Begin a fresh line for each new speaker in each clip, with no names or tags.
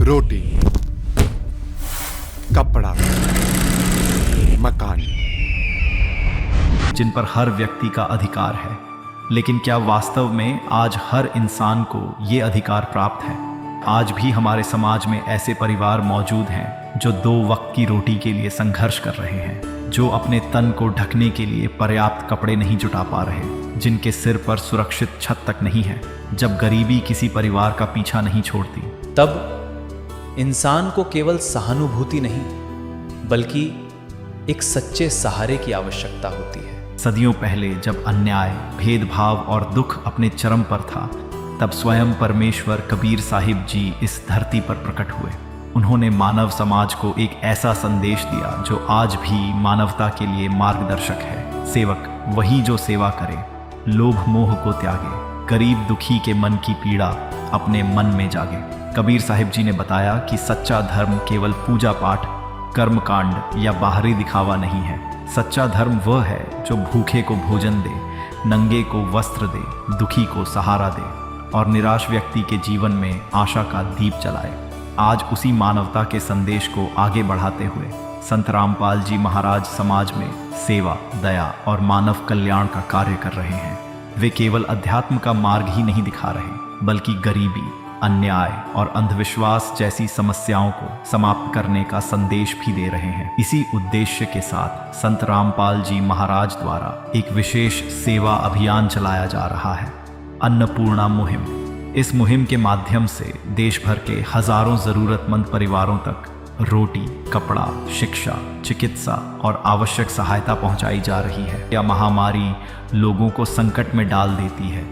रोटी, कपड़ा, मकान,
जिन पर हर व्यक्ति का अधिकार है। लेकिन क्या वास्तव में आज हर इंसान को ये अधिकार प्राप्त है? आज भी हमारे समाज में ऐसे परिवार मौजूद हैं जो 2 वक्त की रोटी के लिए संघर्ष कर रहे हैं, जो अपने तन को ढकने के लिए पर्याप्त कपड़े नहीं जुटा पा रहे, जिनके सिर पर सुरक्षित छत तक नहीं है। जब गरीबी किसी परिवार का पीछा नहीं छोड़ती,
तब इंसान को केवल सहानुभूति नहीं बल्कि एक सच्चे सहारे की आवश्यकता होती है।
सदियों पहले जब अन्याय, भेदभाव और दुख अपने चरम पर था, तब स्वयं परमेश्वर कबीर साहिब जी इस धरती पर प्रकट हुए। उन्होंने मानव समाज को एक ऐसा संदेश दिया जो आज भी मानवता के लिए मार्गदर्शक है। सेवक वही जो सेवा करे, लोभ मोह को त्यागे, गरीब दुखी के मन की पीड़ा अपने मन में जागे। कबीर साहिब जी ने बताया कि सच्चा धर्म केवल पूजा पाठ, कर्मकांड या बाहरी दिखावा नहीं है। सच्चा धर्म वह है जो भूखे को भोजन दे, नंगे को वस्त्र दे, दुखी को सहारा दे और निराश व्यक्ति के जीवन में आशा का दीप जलाए। आज उसी मानवता के संदेश को आगे बढ़ाते हुए संत रामपाल जी महाराज समाज में सेवा, दया और मानव कल्याण का कार्य कर रहे हैं। वे केवल अध्यात्म का मार्ग ही नहीं दिखा रहे, बल्कि गरीबी, अन्याय और अंधविश्वास जैसी समस्याओं को समाप्त करने का संदेश भी दे रहे हैं। इसी उद्देश्य के साथ संत रामपाल जी महाराज द्वारा एक विशेष सेवा अभियान चलाया जा रहा है, अन्नपूर्णा मुहिम। इस मुहिम के माध्यम से देश भर के हजारों जरूरतमंद परिवारों तक रोटी, कपड़ा, शिक्षा, चिकित्सा और आवश्यक सहायता पहुंचाई जा रही है। यह महामारी लोगों को संकट में डाल देती है,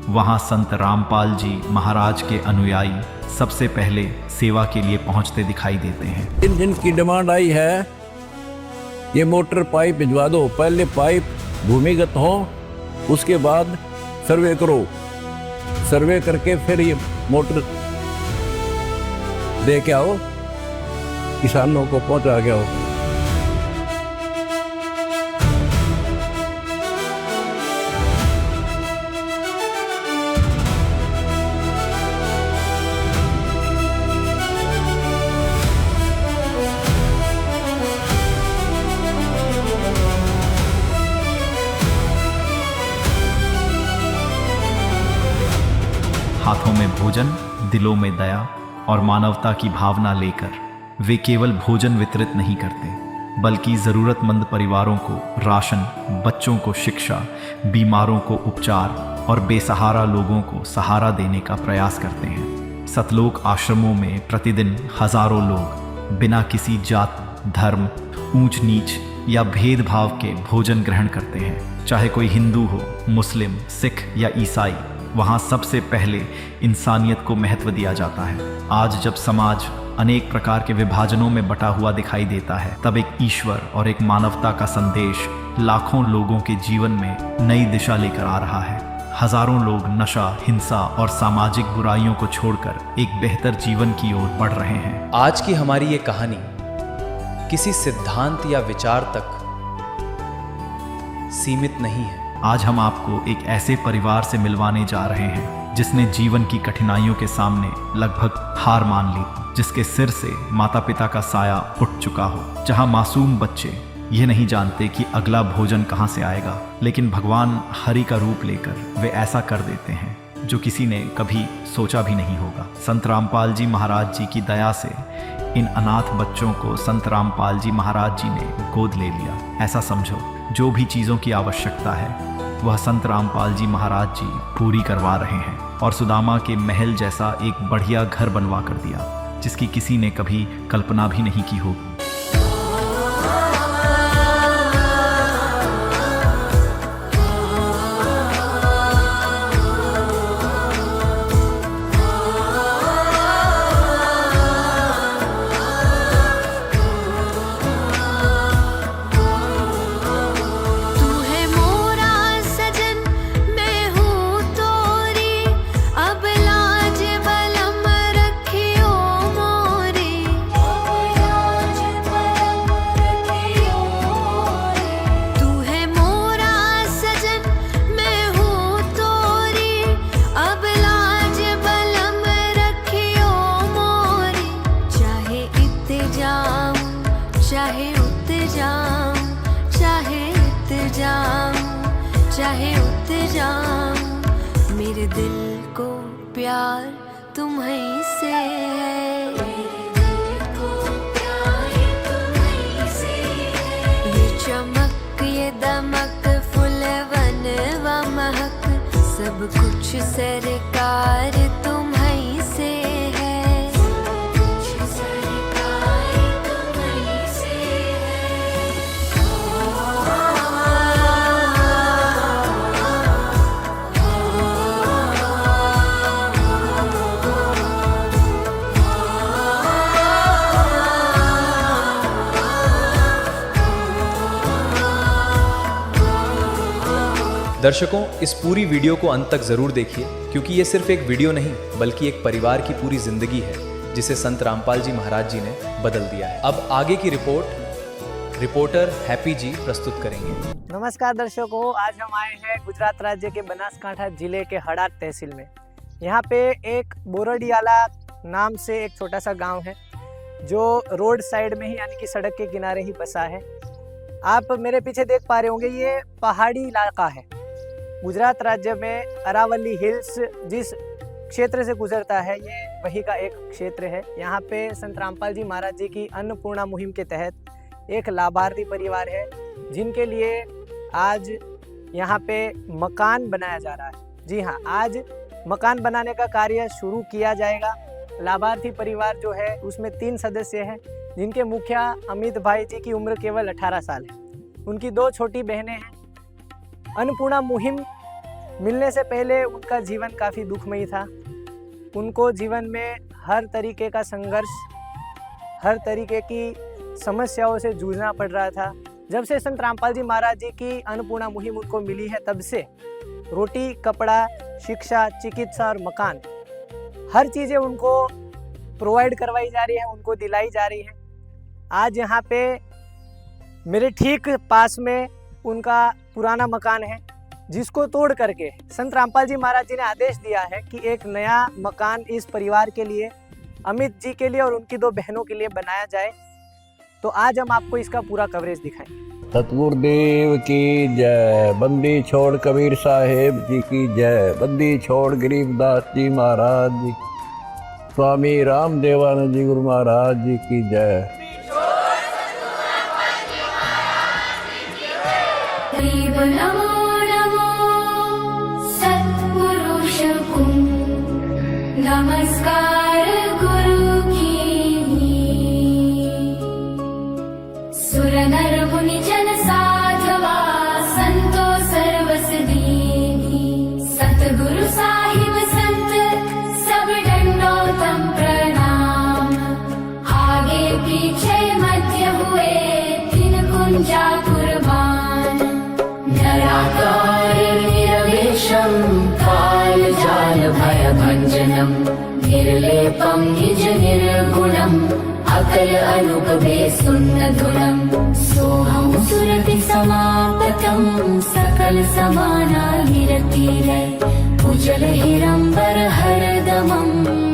वहां संत रामपाल जी महाराज के अनुयायी सबसे पहले सेवा के लिए पहुंचते दिखाई देते हैं।
जिनकी डिमांड आई है, ये मोटर पाइप भिजवा दो। पहले पाइप भूमिगत हो, उसके बाद सर्वे करो, सर्वे करके फिर ये मोटर दे के आओ, किसानों को पहुंचा के आओ।
हाथों में भोजन, दिलों में दया और मानवता की भावना लेकर वे केवल भोजन वितरित नहीं करते, बल्कि ज़रूरतमंद परिवारों को राशन, बच्चों को शिक्षा, बीमारों को उपचार और बेसहारा लोगों को सहारा देने का प्रयास करते हैं। सतलोक आश्रमों में प्रतिदिन हजारों लोग बिना किसी जात, धर्म, ऊंच नीच या भेदभाव के भोजन ग्रहण करते हैं। चाहे कोई हिंदू हो, मुस्लिम, सिख या ईसाई, वहाँ सबसे पहले इंसानियत को महत्व दिया जाता है। आज जब समाज अनेक प्रकार के विभाजनों में बटा हुआ दिखाई देता है, तब एक ईश्वर और एक मानवता का संदेश लाखों लोगों के जीवन में नई दिशा लेकर आ रहा है। हजारों लोग नशा, हिंसा और सामाजिक बुराइयों को छोड़कर एक बेहतर जीवन की ओर बढ़ रहे हैं।
आज की हमारी ये कहानी किसी सिद्धांत या विचार तक सीमित नहीं है।
आज हम आपको एक ऐसे परिवार से मिलवाने जा रहे हैं जिसने जीवन की कठिनाइयों के सामने लगभग हार मान ली, जिसके सिर से माता पिता का साया उठ चुका हो, जहां मासूम बच्चे ये नहीं जानते कि अगला भोजन कहां से आएगा, लेकिन भगवान हरि का रूप लेकर वे ऐसा कर देते हैं जो किसी ने कभी सोचा भी नहीं होगा। संत रामपाल जी महाराज जी की दया से इन अनाथ बच्चों को संत रामपाल जी महाराज जी ने गोद ले लिया। ऐसा समझो, जो भी चीज़ों की आवश्यकता है वह संत रामपाल जी महाराज जी पूरी करवा रहे हैं और सुदामा के महल जैसा एक बढ़िया घर बनवा कर दिया, जिसकी किसी ने कभी कल्पना भी नहीं की होगी।
दिल को प्यार तुम्हीं से है, मेरे दिल को प्यार तुम्हीं से है। ये चमक ये दमक फुलवन व महक सब कुछ सरकार तुम्हीं से है, सब कुछ सरकार तुम्हीं से
दर्शकों, इस पूरी वीडियो को अंत तक जरूर देखिए, क्योंकि ये सिर्फ एक वीडियो नहीं बल्कि एक परिवार की पूरी जिंदगी है जिसे संत रामपाल जी महाराज जी ने बदल दिया है। अब आगे की रिपोर्टर हैप्पी जी प्रस्तुत करेंगे।
नमस्कार दर्शकों, आज हम आए हैं गुजरात राज्य के बनासकांठा जिले के हड़ाद तहसील में। यहाँ पे एक बोरडियाला नाम से एक छोटा सा गांव है जो रोड साइड में ही यानी कि सड़क के किनारे ही बसा है। आप मेरे पीछे देख पा रहे होंगे, ये पहाड़ी इलाका है। गुजरात राज्य में अरावली हिल्स जिस क्षेत्र से गुजरता है, ये वही का एक क्षेत्र है। यहाँ पे संत रामपाल जी महाराज जी की अन्नपूर्णा मुहिम के तहत एक लाभार्थी परिवार है जिनके लिए आज यहाँ पे मकान बनाया जा रहा है। जी हाँ, आज मकान बनाने का कार्य शुरू किया जाएगा। लाभार्थी परिवार जो है उसमें 3 सदस्य हैं, जिनके मुखिया अमित भाई जी की उम्र केवल 18 साल है। उनकी 2 छोटी बहनें हैं। अन्नपूर्णा मुहिम मिलने से पहले उनका जीवन काफ़ी दुखमयी था। उनको जीवन में हर तरीके का संघर्ष, हर तरीके की समस्याओं से जूझना पड़ रहा था। जब से संत रामपाल जी महाराज जी की अन्नपूर्णा मुहिम उनको मिली है, तब से रोटी, कपड़ा, शिक्षा, चिकित्सा और मकान, हर चीज़ें उनको प्रोवाइड करवाई जा रही है, उनको दिलाई जा रही है। आज यहाँ पे मेरे ठीक पास में उनका पुराना मकान है, जिसको तोड़ करके संत रामपाल जी महाराज जी ने आदेश दिया है कि एक नया मकान इस परिवार के लिए, अमित जी के लिए और उनकी 2 बहनों के लिए बनाया जाए। तो आज हम आपको इसका पूरा कवरेज दिखाएंगे।
सतगुरुदेव की जय, बंदी छोड़ कबीर साहेब जी की जय, बंदी छोड़ गरीबदास जी महाराज जी, स्वामी राम देवानंद जी गुरु महाराज जी की जय।
नमो नमो सत्पुरुष को नमस्कार गुरु की, सुर नर मुनि जन साधवा संतो सर्वस दीनी, सतगुरु साहिब संत सब दंडोतम प्रणाम, आगे पीछे मध्य हुए 3 कुंजा कुर्बान, निराकार निरवेशम काल जाल भय भंजनम, निर्लेपम निज निर्गुणम अकल अनुपदे सुन्न धुनम, सोहम सुरति समापतम सकल समाना गिरतीरे, उजल हिरंबर हरदमम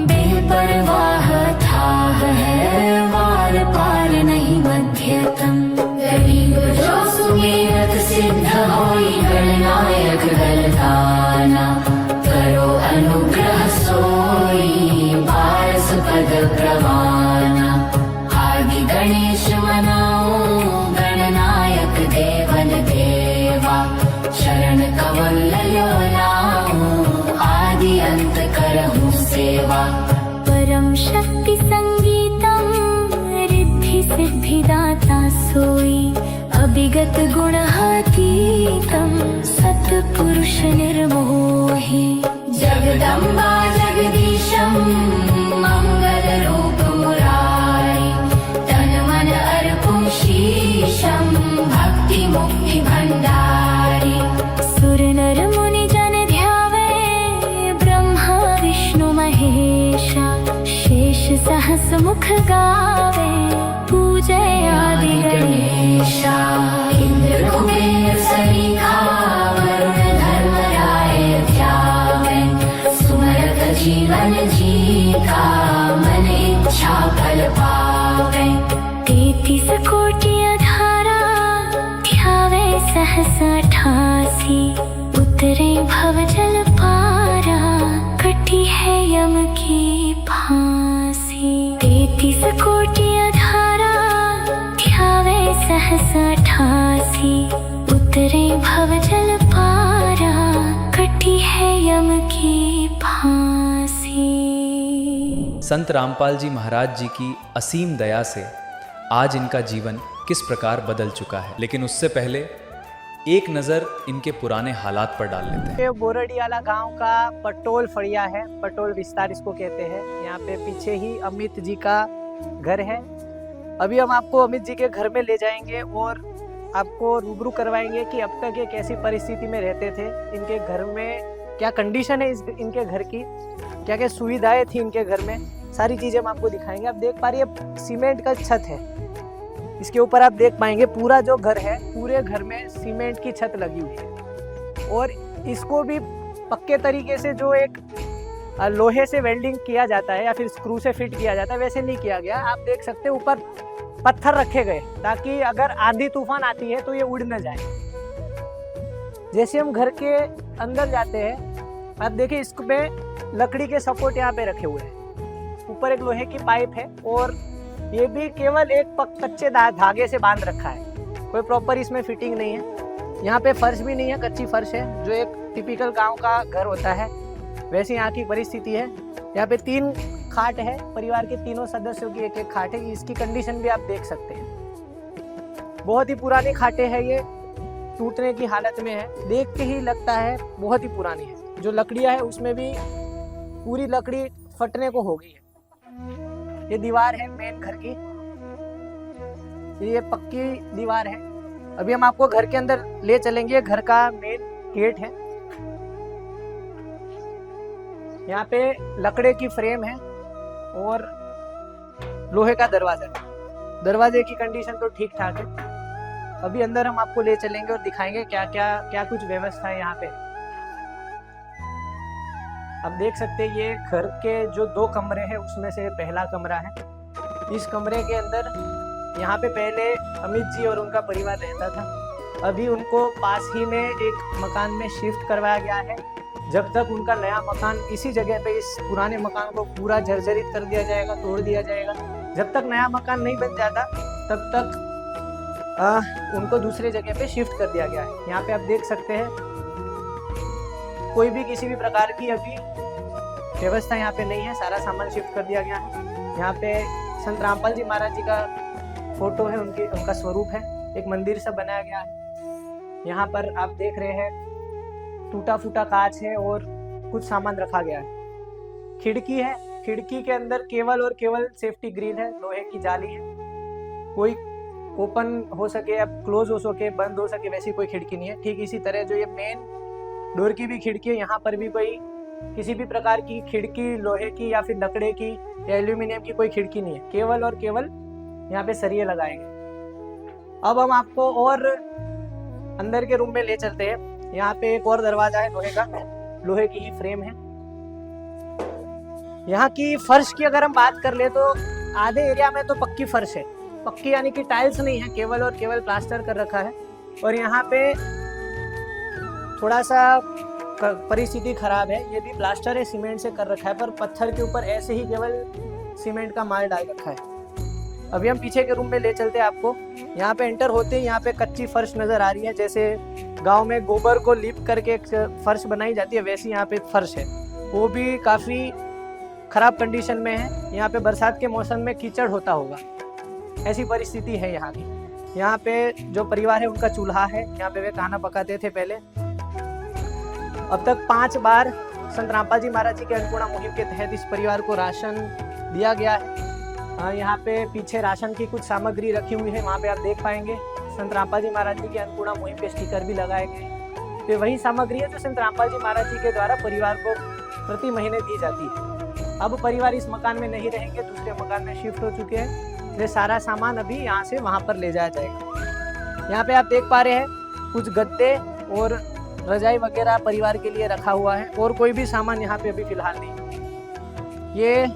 बेपरवाह थाह है, वार पार नहीं मध्यतम, गरीब जो सुमेरत सिद्ध होई गणनायक गलदाना, करो अनुग्रह सोई पारस पद प्रवाना, आदि गणेश मनाओ गणनायक देवन देवा, शरण कवल लोलाओ आदि अंत करहु सेवा, परम शक्ति संगीतम रिद्धि सिद्धिदाता सोई, अभिगत गुणहातीतम सत्पुरुष निर्मोही, जगदम्बा जगदीशम मंगल रूप मुरारी, तन मन अर्पुं शीशम भक्ति मुक्ति भंडारी, सुर नर मुनि जन ध्यावे ब्रह्मा विष्णु महेशा, शेष सहस मुख गावे पूजे आदि गणेशा, इंद्र कुबेर सरीखा वरुण धर्मराय ध्यावे, सुमरत जीवन जीता मन इच्छा फल पावे, 33 कोटि अधारा ध्यावे सहस 88, उतरे भव जल पारा
संत रामपाल जी महाराज जी की असीम दया से आज इनका जीवन किस प्रकार बदल चुका है, लेकिन उससे पहले एक नज़र इनके पुराने हालात पर डाल लेते हैं।
ये बोरडियाला गांव का पटोल फड़िया है, पटोल विस्तार इसको कहते हैं। यहाँ पे पीछे ही अमित जी का घर है। अभी हम आपको अमित जी के घर में ले जाएंगे और आपको रूबरू करवाएंगे कि अब तक ये कैसी परिस्थिति में रहते थे, इनके घर में क्या कंडीशन है इनके घर की, क्या क्या सुविधाएं थी इनके घर में, सारी चीज़ें हम आपको दिखाएंगे। आप देख पा रही है सीमेंट का छत है, इसके ऊपर आप देख पाएंगे पूरा जो घर है, पूरे घर में सीमेंट की छत लगी हुई है और इसको भी पक्के तरीके से जो एक लोहे से वेल्डिंग किया जाता है या फिर स्क्रू से फिट किया जाता है वैसे नहीं किया गया। आप देख सकते हैं ऊपर पत्थर रखे गए ताकि अगर आंधी तूफान आती है तो ये उड़ न जाए। जैसे हम घर के अंदर जाते हैं आप देखिए इसमें लकड़ी के सपोर्ट यहाँ पे रखे हुए हैं, ऊपर एक लोहे की पाइप है और ये भी केवल एक कच्चे धागे से बांध रखा है, कोई प्रॉपर इसमें फिटिंग नहीं है। यहाँ पे फर्श भी नहीं है, कच्ची फर्श है जो एक टिपिकल गांव का घर होता है वैसे यहाँ की परिस्थिति है। यहाँ पे 3 खाट है, परिवार के तीनों सदस्यों की एक एक खाट है। इसकी कंडीशन भी आप देख सकते हैं, बहुत ही पुरानी खाटें हैं, ये टूटने की हालत में है, देख के ही लगता है बहुत ही पुरानी है। जो लकड़ियाँ है उसमें भी पूरी लकड़ी फटने को हो गई है। ये दीवार है मेन घर की, ये पक्की दीवार है। अभी हम आपको घर के अंदर ले चलेंगे, घर का मेन गेट है। यहाँ पे लकड़े की फ्रेम है और लोहे का दरवाजा है। दरवाजे की कंडीशन तो ठीक ठाक है। अभी अंदर हम आपको ले चलेंगे और दिखाएंगे क्या कुछ व्यवस्था है यहाँ पे। आप देख सकते हैं ये घर के जो 2 कमरे हैं उसमें से पहला कमरा है। इस कमरे के अंदर यहाँ पे पहले अमित जी और उनका परिवार रहता था। अभी उनको पास ही में एक मकान में शिफ्ट करवाया गया है। जब तक उनका नया मकान इसी जगह पे इस पुराने मकान को पूरा जर्जरित कर दिया जाएगा, तोड़ दिया जाएगा, जब तक नया मकान नहीं बन जाता तब तक उनको दूसरे जगह पे शिफ्ट कर दिया गया है। यहाँ पे आप देख सकते हैं कोई भी किसी भी प्रकार की अभी व्यवस्था यहाँ पे नहीं है, सारा सामान शिफ्ट कर दिया गया है। यहाँ पे संत रामपाल जी महाराज जी का फोटो है, उनका स्वरूप है, एक मंदिर सा बनाया गया है। यहाँ पर आप देख रहे हैं टूटा फूटा कांच है और कुछ सामान रखा गया है। खिड़की है, खिड़की के अंदर केवल और केवल सेफ्टी ग्रिल है, लोहे की जाली है। कोई ओपन हो सके या क्लोज हो सके, बंद हो सके वैसी कोई खिड़की नहीं है। ठीक इसी तरह जो ये मेन डोर की भी खिड़की है, यहाँ पर भी कोई किसी भी प्रकार की खिड़की लोहे की या फिर लकड़े की या एल्यूमिनियम की कोई खिड़की नहीं है, केवल और केवल यहाँ पे सरिये लगाएंगे। अब हम आपको और अंदर के रूम में ले चलते हैं। यहाँ पे एक और दरवाजा है लोहे का, लोहे की ही फ्रेम है। यहाँ की फर्श की अगर हम बात कर ले तो आधे एरिया में तो पक्की फर्श है, पक्की यानी कि टाइल्स नहीं है, केवल और केवल प्लास्टर कर रखा है। और यहाँ पे थोड़ा सा परिस्थिति खराब है, ये भी प्लास्टर है, सीमेंट से कर रखा है, पर पत्थर के ऊपर ऐसे ही केवल सीमेंट का माल डाल रखा है। अभी हम पीछे के रूम में ले चलते हैं आपको। यहाँ पे एंटर होते ही यहाँ पे कच्ची फर्श नजर आ रही है, जैसे गांव में गोबर को लीप करके एक फर्श बनाई जाती है वैसी यहाँ पे फर्श है, वो भी काफ़ी खराब कंडीशन में है। यहाँ पे बरसात के मौसम में कीचड़ होता होगा, ऐसी परिस्थिति है यहाँ की। यहाँ पे जो परिवार है उनका चूल्हा है, यहाँ पे वे खाना पकाते थे पहले। अब तक 5 बार संत रामपाल जी महाराज जी के अन्नपूर्णा मुहिम के तहत इस परिवार को राशन दिया गया है। यहाँ पे पीछे राशन की कुछ सामग्री रखी हुई है, वहाँ पे आप देख पाएंगे संत रामपाल जी महाराज जी के अन्नपूर्णा मुहिम के स्टिकर भी लगाए गए। तो वही सामग्री है जो संत रामपाल जी महाराज जी के द्वारा परिवार को प्रति महीने दी जाती है। अब परिवार इस मकान में नहीं रहेंगे, दूसरे मकान में शिफ्ट हो चुके हैं। ये सारा सामान अभी यहाँ से वहाँ पर ले जाया जाएगा। यहाँ पे आप देख पा रहे हैं कुछ गद्दे और रजाई वगैरह परिवार के लिए रखा हुआ है, और कोई भी सामान यहाँ पे अभी फिलहाल नहीं। ये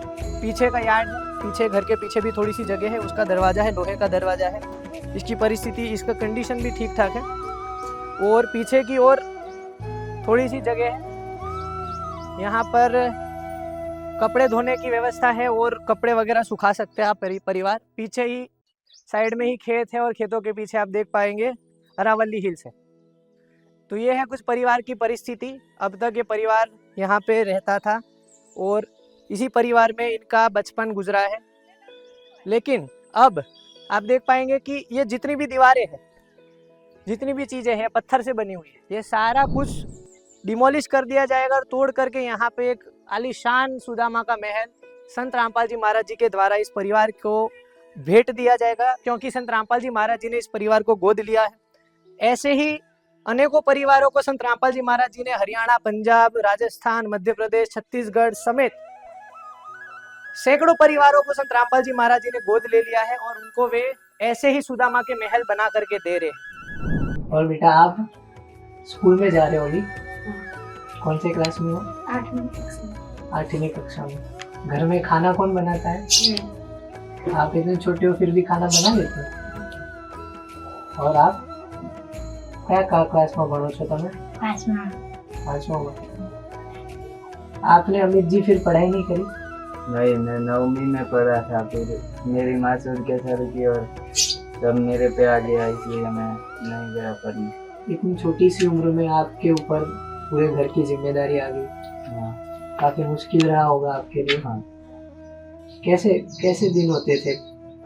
पीछे का यार्ड है, पीछे घर के पीछे भी थोड़ी सी जगह है, उसका दरवाजा है, लोहे का दरवाजा है। इसकी परिस्थिति, इसका कंडीशन भी ठीक ठाक है। और पीछे की ओर थोड़ी सी जगह है, यहाँ पर कपड़े धोने की व्यवस्था है और कपड़े वगैरह सुखा सकते हैं आप परिवार। पीछे ही साइड में ही खेत है और खेतों के पीछे आप देख पाएंगे अरावली हिल्स है। तो ये है कुछ परिवार की परिस्थिति। अब तक ये परिवार यहाँ पे रहता था और इसी परिवार में इनका बचपन गुजरा है। लेकिन अब आप देख पाएंगे कि ये जितनी भी दीवारें हैं, जितनी भी चीज़ें हैं पत्थर से बनी हुई है, ये सारा कुछ डिमोलिश कर दिया जाएगा और तोड़ करके यहाँ पे एक आलीशान सुदामा का महल संत रामपाल जी महाराज जी के द्वारा इस परिवार को भेंट दिया जाएगा, क्योंकि संत रामपाल जी महाराज जी ने इस परिवार को गोद लिया है। ऐसे ही अनेकों परिवारों को संत रामपाल जी महाराज जी ने हरियाणा, पंजाब, राजस्थान, मध्य प्रदेश, छत्तीसगढ़ समेत सैकड़ों परिवारों को संत रामपाल जी महाराज जी ने गोद ले लिया है और उनको वे ऐसे ही सुदामा के महल बना करके दे रहे हैं। और बेटा आप स्कूल में जा रहे हो अभी? कौन से क्लास में हो? 8वीं कक्षा में। घर में खाना कौन बनाता है? आप इतने छोटे हो फिर भी खाना बना लेते हो? और आप क्या क्लास में भणो छो तमे? 5वां में। आपने अमित जी फिर पढ़ाई नहीं करी?
नहीं, मैं 9वीं में पढ़ा था, फिर मेरी माँ सूद कैंसर की और जब मेरे पे आ गया इसलिए मैं नहीं गया पढ़ने।
इतनी छोटी सी उम्र में आपके ऊपर पूरे घर की जिम्मेदारी आ गई।
हाँ।
काफी मुश्किल रहा होगा आपके लिए।
हाँ।
कैसे दिन होते थे?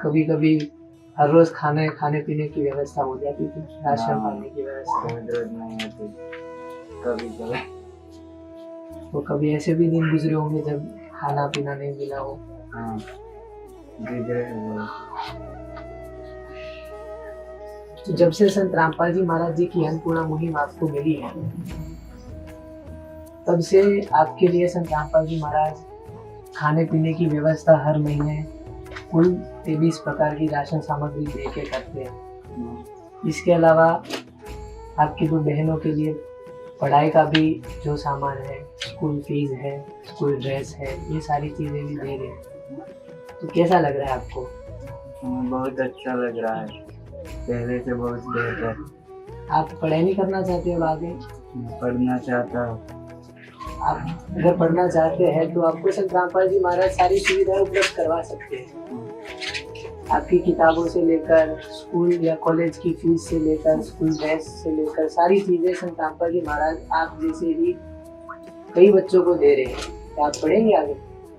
कभी कभी हर रोज खाने पीने की व्यवस्था हो जाती थी, राशन पानी की व्यवस्था?
रोज नहीं होती, कभी कभी।
तो कभी ऐसे भी दिन गुजरे होंगे जब खाना पीना नहीं मिला हो?
हाँ, गुजरे हुए।
तो जब से संत रामपाल जी महाराज जी की अन्नपूर्णा मुहिम आपको मिली है, तब से आपके लिए संत रामपाल जी महाराज खाने पीने की व्यवस्था हर महीने कुल 23 प्रकार की राशन सामग्री लेके करते हैं। इसके अलावा आपकी दो बहनों के लिए पढ़ाई का भी जो सामान है, स्कूल फीस है, स्कूल ड्रेस है, ये सारी चीज़ें भी दे रहे हैं। तो कैसा लग रहा है आपको?
बहुत अच्छा लग रहा है, पहले से बहुत बेहतर।
आप पढ़ाई नहीं करना चाहते हो आगे?
पढ़ना चाहता हूँ।
आप अगर पढ़ना चाहते हैं तो आपको संत रामपाल जी महाराज सारी सुविधाएं उपलब्ध करवा सकते हैं। आपकी किताबों से लेकर स्कूल या कॉलेज की फीस से लेकर स्कूल ड्रेस से लेकर सारी चीजें संत रामपाल जी महाराज आप जैसे ही कई बच्चों को दे रहे हैं। क्या आप पढ़ेंगे आगे?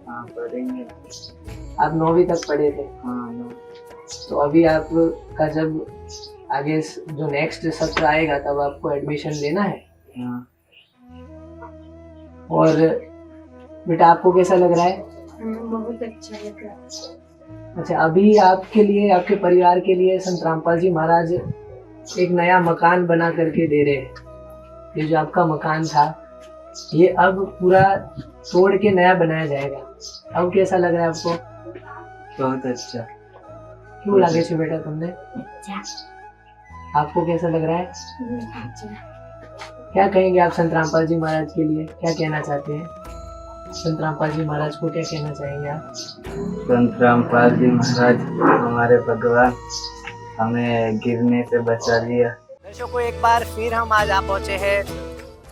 हाँ, पढ़ेंगे।
आप 9वीं तक पढ़े थे?
हाँ, 9।
तो अभी आपका जब आगे जो नेक्स्ट सत्र आएगा तब आपको एडमिशन लेना है।
हाँ।
और बेटा आपको कैसा लग रहा है?
बहुत अच्छा लग रहा है।
अच्छा, अभी आपके लिए, आपके परिवार के लिए संत रामपाल जी महाराज एक नया मकान बना करके दे रहे हैं। ये जो आपका मकान था ये अब पूरा तोड़ के नया बनाया जाएगा। अब कैसा लग रहा है आपको?
बहुत अच्छा।
क्यों लगे छे बेटा तुमने?
अच्छा।
आपको कैसा लग रहा है?
अच्छा।
क्या कहेंगे आप संत रामपाल जी महाराज के लिए? क्या कहना चाहते हैं? संत रामपाल जी महाराज को क्या कहना चाहेंगे आप?
संत रामपाल जी महाराज हमारे भगवान, हमें गिरने से बचा लिया।
दर्शकों, एक बार फिर हम आज आ पहुंचे हैं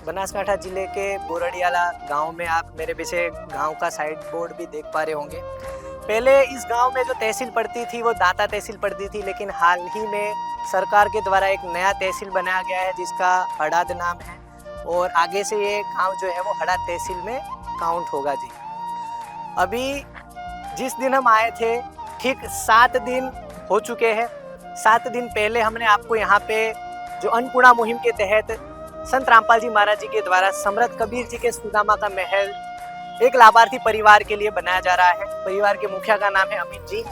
बनासकांठा जिले के बोरडियाला गांव में। आप मेरे पीछे गांव का साइड बोर्ड भी देख पा रहे होंगे। पहले इस गांव में जो तहसील पड़ती थी वो दाता तहसील पड़ती थी, लेकिन हाल ही में सरकार के द्वारा एक नया तहसील बनाया गया है जिसका हड़ाद नाम है, और आगे से ये गांव जो है वो हड़ाद तहसील में काउंट होगा जी। अभी जिस दिन हम आए थे ठीक 7 दिन हो चुके हैं। 7 दिन पहले हमने आपको यहाँ पे जो अन्नपूर्णा मुहिम के तहत संत रामपाल जी महाराज जी के द्वारा समर्थ कबीर जी के सुदामा का महल एक लाभार्थी परिवार के लिए बनाया जा रहा है। परिवार के मुखिया का नाम है अमित जी।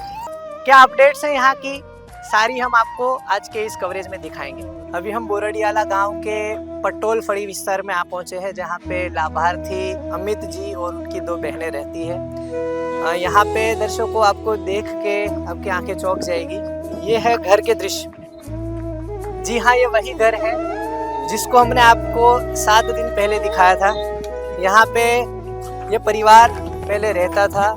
क्या अपडेट्स हैं यहाँ की, सारी हम आपको आज के इस कवरेज में दिखाएंगे। अभी हम बोरडियाला गांव के पटोल फड़ी विस्तार में आ पहुंचे हैं, जहां पे लाभार्थी अमित जी और उनकी 2 बहनें रहती है। यहाँ पे दर्शकों आपको देख के आपकी आंखें चौंक जाएगी। ये है घर के दृश्य। जी हाँ, ये वही घर है जिसको हमने आपको 7 दिन पहले दिखाया था। यहाँ पे ये परिवार पहले रहता था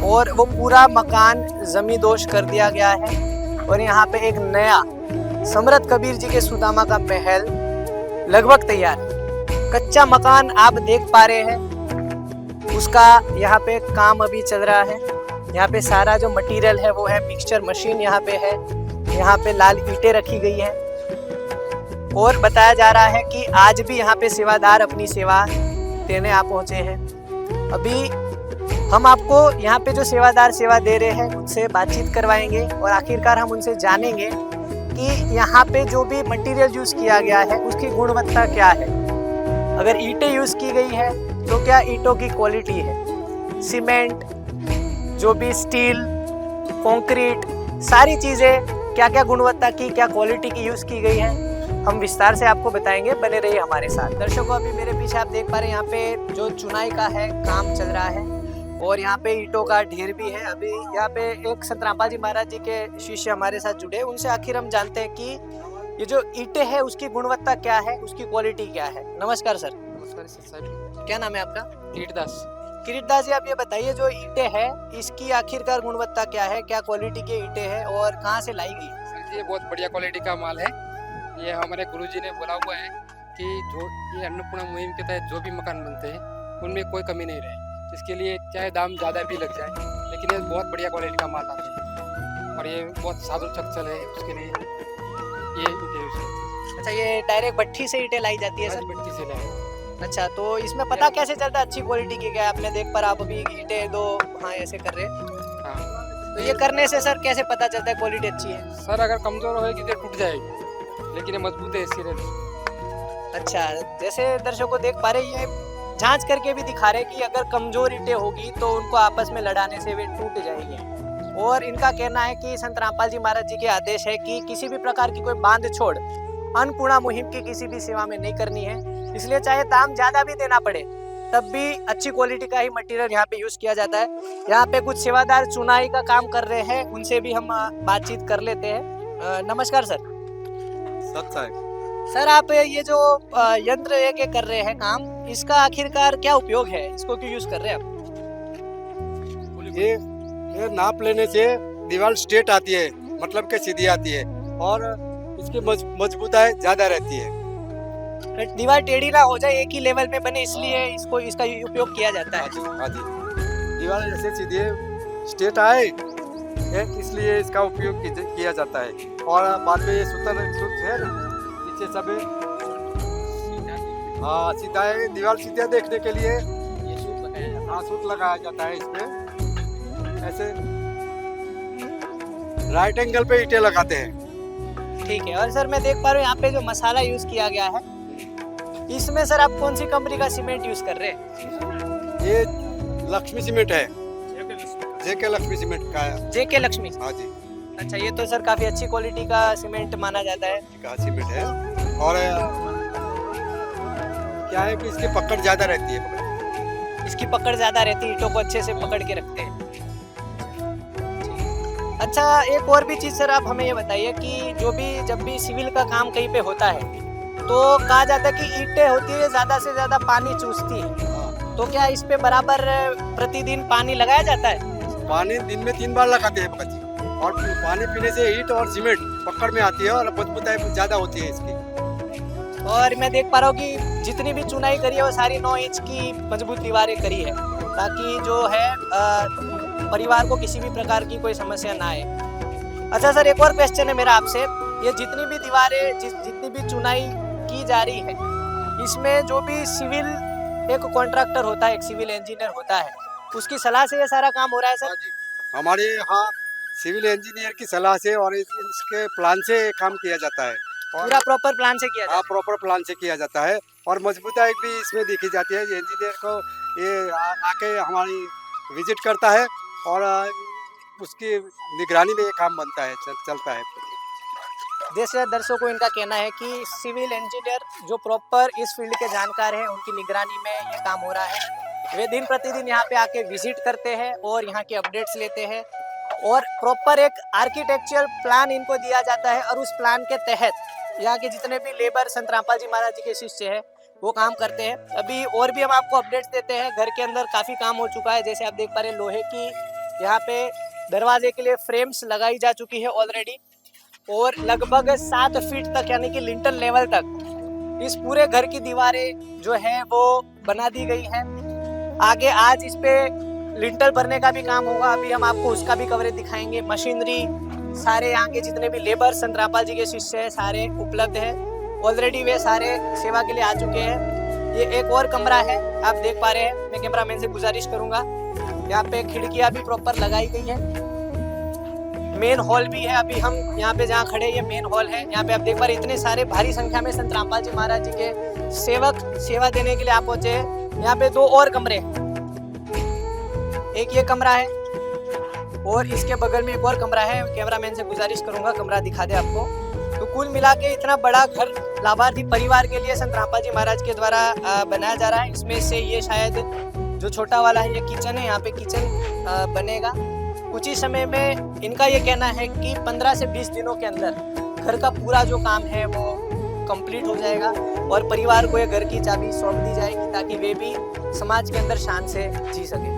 और वो पूरा मकान जमींदोज कर दिया गया है, और यहाँ पे एक नया समर्थ कबीर जी के सुदामा का महल लगभग तैयार है। कच्चा मकान आप देख पा रहे हैं, उसका यहाँ पे काम अभी चल रहा है। यहाँ पे सारा जो मटेरियल है वो है, मिक्सचर मशीन यहाँ पे है, यहाँ पे लाल ईंटें रखी गई है, और बताया जा रहा है कि आज भी यहाँ पे सेवादार अपनी सेवा देने आ पहुँचे हैं। अभी हम आपको यहाँ पे जो सेवादार सेवा दे रहे हैं उनसे बातचीत करवाएंगे और आखिरकार हम उनसे जानेंगे कि यहाँ पे जो भी मटेरियल यूज़ किया गया है उसकी गुणवत्ता क्या है। अगर ईंटें यूज़ की गई है तो क्या ईंटों की क्वालिटी है, सीमेंट, जो भी स्टील, कंक्रीट, सारी चीज़ें क्या क्या गुणवत्ता की, क्या क्वालिटी की यूज़ की गई है, हम विस्तार से आपको बताएंगे। बने रहिए हमारे साथ। दर्शकों, अभी मेरे पीछे आप देख पा रहे हैं यहाँ पे जो चुनाई का है काम चल रहा है और यहाँ पे ईंटों का ढेर भी है। अभी यहाँ पे एक संत रामपाल जी महाराज जी के शिष्य हमारे साथ जुड़े, उनसे आखिर हम जानते हैं कि ये जो ईंटें है उसकी गुणवत्ता क्या है, उसकी क्वालिटी क्या है। नमस्कार सर।
नमस्कार सर।
क्या नाम है आपका?
कीर्तदास।
किरीटदास जी, आप ये बताइए जो ईंटें है इसकी आखिरकार गुणवत्ता क्या है, क्या क्वालिटी की ईंटें हैं और कहाँ से लाई गई?
सर, ये बहुत बढ़िया क्वालिटी का माल है। ये हमारे गुरुजी ने बोला हुआ है कि जो ये अन्नपूर्णा मुहिम के तहत जो भी मकान बनते हैं उनमें कोई कमी नहीं रहे। इसके लिए चाहे दाम ज़्यादा भी लग जाए, लेकिन ये बहुत बढ़िया क्वालिटी का माल आता है और ये बहुत साधु चल है। उसके लिए ये ईंटें यूज़ है।
अच्छा, ये डायरेक्ट भट्ठी से ईंटें लाई जाती है सर?
मिट्टी से लाए।
अच्छा, तो इसमें पता कैसे चलता है अच्छी क्वालिटी की क्या है? आपने देख पर आप अभी ईंटें दो हाँ ऐसे कर रहे हैं,
हाँ,
तो ये करने से सर कैसे पता चलता है क्वालिटी अच्छी है?
सर अगर कमज़ोर होगी तो टूट जाएगी, लेकिन ये मजबूत है ऐसी रहती।
अच्छा, जैसे दर्शकों को देख पा रहे ये जांच करके भी दिखा रहे कि अगर कमजोर ईंटें होगी तो उनको आपस में लड़ाने से वे टूट जाएंगी। और इनका कहना है कि संत रामपाल जी महाराज जी के आदेश है कि किसी भी प्रकार की कोई बांध छोड़ अन्नपूर्णा मुहिम की किसी भी सेवा में नहीं करनी है, इसलिए चाहे दाम ज्यादा भी देना पड़े तब भी अच्छी क्वालिटी का ही मटेरियल यहाँ पे यूज किया जाता है। यहाँ पे कुछ सेवादार चुनाई का काम कर रहे हैं, उनसे भी हम बातचीत कर लेते हैं। नमस्कार सर। सर, आप ये जो यंत्र एक कर रहे हैं काम, इसका आखिरकार क्या उपयोग है, इसको क्यों यूज कर रहे हैं आप?
ये नाप लेने से दीवार स्ट्रेट आती है, मतलब के सीधी आती है और इसकी मजबूताई ज्यादा रहती है।
दीवार टेढ़ी ना हो जाए, एक ही लेवल में बने, इसलिए इसको इसका उपयोग किया जाता है।
हाँ जी, दीवार जैसे सीधी स्ट्रेट आए इसलिए इसका उपयोग किया जाता है। और बाद में ये सूत्र है ना, पीछे सब हाँ सीधा है, दीवार सीधा देखने के लिए
ये
सूत लगाया जाता है। इसमें ऐसे राइट एंगल पे ईंटें लगाते हैं।
ठीक है। और सर मैं देख पा रहा हूँ यहाँ पे जो मसाला यूज किया गया है, इसमें सर आप कौन सी कंपनी का सीमेंट यूज कर रहे हैं?
ये लक्ष्मी सीमेंट है, जेके लक्ष्मी सीमेंट का है।
जेके लक्ष्मी?
हाँ जी।
अच्छा, ये तो सर काफी अच्छी क्वालिटी का सीमेंट माना जाता है।
का सीमेंट है और क्या है कि इसकी पकड़ ज्यादा रहती है।
इसकी पकड़ ज्यादा रहती है, ईंटों को अच्छे से पकड़ के रखते हैं। अच्छा, एक और भी चीज सर आप हमें ये बताइए कि जब भी सिविल का काम कहीं पे होता है तो कहा जाता है कि ईंटें होती है ज्यादा से ज्यादा पानी चूसती है, तो क्या इस पे बराबर प्रतिदिन पानी लगाया जाता है?
पानी दिन में 3 बार लगाते हैं बच्चे, और पानी पीने से ईंट और सीमेंट पकड़ में आती है और मजबूताई ज्यादा होती है इसकी।
और मैं देख पा रहा हूँ कि जितनी भी चुनाई करी है वो सारी 9 इंच की मजबूत दीवारें करी है, ताकि जो है परिवार को किसी भी प्रकार की कोई समस्या ना आए। अच्छा सर, एक और क्वेश्चन है मेरा आपसे, ये जितनी भी दीवारें जितनी भी चुनाई की जा रही है, इसमें जो भी सिविल एक कॉन्ट्रैक्टर होता है, एक सिविल इंजीनियर होता है, उसकी सलाह से ये सारा काम हो रहा है सर?
हमारे यहाँ सिविल इंजीनियर की सलाह से और इसके प्लान से काम किया जाता है।
पूरा प्रॉपर प्लान से किया जाता है?
प्रॉपर प्लान से किया जाता है और मजबूताई भी इसमें देखी जाती है। इंजीनियर को ये आके हमारी विजिट करता है और उसकी निगरानी में ये काम बनता है, चलता है।
जैसे दर्शकों को इनका कहना है कि सिविल इंजीनियर जो प्रॉपर इस फील्ड के जानकार हैं, उनकी निगरानी में ये काम हो रहा है। वे दिन प्रतिदिन यहाँ पे आके विजिट करते हैं और यहाँ के अपडेट्स लेते हैं और प्रॉपर एक आर्किटेक्चरल प्लान इनको दिया जाता है और उस प्लान के तहत यहाँ के जितने भी लेबर संत रामपाल जी महाराज जी के शिष्य हैं वो काम करते हैं। अभी और भी हम आपको अपडेट्स देते हैं। घर के अंदर काफ़ी काम हो चुका है, जैसे आप देख पा रहे हैं लोहे की यहाँ पे दरवाजे के लिए फ्रेम्स लगाई जा चुकी है ऑलरेडी, और लगभग 7 फीट तक यानी कि लिंटल लेवल तक इस पूरे घर की दीवारें जो है वो बना दी गई हैं। आगे आज इस पे लिंटल भरने का भी काम होगा, अभी हम आपको उसका भी कवरेज दिखाएंगे। मशीनरी सारे यहाँ के जितने भी लेबर संत रामपाल जी के शिष्य हैं सारे उपलब्ध हैं, ऑलरेडी वे सारे सेवा के लिए आ चुके हैं। ये एक और कमरा है, आप देख पा रहे हैं। मैं कैमरामैन से गुजारिश करूंगा, यहाँ पे खिड़कियां भी प्रॉपर लगाई गई है। मेन हॉल भी है, अभी हम यहाँ पे जहाँ खड़े ये मेन हॉल है। यहाँ पे आप देख पा रहे हैं इतने सारे भारी संख्या में संत रामपाल जी महाराज जी के सेवक सेवा देने के लिए आप पहुंचे हैं। यहाँ पे 2 और कमरे, एक ये कमरा है और इसके बगल में एक और कमरा है। कैमरामैन से गुजारिश करूंगा कमरा दिखा दे आपको। तो कुल मिला के इतना बड़ा घर लाभार्थी परिवार के लिए संत रामपाल जी महाराज के द्वारा बनाया जा रहा है। इसमें से ये शायद जो छोटा वाला है ये किचन है, यहाँ पे किचन बनेगा। कुछ ही समय में इनका ये कहना है कि 15 से 20 दिनों के अंदर घर का पूरा जो काम है वो कंप्लीट हो जाएगा और परिवार को ये घर की चाबी सौंप दी जाएगी ताकि वे भी समाज के अंदर शान से जी सके।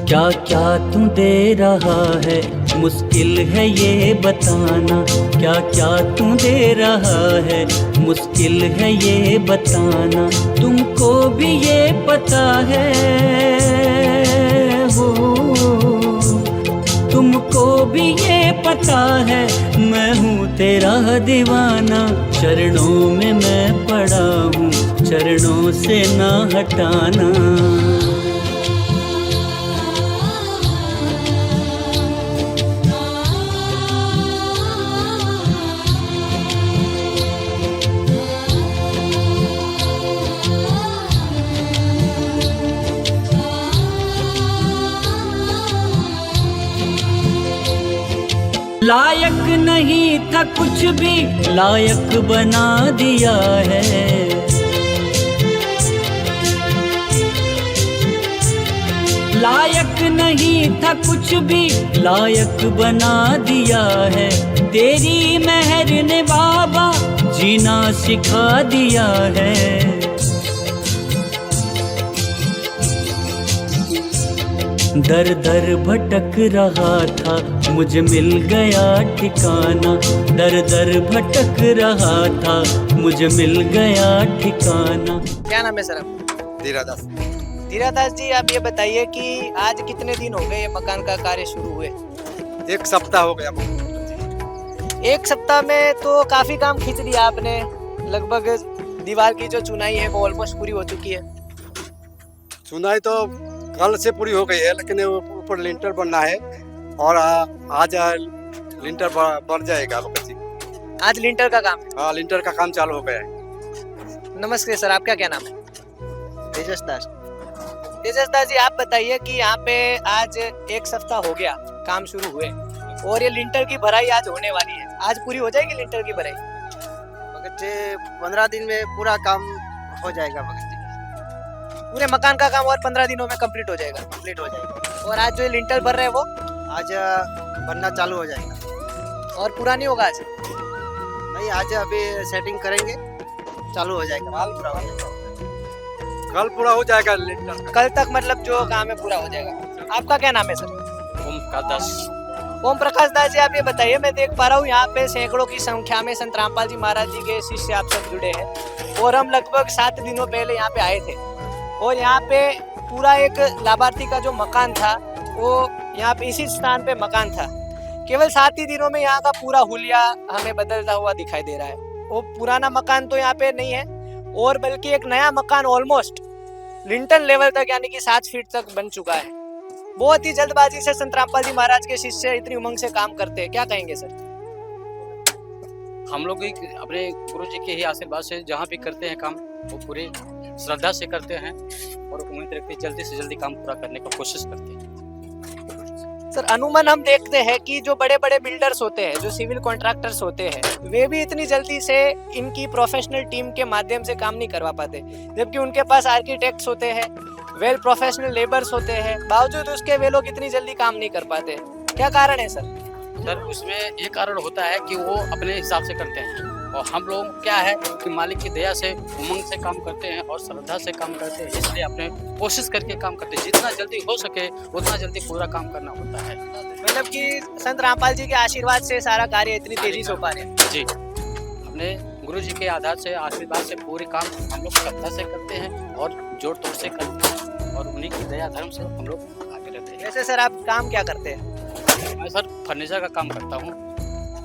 क्या क्या तू दे रहा है, मुश्किल है ये बताना। क्या क्या तू दे रहा है, मुश्किल है ये बताना। तुमको भी ये पता है हो, तुमको भी ये पता है मैं हूँ तेरा दीवाना। चरणों में मैं पड़ा हूँ, चरणों से ना हटाना। लायक नहीं था कुछ भी, लायक बना दिया है। लायक नहीं था कुछ भी, लायक बना दिया है। तेरी मेहर ने बाबा जीना सिखा दिया है। दर दर भटक रहा था, मुझे मिल गया ठिकाना। दर दर भटक रहा था, मुझे मिल गया ठिकाना।
क्या नाम है सर आपका?
धीरादास।
धीरादास जी, आप ये बताइए कि आज कितने दिन हो गए ये मकान का कार्य शुरू हुए?
1 सप्ताह हो गया।
1 सप्ताह में तो काफी काम खींच दिया आपने। लगभग दीवार की जो चुनाई है वो ऑलमोस्ट पूरी हो चुकी है।
चुनाई तो कल से पूरी हो गई है, लेकिन ऊपर लिंटर बनना है और आज लिंटर बन जाएगा।
आज लिंटर का काम है?
हाँ, लिंटर का काम चालू हो गया है।
नमस्ते सर, आपका क्या नाम है?
तेजस दास।
तेजस दास जी, आप बताइए कि यहाँ पे आज 1 सप्ताह हो गया काम शुरू हुए और ये लिंटर की भराई आज होने वाली है। आज पूरी हो जाएगी लिंटर की भराई?
15 दिन में पूरा काम हो जाएगा।
पूरे मकान का काम और 15 दिनों में कंप्लीट हो जाएगा?
कंप्लीट हो जाएगा।
और आज जो लिंटर भर रहे हैं वो
आज बनना चालू हो जाएगा।
और पूरा नहीं होगा आज?
नहीं, आज अभी सेटिंग करेंगे, चालू हो जाएगा।
कल पूरा हो जाएगा लिंटर।
कल तक मतलब जो काम है पूरा हो जाएगा। आपका क्या नाम है सर?
ओम प्रकाश दास।
ओम प्रकाश दास जी, आप ये बताइए, मैं देख पा रहा हूँ यहाँ पे सैकड़ों की संख्या में संत रामपाल जी महाराज जी के शिष्य आप सब जुड़े हैं और हम लगभग 7 दिनों पहले यहाँ पे आए थे और यहाँ पे पूरा एक लाभार्थी का जो मकान था वो यहाँ पे इसी स्थान पे मकान था। केवल 7 ही दिनों में यहाँ का पूरा हुलिया हमें बदलता हुआ दिखाई दे रहा है। वो पुराना मकान तो यहाँ पे नहीं है और बल्कि एक नया मकान ऑलमोस्ट लिंटन लेवल तक यानी कि 7 फीट तक बन चुका है। बहुत ही जल्दबाजी से संत रामपाल जी महाराज के शिष्य इतनी उमंग से काम करते हैं, क्या कहेंगे सर?
हम लोग अपने गुरु जी के ही आशीर्वाद से जहाँ भी करते हैं काम वो पूरे श्रद्धा से करते हैं और उम्मीद रखते हैं जल्दी से जल्दी काम पूरा करने की कोशिश करते हैं।
सर, अमूमन हम देखते हैं कि जो बड़े बड़े बिल्डर्स होते हैं, जो सिविल कॉन्ट्रैक्टर्स होते हैं, वे भी इतनी जल्दी से इनकी प्रोफेशनल टीम के माध्यम से काम नहीं करवा पाते, जबकि उनके पास आर्किटेक्ट्स होते हैं, वेल प्रोफेशनल लेबर्स होते हैं, बावजूद उसके वे लोग इतनी जल्दी काम नहीं कर पाते। क्या कारण है सर?
सर, उसमें ये कारण होता है कि वो अपने हिसाब से करते हैं और हम लोग क्या है कि मालिक की दया से उमंग से काम करते हैं और श्रद्धा से काम करते हैं, इसलिए अपने कोशिश करके काम करते हैं। जितना जल्दी हो सके उतना जल्दी पूरा काम करना होता है।
मतलब कि संत रामपाल जी के आशीर्वाद से सारा कार्य इतनी तेजी से हो पा रहे हैं।
जी, अपने गुरु जी के आधार से आशीर्वाद से पूरे काम हम लोग श्रद्धा से करते हैं और जोड़ तोड़ से करते हैं और उन्हीं की दया धर्म से हम लोग आगे रहते हैं।
वैसे सर, आप काम क्या करते हैं?
मैं सर फर्नीचर का काम करता हूँ।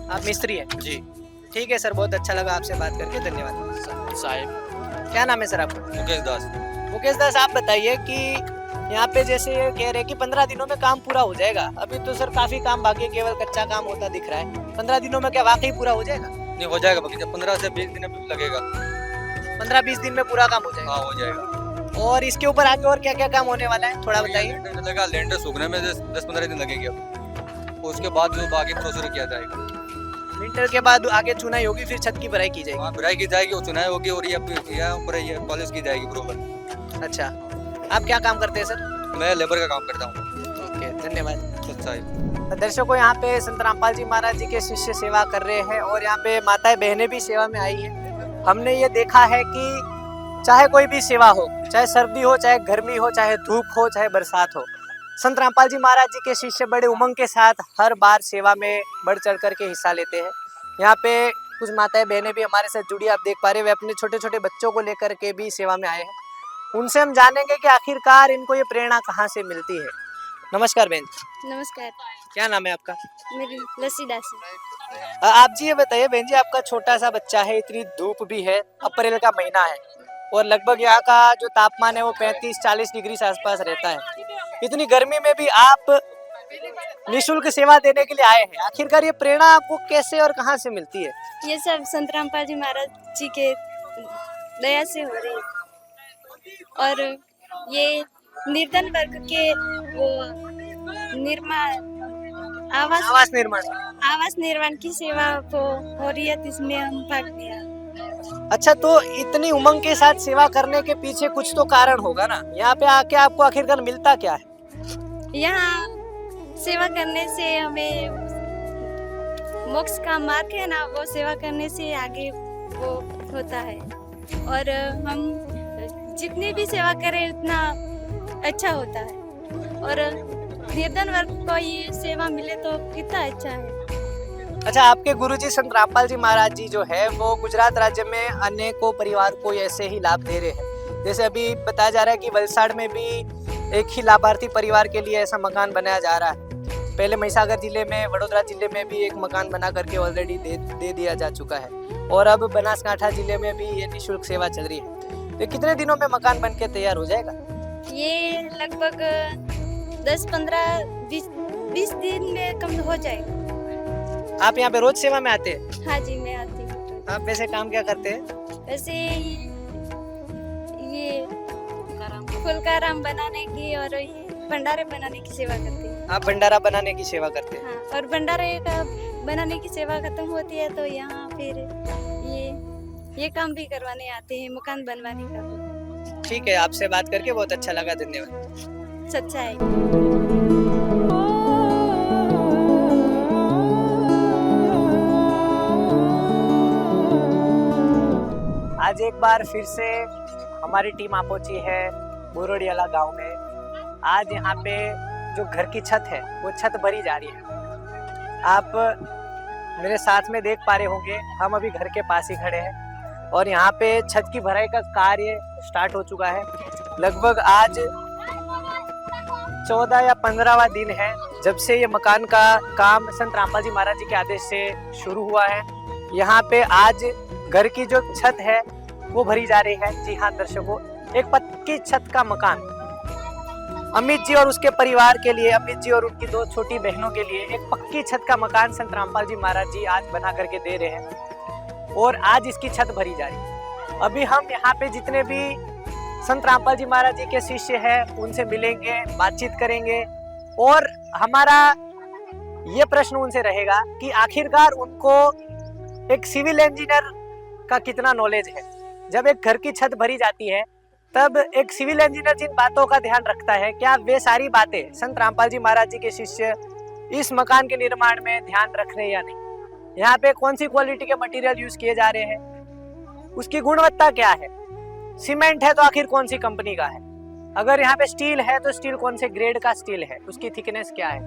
आप मिस्त्री हैं?
जी।
ठीक है सर, बहुत अच्छा लगा आपसे बात करके, धन्यवाद।
साहिब
क्या नाम है सर आपका?
मुकेश दास।
मुकेश दास, आप बताइए कि यहाँ पे जैसे ये कह रहे हैं कि 15 दिनों में काम पूरा हो जाएगा, अभी तो सर काफी काम बाकी है, केवल कच्चा काम होता दिख रहा है। 15 दिनों में क्या वाकई पूरा हो जाएगा?
नहीं हो जाएगा, बाकी 15 से 20 दिन अभी लगेगा।
15-20 दिन में पूरा काम हो जाएगा?
हाँ हो जाएगा।
और इसके ऊपर आगे और क्या क्या काम होने वाला है, थोड़ा बताइए।
लगेगा, लेंटर सूखने में 10-15 दिन लगेगी अभी, उसके बाद जो बाकी प्रोसीजर किया जाएगा।
विंटर के बाद आगे चुनाई होगी, फिर छत की भराई की जाएगी?
हाँ भराई की जाएगी, वो चुनाई होगी और ये पॉलिश की जाएगी बरोबर।
अच्छा, आप क्या काम करते हैं सर?
मैं लेबर का काम करता हूँ।
ओके, धन्यवाद।
अच्छा है।
दर्शकों, यहाँ पे संत रामपाल जी महाराज जी के शिष्य सेवा कर रहे हैं और यहाँ पे माताएं बहनें भी सेवा में आई हैं। हमने ये देखा है कि चाहे कोई भी सेवा हो, चाहे सर्दी हो, चाहे गर्मी हो, चाहे धूप हो, चाहे बरसात हो, संत रामपाल जी महाराज जी के शिष्य बड़े उमंग के साथ हर बार सेवा में बढ़ चढ़ करके हिस्सा लेते हैं। यहाँ पे कुछ माताएं बहनें भी हमारे साथ जुड़ी, आप देख पा रहे हैं, वे अपने छोटे छोटे बच्चों को लेकर के भी सेवा में आए हैं। उनसे हम जानेंगे कि आखिरकार इनको ये प्रेरणा कहाँ से मिलती है। नमस्कार बहन।
नमस्कार,
क्या नाम है आपका?
मेरी लस्सी दासी।
आप जी ये बताइए बहन जी, आपका छोटा सा बच्चा है, इतनी धूप भी है, अप्रैल का महीना है और लगभग यहाँ का जो तापमान है वो 35-40 डिग्री से आसपास रहता है। इतनी गर्मी में भी आप निःशुल्क सेवा देने के लिए आए हैं। आखिरकार ये प्रेरणा आपको कैसे और कहाँ से मिलती है?
ये सब संत रामपाल जी महाराज जी के दया से हो रही है और ये निर्धन वर्ग के वो आवास निर्माण की सेवा को हो रही है, इसमें हम भाग लिया।
अच्छा, तो इतनी उमंग के साथ सेवा करने के पीछे कुछ तो कारण होगा ना? यहाँ पे आके आपको आखिरकार मिलता क्या है?
यहाँ सेवा करने से हमें मोक्ष का मार्ग है ना, वो सेवा करने से आगे वो होता है और हम जितनी भी सेवा करें उतना अच्छा होता है और निर्धन वर्ग को ये सेवा मिले तो कितना अच्छा है।
अच्छा, आपके गुरुजी संत रामपाल जी महाराज जी जो है वो गुजरात राज्य में अनेकों परिवार को ऐसे ही लाभ दे रहे हैं। जैसे अभी बताया जा रहा है कि वलसाड़ में भी एक ही लाभार्थी परिवार के लिए ऐसा मकान बनाया जा रहा है। पहले महिसागर जिले में, वडोदरा जिले में भी एक मकान बना करके ऑलरेडी दे दिया जा चुका है और अब बनासकांठा जिले में भी ये निःशुल्क सेवा चल रही है। तो कितने दिनों में मकान बनके तैयार हो जाएगा?
ये लगभग 10-15-20 दिन में कम हो जाएगा।
आप यहाँ पे रोज सेवा में आते हैं?
हाँ जी, मैं आती हूँ।
आप वैसे काम क्या करते हैं?
वैसे ये फुलकाराम बनाने की और ये भंडारे बनाने की सेवा करती हूँ।
आप भंडारा बनाने की सेवा करते हैं?
हाँ, और भंडारे का बनाने की सेवा खत्म होती है तो यहाँ फिर ये काम भी करवाने आते हैं, मकान बनवाने का भी।
ठीक है, आपसे बात करके बहुत अच्छा लगा, धन्यवाद।
सच्चाई।
आज एक बार फिर से हमारी टीम आ पहुंची है बोरोडियाला गांव में। आज यहाँ पे जो घर की छत है वो छत भरी जा रही है। आप मेरे साथ में देख पा रहे होंगे, हम अभी घर के पास ही खड़े हैं और यहाँ पे छत की भराई का कार्य स्टार्ट हो चुका है। लगभग आज 14 या 15वां दिन है जब से ये मकान का काम संत रामपाल जी महाराज जी के आदेश से शुरू हुआ है। यहाँ पे आज घर की जो छत है वो भरी जा रही है। जी हाँ दर्शकों, एक पक्की छत का मकान अमित जी और उसके परिवार के लिए, अमित जी और उनकी 2 छोटी बहनों के लिए एक पक्की छत का मकान संत रामपाल जी महाराज जी आज बना करके दे रहे हैं और आज इसकी छत भरी जा रही है। अभी हम यहाँ पे जितने भी संत रामपाल जी महाराज जी के शिष्य हैं उनसे मिलेंगे, बातचीत करेंगे और हमारा ये प्रश्न उनसे रहेगा कि आखिरकार उनको एक सिविल इंजीनियर का कितना नॉलेज है। जब एक घर की छत भरी जाती है तब एक सिविल इंजीनियर जिन बातों का ध्यान रखता है, क्या वे सारी बातें संत रामपाल जी महाराज जी के शिष्य इस मकान के निर्माण में ध्यान रख रहे हैं या नहीं? यहाँ पे कौन सी क्वालिटी के मटेरियल यूज किए जा रहे हैं, उसकी गुणवत्ता क्या है, सीमेंट है तो आखिर कौन सी कंपनी का है, अगर यहाँ पे स्टील है तो स्टील कौन से ग्रेड का स्टील है, उसकी थिकनेस क्या है,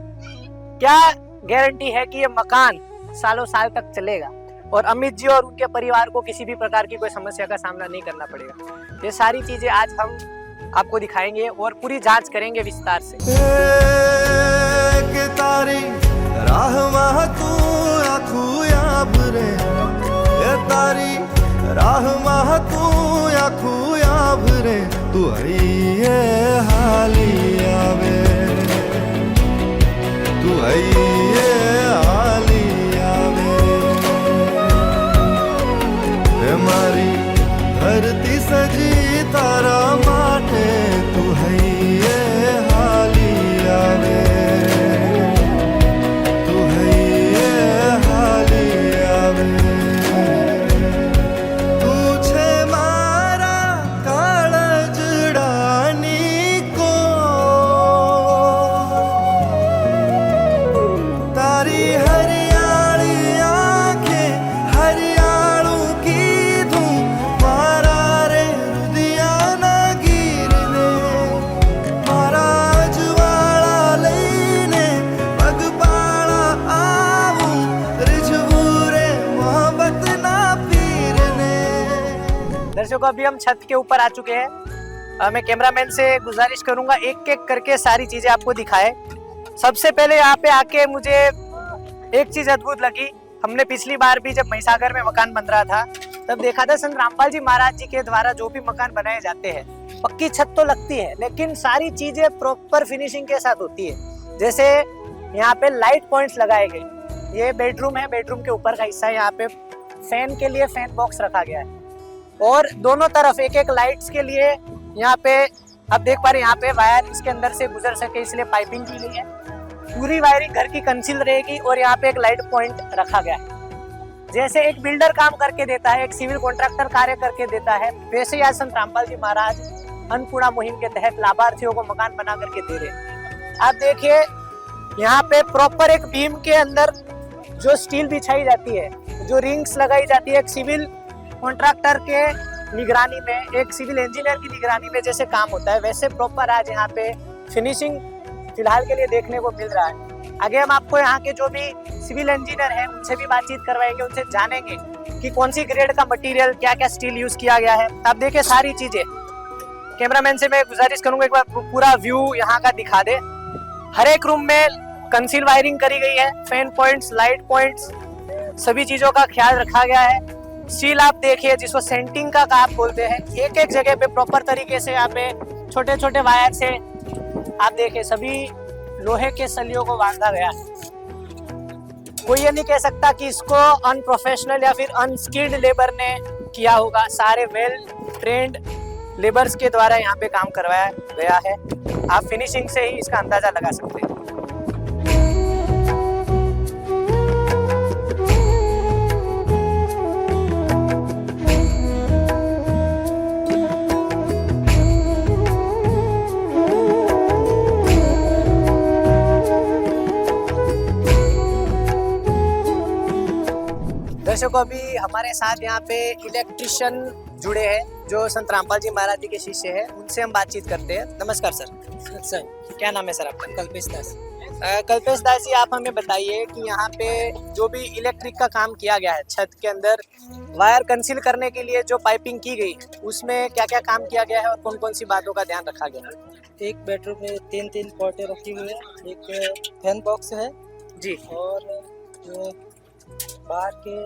क्या गारंटी है कि ये मकान सालों साल तक चलेगा और अमित जी और उनके परिवार को किसी भी प्रकार की कोई समस्या का सामना नहीं करना पड़ेगा। ये सारी चीजें आज हम आपको दिखाएंगे और पूरी जांच करेंगे विस्तार से।
तारी राह तू आखू याब रे तारी राह माह तू आखू आभ रे तू आइए हाली आवे तू आइए हाली आवे रे मारी धरती सजी तारा माटे तू आइए हाली आवे तू आइए हाली आवे
दर्शकों अभी हम छत के ऊपर आ चुके हैं। मैं कैमरामैन से गुजारिश करूंगा एक एक करके सारी चीजें आपको दिखाए। सबसे पहले यहाँ पे आके मुझे एक चीज अद्भुत लगी। हमने पिछली बार भी जब महिसागर में मकान बन रहा था तब देखा था संत रामपाल जी महाराज जी के द्वारा जो भी मकान बनाए जाते हैं पक्की छत तो लगती है लेकिन सारी चीजें प्रॉपर फिनिशिंग के साथ होती है। जैसे यहाँ पे लाइट पॉइंट्स लगाए गए। ये बेडरूम है, बेडरूम के ऊपर का हिस्सा है। यहाँ पे फैन के लिए फैन बॉक्स रखा गया है और दोनों तरफ एक एक लाइट्स के लिए यहाँ पे आप देख पा रहे हैं यहाँ पे वायर इसके अंदर से गुजर सके इसलिए पाइपिंग की गई है। पूरी वायरिंग घर की कंसील रहेगी और यहाँ पे एक लाइट पॉइंट रखा गया है। जैसे एक बिल्डर काम करके देता है, एक सिविल कॉन्ट्रैक्टर कार्य करके देता है, वैसे ही आज संत रामपाल जी महाराज अन्नपूर्णा मुहिम के तहत लाभार्थियों को मकान बना करके दे रहे हैं। आप देखिए यहाँ पे प्रॉपर एक बीम के अंदर जो स्टील बिछाई जाती है, जो रिंग्स लगाई जाती है, एक सिविल कॉन्ट्रैक्टर के निगरानी में, एक सिविल इंजीनियर की निगरानी में जैसे काम होता है वैसे प्रॉपर आज यहाँ पे फिनिशिंग फिलहाल के लिए देखने को मिल रहा है। आगे हम आपको यहाँ के जो भी सिविल इंजीनियर हैं उनसे भी बातचीत करवाएंगे, उनसे जानेंगे कि कौन सी ग्रेड का मटेरियल, क्या क्या स्टील यूज किया गया है। आप देखिए सारी चीजें। कैमरामैन से मैं गुजारिश करूंगा एक बार पूरा व्यू यहाँ का दिखा दे। हर एक रूम में कंसील वायरिंग करी गई है, फैन पॉइंट्स, लाइट पॉइंट्स, सभी चीजों का ख्याल रखा गया है। स्टील आप देखिए जिसको सेंटिंग का आप बोलते हैं, एक एक जगह पे प्रॉपर तरीके से यहाँ पे छोटे छोटे वायर से आप देखिए सभी लोहे के सलियों को बांधा गया है। कोई ये नहीं कह सकता कि इसको अनप्रोफेशनल या फिर अनस्किल्ड लेबर ने किया होगा। सारे वेल ट्रेंड लेबर्स के द्वारा यहाँ पे काम करवाया गया है। आप फिनिशिंग से ही इसका अंदाजा लगा सकते हैं। दर्शकों अभी हमारे साथ यहाँ पे इलेक्ट्रिशियन जुड़े हैं जो संत रामपाल जी महाराज जी के शिष्य हैं, उनसे हम बातचीत करते हैं। नमस्कार सर। सर क्या नाम है सर आपका? कल्पेश दास। कल्पेश दास जी, आप हमें बताइए कि यहाँ पे जो भी इलेक्ट्रिक का काम किया गया है, छत के अंदर वायर कंसील करने के लिए जो पाइपिंग की गई उसमें क्या क्या काम किया गया है और कौन कौन सी बातों का ध्यान रखा गया है?
एक बेडरूम में 3 पॉटें रखी हुई है, एक फैन बॉक्स है
जी,
और जो बाहर के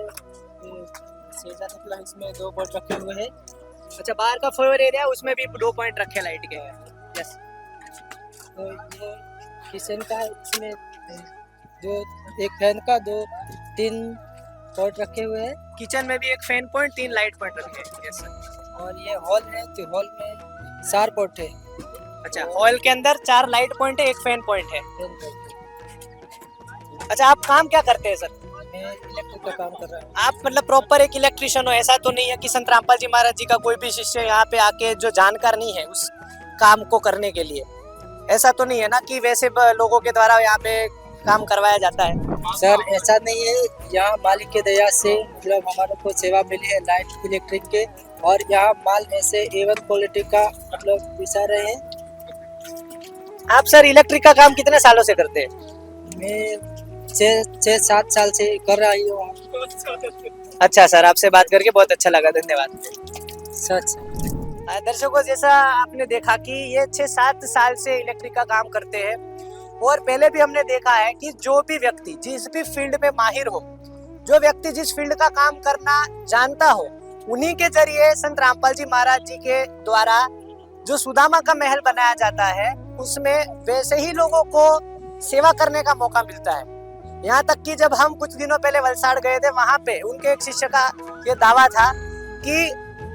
सेजा निकला इसमें 2 पॉइंट रखे हुए हैं।
अच्छा, बाहर का फ्लोर एरिया उसमें भी 2 पॉइंट रखे लाइट के। यस।
तो ये किचन का है, इसमें एक फैन का 2-3 पॉइंट रखे हुए हैं।
किचन में भी एक फैन पॉइंट, 3 लाइट पॉइंट रखे हैं। Yes sir.
और ये हॉल है, तो हॉल में 4 पॉइंट है।
अच्छा, हॉल के अंदर 4 लाइट पॉइंट है, एक फैन पॉइंट है। अच्छा, आप काम क्या करते हैं सर?
इलेक्ट्रिक का काम कर रहा है।
आप मतलब प्रॉपर एक इलेक्ट्रिशियन हो? ऐसा तो नहीं है कि संत रामपाल जी महाराज जी का कोई भी शिष्य यहाँ पे आके जो जानकार नहीं है उस काम को करने के लिए, ऐसा तो नहीं है ना कि वैसे लोगों के द्वारा यहाँ पे काम करवाया जाता है?
सर ऐसा नहीं है, यहाँ मालिक के दया से मतलब हमारे को सेवा मिली है लाइट इलेक्ट्रिक के, और यहाँ माल ऐसे A1 क्वालिटी का मतलब बिछा रहे हैं।
आप सर इलेक्ट्रिक का काम कितने सालों से करते हैं?
मैं 6-7 साल से कर रही हूँ।
अच्छा सर, आपसे बात करके बहुत अच्छा लगा, धन्यवाद।
सच।
दर्शकों, जैसा आपने देखा कि ये 6-7 साल से इलेक्ट्रिक का काम करते हैं और पहले भी हमने देखा है कि जो भी व्यक्ति जिस भी फील्ड में माहिर हो जो व्यक्ति जिस फील्ड का काम करना जानता हो, उन्हीं के जरिए संत रामपाल जी महाराज जी के द्वारा जो सुदामा का महल बनाया जाता है, उसमें वैसे ही लोगों को सेवा करने का मौका मिलता है। यहाँ तक कि जब हम कुछ दिनों पहले वलसाड़ गए थे, वहां पे उनके एक शिष्य का ये दावा था कि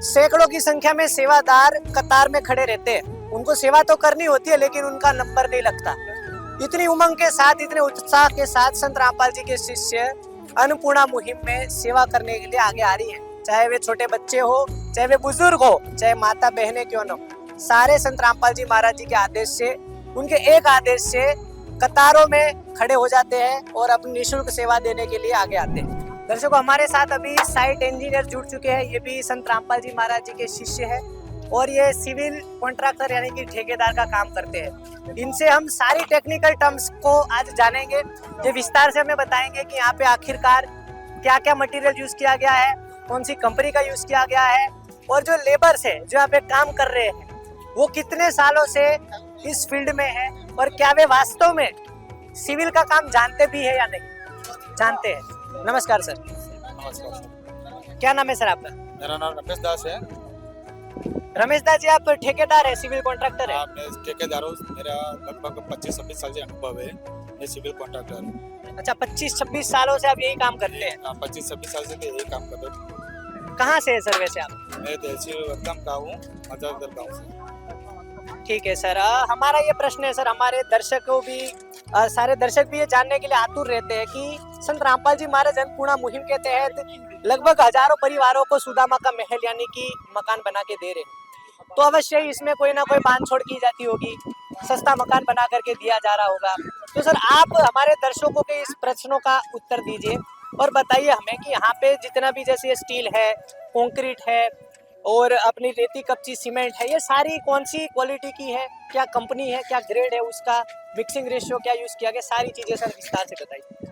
सैकड़ों की संख्या में सेवादार कतार में खड़े रहते हैं। उनको सेवा तो करनी होती है, लेकिन उनका नंबर नहीं लगता। इतनी उमंग के साथ, इतने उत्साह के साथ संत रामपाल जी के शिष्य अन्नपूर्णा मुहिम में सेवा करने के लिए आगे आ रही है। चाहे वे छोटे बच्चे हो, चाहे वे बुजुर्ग हो, चाहे माता बहनें क्यों न हो, सारे संत रामपाल जी महाराज जी के आदेश से, उनके एक आदेश से कतारों में खड़े हो जाते हैं और अपनी निःशुल्क सेवा देने के लिए आगे आते हैं। दर्शकों, हमारे साथ अभी साइट इंजीनियर जुड़ चुके हैं। ये भी संत रामपाल जी महाराज जी के शिष्य हैं और ये सिविल कॉन्ट्रैक्टर यानी कि ठेकेदार का काम करते हैं। इनसे हम सारी टेक्निकल टर्म्स को आज जानेंगे। ये विस्तार से हमें बताएंगे कि यहाँ पे आखिरकार क्या क्या मटेरियल यूज किया गया है, कौन सी कंपनी का यूज किया गया है, और जो लेबर्स है जो यहाँ पे काम कर रहे हैं वो कितने सालों से इस फील्ड में है, और क्या वे वास्तव में सिविल का काम जानते भी है या नहीं जानते हैं। नमस्कार सर।
नमस्कार।
क्या नाम है सर आपका?
मेरा नाम रमेश दास है।
रमेश दास जी, आप ठेकेदार है, सिविल कॉन्ट्रैक्टर है?
मैं ठेकेदार हूँ। मेरा लगभग 25-26 साल से अनुभव है। मैं सिविल कॉन्ट्रैक्टर हूँ।
अच्छा, 25-26 सालों से आप यही काम करते हैं?
25-26 साल से तो यही काम कर रहे हैं।
कहाँ से है सर वैसे आप?
मैं तहसील वर्तम का हूँ, मजरदर गाँव से।
ठीक है सर। हमारा ये प्रश्न है सर, हमारे दर्शकों भी, सारे दर्शक भी ये जानने के लिए आतुर रहते हैं कि संत रामपाल जी महाराज अन्नपूर्णा मुहिम के तहत लगभग हजारों परिवारों को सुदामा का महल यानी कि मकान बना के दे रहे हैं, तो अवश्य ही इसमें कोई ना कोई बांध छोड़ की जाती होगी, सस्ता मकान बना करके दिया जा रहा होगा। तो सर, आप हमारे दर्शकों के इस प्रश्नों का उत्तर दीजिए और बताइए हमें कि यहाँ पे जितना भी जैसे स्टील है, कंक्रीट है और अपनी रेती कच्ची सीमेंट है, ये सारी कौन सी क्वालिटी की है, क्या कंपनी है, क्या ग्रेड है, उसका मिक्सिंग रेशियो क्या यूज किया गया, सारी चीजें सर विस्तार से बताइए।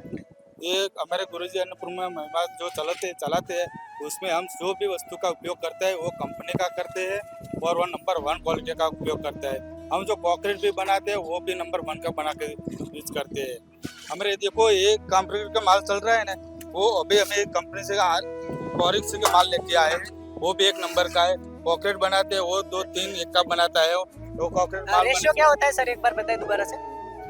ये हमारे गुरुजी अन्नपूर्णा महिमा जो चलाते हैं, उसमें हम जो भी वस्तु का उपयोग करते हैं वो कंपनी का करते हैं और वो नंबर 1 क्वालिटी का उपयोग करता है। हम जो कॉन्क्रीट भी बनाते हैं वो भी नंबर 1 का बना के यूज करते हैं। हमारे देखो ये कंक्रीट का माल चल रहा है ना, वो अभी हमें कंपनी से फॉरिक्स के माल लेके आए हैं, वो भी 1 नंबर का है। कॉन्क्रीट बनाते हैं वो 2-3 एक का बनाता है। वो कॉन्क्रीट
रेशियो क्या होता है सर, एक बार बताइए दोबारा से।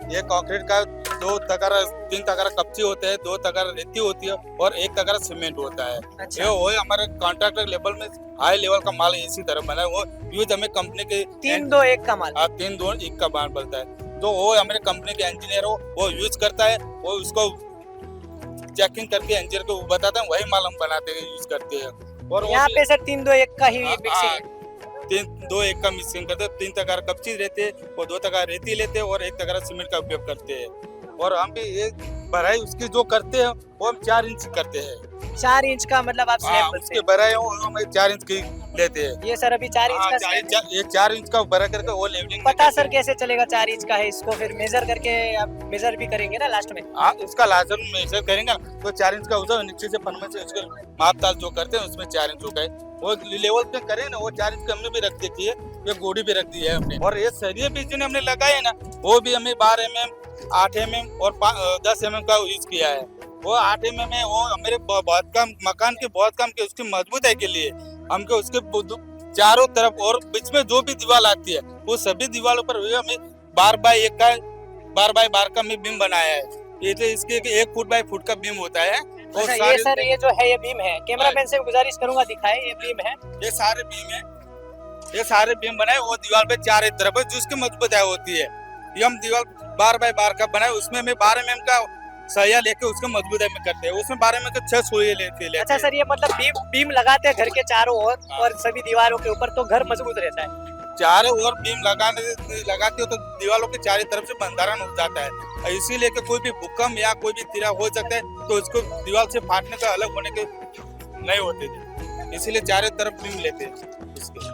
ये कॉन्क्रीट का 3 तगारा कच्ची होते हैं, 2 तगारा रेती होती है और 1 तगारा सीमेंट होता है।
अच्छा।
ये वो हमारे कॉन्ट्रैक्टर लेवल में हाई लेवल का माल इसी तरह बना है। वो यूज हमें कंपनी के
3-2-1 का माल।
3-2-1 का माल बनता है। तो वो हमारे कंपनी के इंजीनियर हो वो यूज करता है, वो उसको चेकिंग करके इंजीनियर को बताता है, वही माल हम बनाते हैं, यूज करते हैं। और
यहाँ पे सर 3-2-1 का ही मिक्सिंग
3-2-1 का मिक्सिंग करते हैं। 3 तगारा कच्ची रहते हैं और 2 तगारा रेती लेते हैं और 1 तगारा सीमेंट का उपयोग करते हैं। और हम भी ये भराई उसकी जो करते हैं वो हम 4 इंच करते हैं।
4 इंच का मतलब आप स्लैब
उसके भराई हम 4 इंच की लेते हैं।
ये सर अभी 4 इंच का
ये 4 इंच का भरा करके वो लेवलिंग
पता सर कैसे चलेगा 4 इंच का है, इसको फिर मेजर करके आप मेजर भी करेंगे ना लास्ट में?
हाँ, उसका लाजम मेजर करेंगे तो 4 इंच का होगा। नीचे से पन्ने से उसके माप ताल जो करते हैं उसमें 4 इंच होगा। वो लेवल पे करें ना, वो 4 इंच की हमने भी रख दी है, ये गोड़ी भी रख दी है हमने। और ये सरिये भी जिन्हें हमने लगाए ना, वो भी हमें 12 mm, 8 mm और 10 mm का यूज किया है। वो 8 mm है, वो हमारे बहुत कम मकान के बहुत कम के उसकी मजबूताई के लिए हमको उसके चारों तरफ और बीच में जो भी दीवार आती है वो सभी दीवारों पर हमें 12x1 का 12x12 का हमें बीम बनाया है। ये तो इसके 1 फुट बाय फुट का बीम होता है।
अच्छा, ये सर ये जो है ये बीम है, कैमरामैन से गुजारिश करूंगा दिखाए, ये बीम है।
ये सारे बीम है, ये सारे बीम बनाए वो दीवार पे चारों तरफ है, जिसकी मजबूताई होती है। ये हम दीवार 12x12 का बनाए, उसमें हमें 12 mm का सरिया लेके उसको मजबूताई में करते हैं। उसमें 12 mm के 6 सुइयां लेते हैं।
अच्छा सर, ये मतलब बीम लगाते हैं घर के चारों ओर और सभी दीवारों के ऊपर, तो घर मजबूत रहता है।
चारों ओर बीम लगाते हो तो दीवारों के चारों तरफ से बंधारण हो जाता है। इसीलिए कि कोई भी भूकंप या कोई भी तिरा हो सकता है तो उसको दीवार से फाटने का अलग होने के नहीं होते थे, इसीलिए चारों तरफ बीम लेते हैं इसके।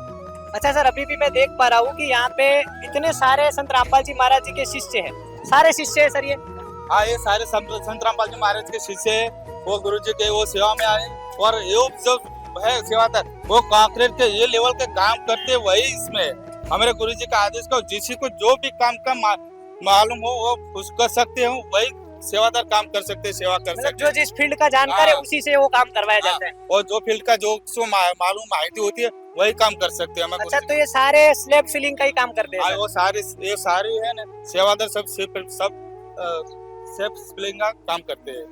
अच्छा सर, अभी भी मैं देख पा रहा हूँ कि यहाँ पे इतने सारे संत रामपाल जी महाराज जी के शिष्य हैं, सारे शिष्य है सर ये?
हाँ, ये सारे संत रामपाल जी महाराज के शिष्य है, वो गुरु जी के वो सेवा में आए। और ये जो है सेवादार वो कंक्रीट के ये लेवल के काम करते, वही इसमें हमारे गुरु जी का आदेश का जिसी को जो भी काम का मालूम हो वो उस कर सकते हो, वही सेवादार काम कर सकते हैं, सेवा कर सकते
जो जिस फील्ड का जानकार है
हाँ।
उसी से वो काम करवाया जाता है।
और जो फील्ड का जो मालूम माहिती होती है वही काम कर सकते हैं।
अच्छा, तो ये सारे स्लैब फिलिंग का ही काम करते हैं?
वो ये सारे है ना सेवादार सब सेल्फ फिलिंग का काम करते हैं।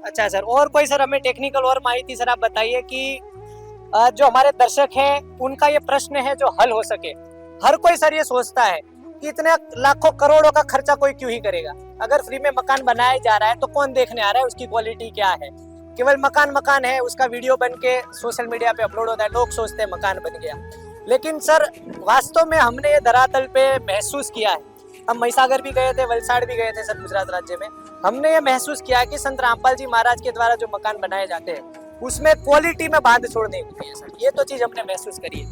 अच्छा सर, और कोई सर हमें टेक्निकल और माहिती सर आप बताइए कि जो हमारे दर्शक हैं उनका ये प्रश्न है जो हल हो सके। हर कोई सर ये सोचता है कि इतने लाखों करोड़ों का खर्चा कोई क्यों ही करेगा, अगर फ्री में मकान बनाया जा रहा है तो कौन देखने आ रहा है उसकी क्वालिटी क्या है। केवल मकान है, उसका वीडियो बन के सोशल मीडिया पे अपलोड होता है, लोग सोचते हैं मकान बन गया। लेकिन सर वास्तव में हमने ये धरातल पे महसूस किया है। हम महिसागर भी गए थे, वलसाड़ भी गए थे सर, गुजरात राज्य में। हमने ये महसूस किया है कि संत रामपाल जी महाराज के द्वारा जो मकान बनाए जाते हैं उसमें क्वालिटी में बांध छोड़ नहीं होती है सर। ये तो चीज हमने महसूस करी है।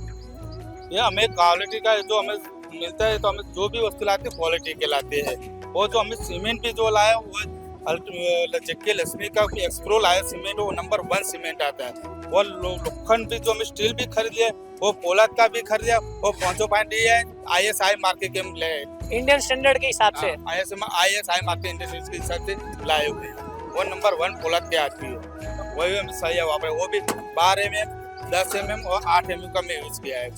ये हमें क्वालिटी का जो हमें मिलता है, तो हमें जो भी वस्तु लाते हैं क्वालिटी के लाते हैं। और जो हमें सीमेंट भी जो लाया वो जक्के लक्ष्मी का एक्सप्रो लाया सीमेंट, वो नंबर 1 सीमेंट आता है। और लोखंड भी जो हमें स्टील भी खरीद लिया, वो पोलाद का भी खरीद लिया, वो 5.5 ISI मार्केट के ले
इंडियन स्टैंडर्ड के हिसाब से
ISI मार्केट इंडस्ट्रीज के हिसाब से लाए हुए हैं। वो नंबर 1 पोलाद पे आती है, वही हमें सही है। वहाँ पे वो भी 12 mm, 10 mm और 8 mm का में यूज किया है।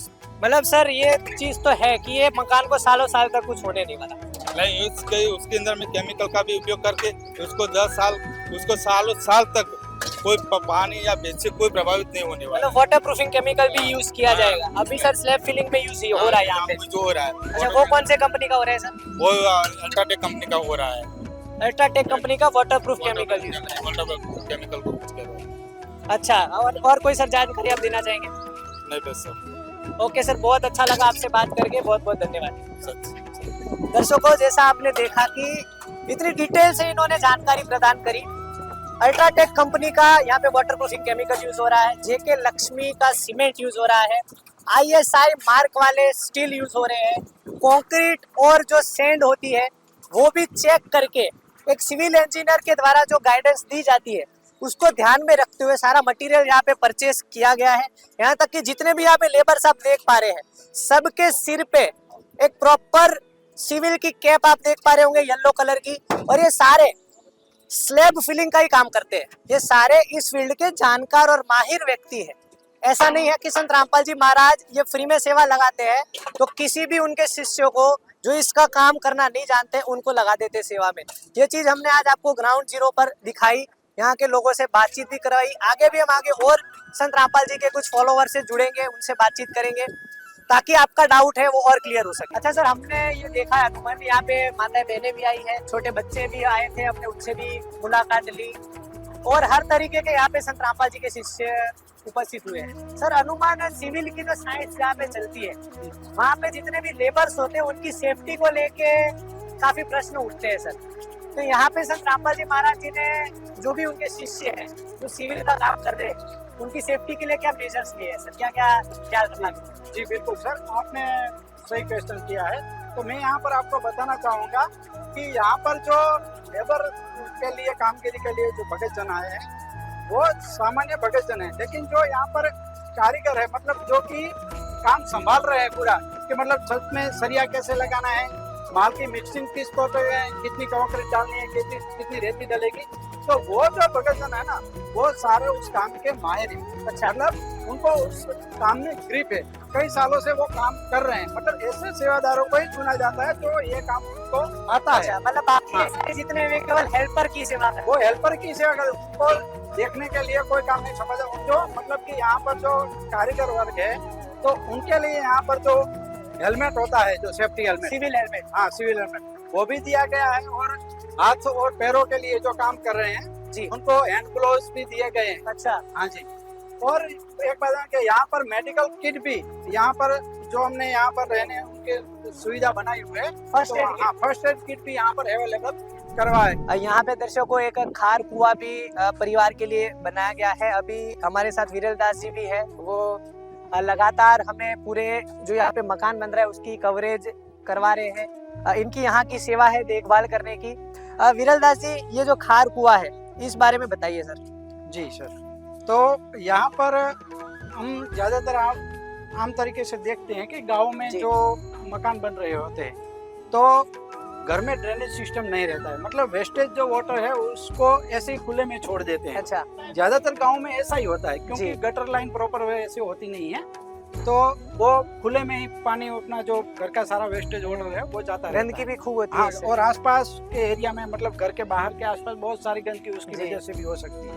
मतलब सर ये चीज तो है कि ये मकान को सालों साल तक कुछ होने नहीं वाला।
नहीं, उसके अंदर में केमिकल का भी उपयोग करके उसको 10 साल, उसको सालों साल तक कोई पानी या बेच से कोई प्रभावित नहीं होने वाला।
मतलब वाटर प्रूफिंग केमिकल भी यूज किया जाएगा। अभी सर स्लैब फिलिंग में यूज हो रहा है यहाँ पे
जो हो रहा है।
अच्छा, वो कौन से कंपनी का हो रहा है सर?
वो अल्ट्राटेक कंपनी का हो रहा है।
अल्ट्राटेक कंपनी का water proof chemical use
chemical को यूज कर रहा है।
अच्छा, और कोई सर जानकारी आप देना चाहेंगे?
नहीं बस सर।
ओके सर, बहुत अच्छा लगा आपसे बात करके, बहुत बहुत धन्यवाद। दर्शकों, जैसा आपने देखा कि इतनी डिटेल से इन्होंने जानकारी प्रदान करी। अल्ट्राटेक कंपनी का यहाँ पे वाटर प्रूफिंग केमिकल यूज हो रहा है, जेके लक्ष्मी का सीमेंट यूज हो रहा है, ISI मार्क वाले स्टील यूज हो रहे हैं, कंक्रीट और जो सैंड होती है वो भी चेक करके एक सिविल इंजीनियर के द्वारा जो गाइडेंस दी जाती है उसको ध्यान में रखते हुए सारा मटेरियल यहाँ पे परचेस किया गया है। यहाँ तक कि जितने भी यहाँ पे लेबर्स आप देख पा रहे हैं, सबके सिर पे एक प्रॉपर सिविल की कैप आप देख पा रहे होंगे येलो कलर की, और ये सारे स्लैब फिलिंग का ही काम करते हैं। ये सारे इस फील्ड के जानकार और माहिर व्यक्ति हैं। ऐसा नहीं है कि संत रामपाल जी महाराज ये फ्री में सेवा लगाते हैं तो किसी भी उनके शिष्यों को जो इसका काम करना नहीं जानते उनको लगा देते सेवा में। ये चीज हमने आज आपको ग्राउंड जीरो पर दिखाई, यहाँ के लोगों से बातचीत भी करवाई। आगे भी हम और संत रामपाल जी के कुछ फॉलोवर से जुड़ेंगे, उनसे बातचीत करेंगे ताकि आपका डाउट है वो और क्लियर हो सके। अच्छा सर, हमने ये देखा है अनुमान, यहाँ पे माताएं बहनें भी आई है, छोटे बच्चे भी आए थे, हमने उनसे भी मुलाकात ली और हर तरीके के यहाँ पे संत रामपाल जी के शिष्य उपस्थित हुए हैं। सर, अनुमान सिविल की जो साइंस जहाँ पे चलती है वहाँ पे जितने भी लेबर्स होते हैं उनकी सेफ्टी को लेके काफी प्रश्न उठते हैं सर। तो यहाँ पे संत रामपाल जी महाराज जी ने जो भी उनके शिष्य हैं जो सिविल का काम कर रहे हैं उनकी सेफ्टी के लिए क्या मेजर्स लिए हैं सर, क्या क्या ख्याल रखना?
जी बिल्कुल सर, आपने सही क्वेश्चन किया है। तो मैं यहाँ पर आपको बताना चाहूँगा कि यहाँ पर जो लेबर के लिए कामगिरी के लिए जो भगत जन आए हैं वो सामान्य भगत जन है, लेकिन जो यहाँ पर कारीगर है, मतलब जो कि काम संभाल रहे हैं पूरा, कि मतलब छत में सरिया कैसे लगाना है, माल की मिक्सिंग किस को कितनी कंक्रीट डालनी है, कितनी रेती डलेगी, तो वो जो भगत जन है ना वो सारे उस काम के माहिर हैं। अच्छा, मतलब उनको उस काम में ग्रिप है, कई सालों से वो काम कर रहे हैं। मतलब ऐसे सेवादारों को ही चुना जाता है जो ये काम उनको आता है।
मतलब बाकी जितने भी केवल हेल्पर की सेवा है,
वो हेल्पर की सेवा कर, उनको देखने के लिए कोई काम नहीं समझा। जो मतलब कि यहाँ पर जो कारीगर वर्ग है तो उनके लिए यहाँ पर जो हेलमेट होता है, जो सेफ्टी हेलमेट,
सिविल हेलमेट,
हाँ सिविल हेलमेट, वो भी दिया गया है। और हाथ और पैरों के लिए जो काम कर रहे हैं
जी
उनको हैंड ग्लोव्स भी दिए गए हैं।
अच्छा,
हाँ जी। और एक बात है कि यहाँ पर मेडिकल किट भी, यहाँ पर जो हमने यहाँ पर रहने उनके सुविधा बनाई हुई है, फर्स्ट एड किट भी यहाँ पर अवेलेबल करवाए।
यहाँ पे दर्शकों को एक खार कुआं भी परिवार के लिए बनाया गया है। अभी हमारे साथ वीरल दास जी भी है, वो लगातार हमें पूरे जो यहाँ पे मकान बन रहा है उसकी कवरेज करवा रहे हैं। इनकी यहाँ की सेवा है देखभाल करने की। वीरल दास जी, ये जो खार कुआं है इस बारे में बताइए सर।
जी सर, तो यहाँ पर हम ज्यादातर आम तरीके से देखते हैं कि गाँव में जो मकान बन रहे होते हैं तो घर में ड्रेनेज सिस्टम नहीं रहता है, मतलब वेस्टेज जो वाटर है उसको ऐसे ही खुले में छोड़ देते हैं।
अच्छा,
ज्यादातर गांव में ऐसा ही होता है, क्योंकि
जी।
गटर लाइन प्रॉपर ऐसे होती नहीं है, तो वो खुले में ही पानी उतना जो घर का सारा वेस्टेज वाटर है वो जाता है।
गंदगी भी खूब होती है
हाँ,
इससे।
और आसपास के एरिया में, मतलब घर के बाहर के आसपास बहुत सारी गंदगी उसकी
जी।
वजह से भी हो सकती है।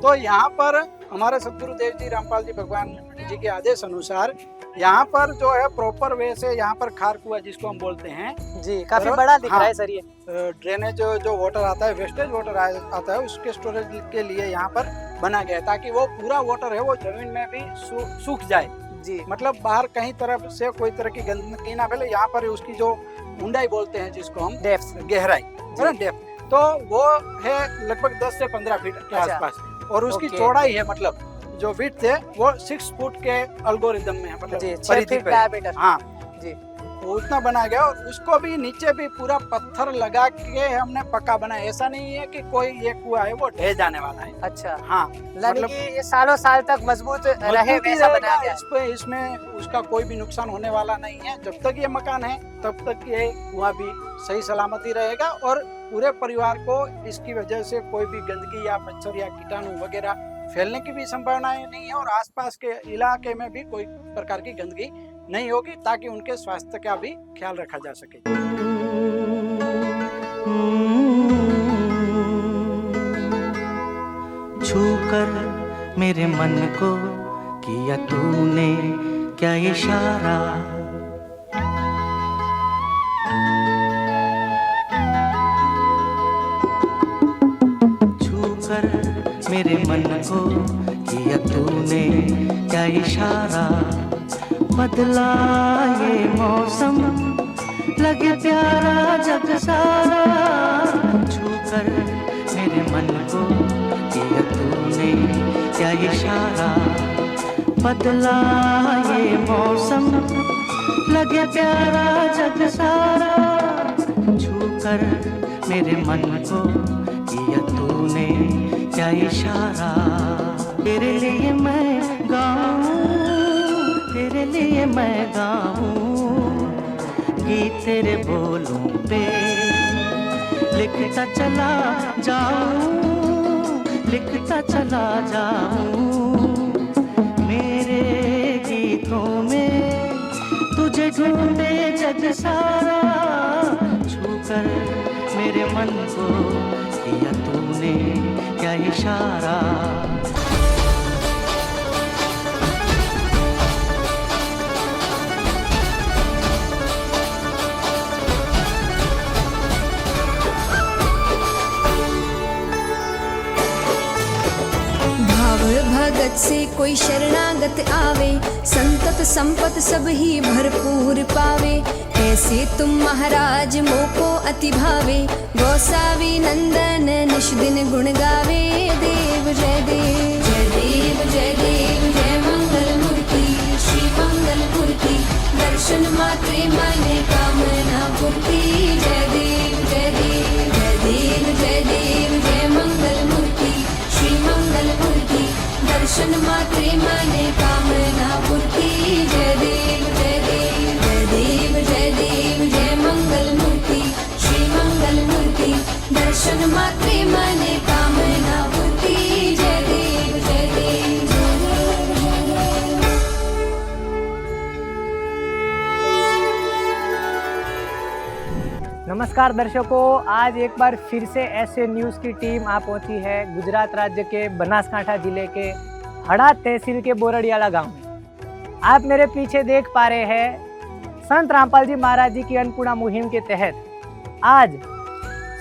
तो यहाँ पर हमारे सदगुरुदेव जी रामपाल जी भगवान जी के आदेश अनुसार यहाँ पर जो है प्रॉपर वे से यहाँ पर खार कुआ जिसको हम बोलते हैं
जी, काफी
बराबर?
बड़ा दिख
हाँ।
रहा है सर ये।
ड्रेनेज जो वाटर आता है, वेस्टेज वाटर आता है, उसके स्टोरेज के लिए यहाँ पर बना गया है, ताकि वो पूरा वाटर है वो जमीन में भी सूख जाए।
जी,
मतलब बाहर कहीं तरफ से कोई तरह की गंदगी ना फैले। यहाँ पर उसकी जो ऊंडाई बोलते हैं जिसको हम
डेप्थ।
गहराई, डेप्थ, तो वो है लगभग 10 से 15 फीट के
अच्छा।
आसपास, और उसकी
ओके।
चौड़ाई है, मतलब जो विड्थ है वो 6 फुट के अल्गोरिदम में है, मतलब
जी, 6
परिधि
फीट
पे।
डायमीटर।
हाँ
जी,
वो उतना बनाया गया, और उसको भी नीचे भी पूरा पत्थर लगा के हमने पक्का बनाया। ऐसा नहीं है कि कोई ये कुआ है वो ढह जाने वाला है।
अच्छा,
हाँ,
यानी कि ये सालों साल तक मजबूत रहे
मजबूती
वैसा
रहेगा,
बनाया गया है।
इस पे इसमें उसका कोई भी नुकसान होने वाला नहीं है। जब तक ये मकान है तब तक ये कुआं भी सही सलामती रहेगा, और पूरे परिवार को इसकी वजह से कोई भी गंदगी या मच्छर या कीटाणु वगैरह फैलने की भी संभावनाएं नहीं है, और आसपास के इलाके में भी कोई प्रकार की गंदगी नहीं होगी, ताकि उनके स्वास्थ्य का भी ख्याल रखा जा सके।
छूकर मेरे मन को किया तूने क्या इशारा, छूकर मेरे मन को किया तूने क्या इशारा, बदला ये मौसम लगे प्यारा जग सारा, छूकर मेरे मन को किया तूने क्या इशारा, बदला ये मौसम लगे प्यारा जग सारा, छूकर मेरे मन को किया तूने क्या इशारा। तेरे लिए मैं गाऊं, तेरे लिए मैं गाऊं गीत तेरे बोलों पे, लिखता चला जाऊं, लिखता चला जाऊं, मेरे गीतों में तुझे ढूंढे जग सारा, छूकर मेरे मन को किया तूने क्या इशारा।
भाव भगत से कोई शरणागत आवे, संतत संपत सब ही भरपूर पावे, ऐसे तुम महाराज मोको अति भावे, गोसावी नंदन निश दिन गुण गावे, देव जय देव जय देव जय देव जय मंगल मूर्ति श्री मंगल मूर्ति, दर्शन मात्रे माने कामना पूर्ति, जय देव जय देव जय देव जय देव जय मंगल मूर्ति श्री मंगल मूर्ति, दर्शन मात्रे माने कामना पूर्ति, जय देव जय देव जय देव जय देव जय मंगल मूर्ति श्री मंगल मूर्ति, दर्शन मात्रे माने कामना पूर्ति, जय देव जय देव
नमस्कार दर्शकों, आज एक बार फिर से ऐसे न्यूज़ की टीम आ पहुंची है गुजरात राज्य के बनासकांठा जिले के हड़ाद तहसील के बोरडियाला गांव में। आप मेरे पीछे देख पा रहे हैं संत रामपाल जी महाराज जी की अन्नपूर्णा मुहिम के तहत आज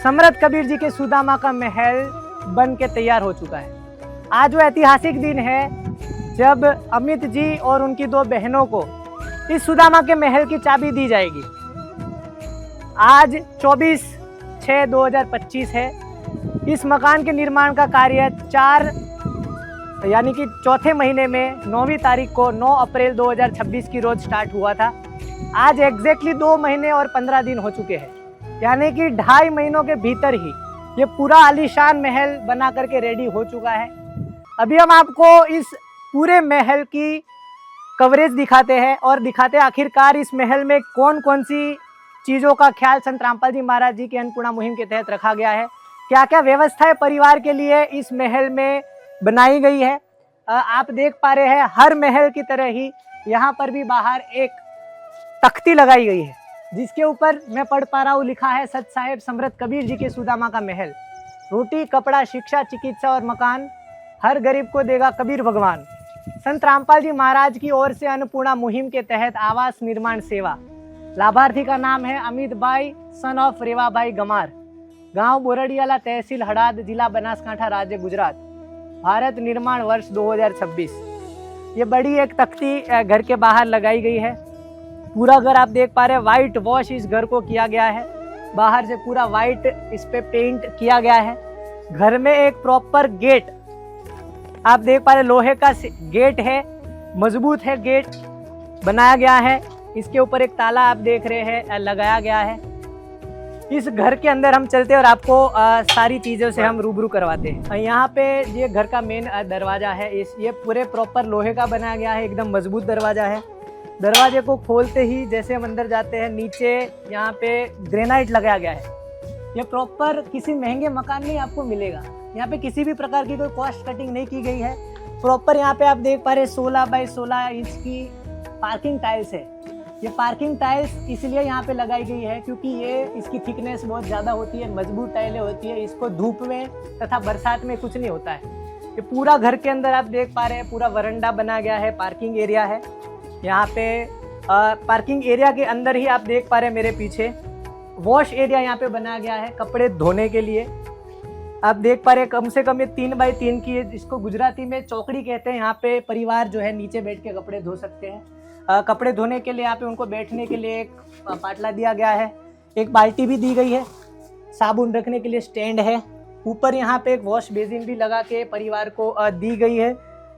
समर्थ कबीर जी के सुदामा का महल बन के तैयार हो चुका है। आज वो ऐतिहासिक दिन है जब अमित जी और उनकी 2 बहनों को इस सुदामा के महल की चाबी दी जाएगी। आज 24/6/2025 है। इस मकान के निर्माण का कार्य 4 यानी कि चौथे महीने में 9वीं तारीख को 9 अप्रैल 2026 की रोज स्टार्ट हुआ था। आज एग्जैक्टली 2 महीने और 15 दिन हो चुके हैं, यानी कि 2.5 महीनों के भीतर ही ये पूरा आलीशान महल बना करके रेडी हो चुका है। अभी हम आपको इस पूरे महल की कवरेज दिखाते हैं और दिखाते हैं आखिरकार इस महल में कौन कौन सी चीज़ों का ख्याल संत रामपाल जी महाराज जी की अन्नपूर्णा मुहिम के तहत रखा गया है। क्या क्या व्यवस्थाएं परिवार के लिए इस महल में बनाई गई है, आप देख पा रहे हैं। हर महल की तरह ही यहाँ पर भी बाहर एक तख्ती लगाई गई है, जिसके ऊपर मैं पढ़ पा रहा हूँ, लिखा है सत साहेब समृत कबीर जी के सुदामा का महल। रोटी कपड़ा शिक्षा चिकित्सा और मकान हर गरीब को देगा कबीर भगवान। संत रामपाल जी महाराज की ओर से अन्नपूर्णा मुहिम के तहत आवास निर्माण सेवा। लाभार्थी का नाम है अमित भाई सन ऑफ रेवा भाई गमार, गांव बोरडियाला, तहसील हड़ाद, जिला बनासकांठा, राज्य गुजरात। भारत निर्माण वर्ष 2026। ये बड़ी एक तख्ती घर के बाहर लगाई गई है। पूरा घर आप देख पा रहे हैं, वाइट वॉश इस घर को किया गया है, बाहर से पूरा वाइट इस पे पेंट किया गया है। घर में एक प्रॉपर गेट आप देख पा रहे, लोहे का गेट है, मजबूत है, गेट बनाया गया है। इसके ऊपर एक ताला आप देख रहे हैं लगाया गया है। इस घर के अंदर हम चलते हैं और आपको सारी चीज़ों से हम रूबरू करवाते हैं। यहाँ पे ये घर का मेन दरवाज़ा है, ये पूरे प्रॉपर लोहे का बनाया गया है, एकदम मजबूत दरवाज़ा है। दरवाजे को खोलते ही जैसे हम अंदर जाते हैं, नीचे यहाँ पे ग्रेनाइट लगाया गया है। ये प्रॉपर किसी महंगे मकान में आपको मिलेगा। यहाँ पे किसी भी प्रकार की कोई कॉस्ट कटिंग नहीं की गई है। प्रॉपर यहाँ पे आप देख पा रहे 16 बाई 16 इंच की पार्किंग टाइल्स है। ये पार्किंग टाइल्स इसलिए यहाँ पे लगाई गई है क्योंकि ये इसकी थिकनेस बहुत ज़्यादा होती है, मजबूत टाइलें होती है, इसको धूप में तथा बरसात में कुछ नहीं होता है। ये पूरा घर के अंदर आप देख पा रहे हैं, पूरा वरांडा बना गया है, पार्किंग एरिया है। यहाँ पे पार्किंग एरिया के अंदर ही आप देख पा रहे हैं मेरे पीछे वॉश एरिया यहाँ पे बनाया गया है, कपड़े धोने के लिए। आप देख पा रहे हैं कम से कम ये 3 बाई 3 की है, जिसको गुजराती में चौकड़ी कहते हैं। यहाँ पे परिवार जो है नीचे बैठ के कपड़े धो सकते हैं। कपड़े धोने के लिए यहाँ पे उनको बैठने के लिए एक पाटला दिया गया है, एक बाल्टी भी दी गई है, साबुन रखने के लिए स्टैंड है। ऊपर यहाँ पे एक वॉश बेसिन भी लगा के परिवार को दी गई है।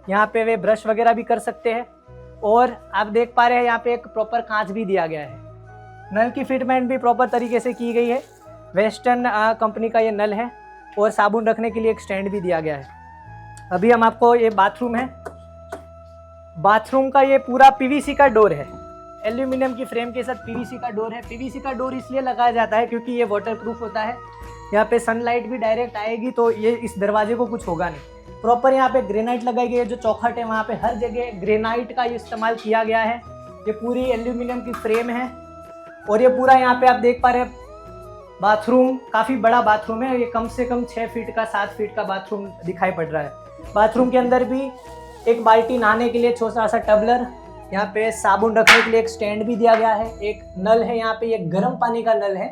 यहाँ पे वे ब्रश वगैरह भी कर सकते हैं। और आप देख पा रहे हैं यहाँ पे एक प्रॉपर कांच भी दिया गया है। नल की फिटमेंट भी प्रॉपर तरीके से की गई है। वेस्टर्न कंपनी का ये नल है और साबुन रखने के लिए एक स्टैंड भी दिया गया है। अभी हम आपको, ये बाथरूम है, बाथरूम का ये पूरा पीवीसी का डोर है, एल्यूमिनियम की फ्रेम के साथ पीवीसी का डोर है। पीवीसी का डोर इसलिए लगाया जाता है क्योंकि ये वाटरप्रूफ होता है। यहाँ पे सनलाइट भी डायरेक्ट आएगी तो ये इस दरवाजे को कुछ होगा नहीं। प्रॉपर यहाँ पे ग्रेनाइट लगाई गई है, जो चौखट है वहाँ पे हर जगह ग्रेनाइट का इस्तेमाल किया गया है। ये पूरी एल्यूमिनियम की फ्रेम है और ये पूरा यहाँ पे आप देख पा रहे हैं बाथरूम काफ़ी बड़ा बाथरूम है। ये कम से कम 6 फीट का 7 फीट का बाथरूम दिखाई पड़ रहा है। बाथरूम के अंदर भी एक बाल्टी नहाने के लिए, छोटा सा टबलर, यहाँ पे साबुन रखने के लिए एक स्टैंड भी दिया गया है। एक नल है यहाँ पे, एक गर्म पानी का नल है।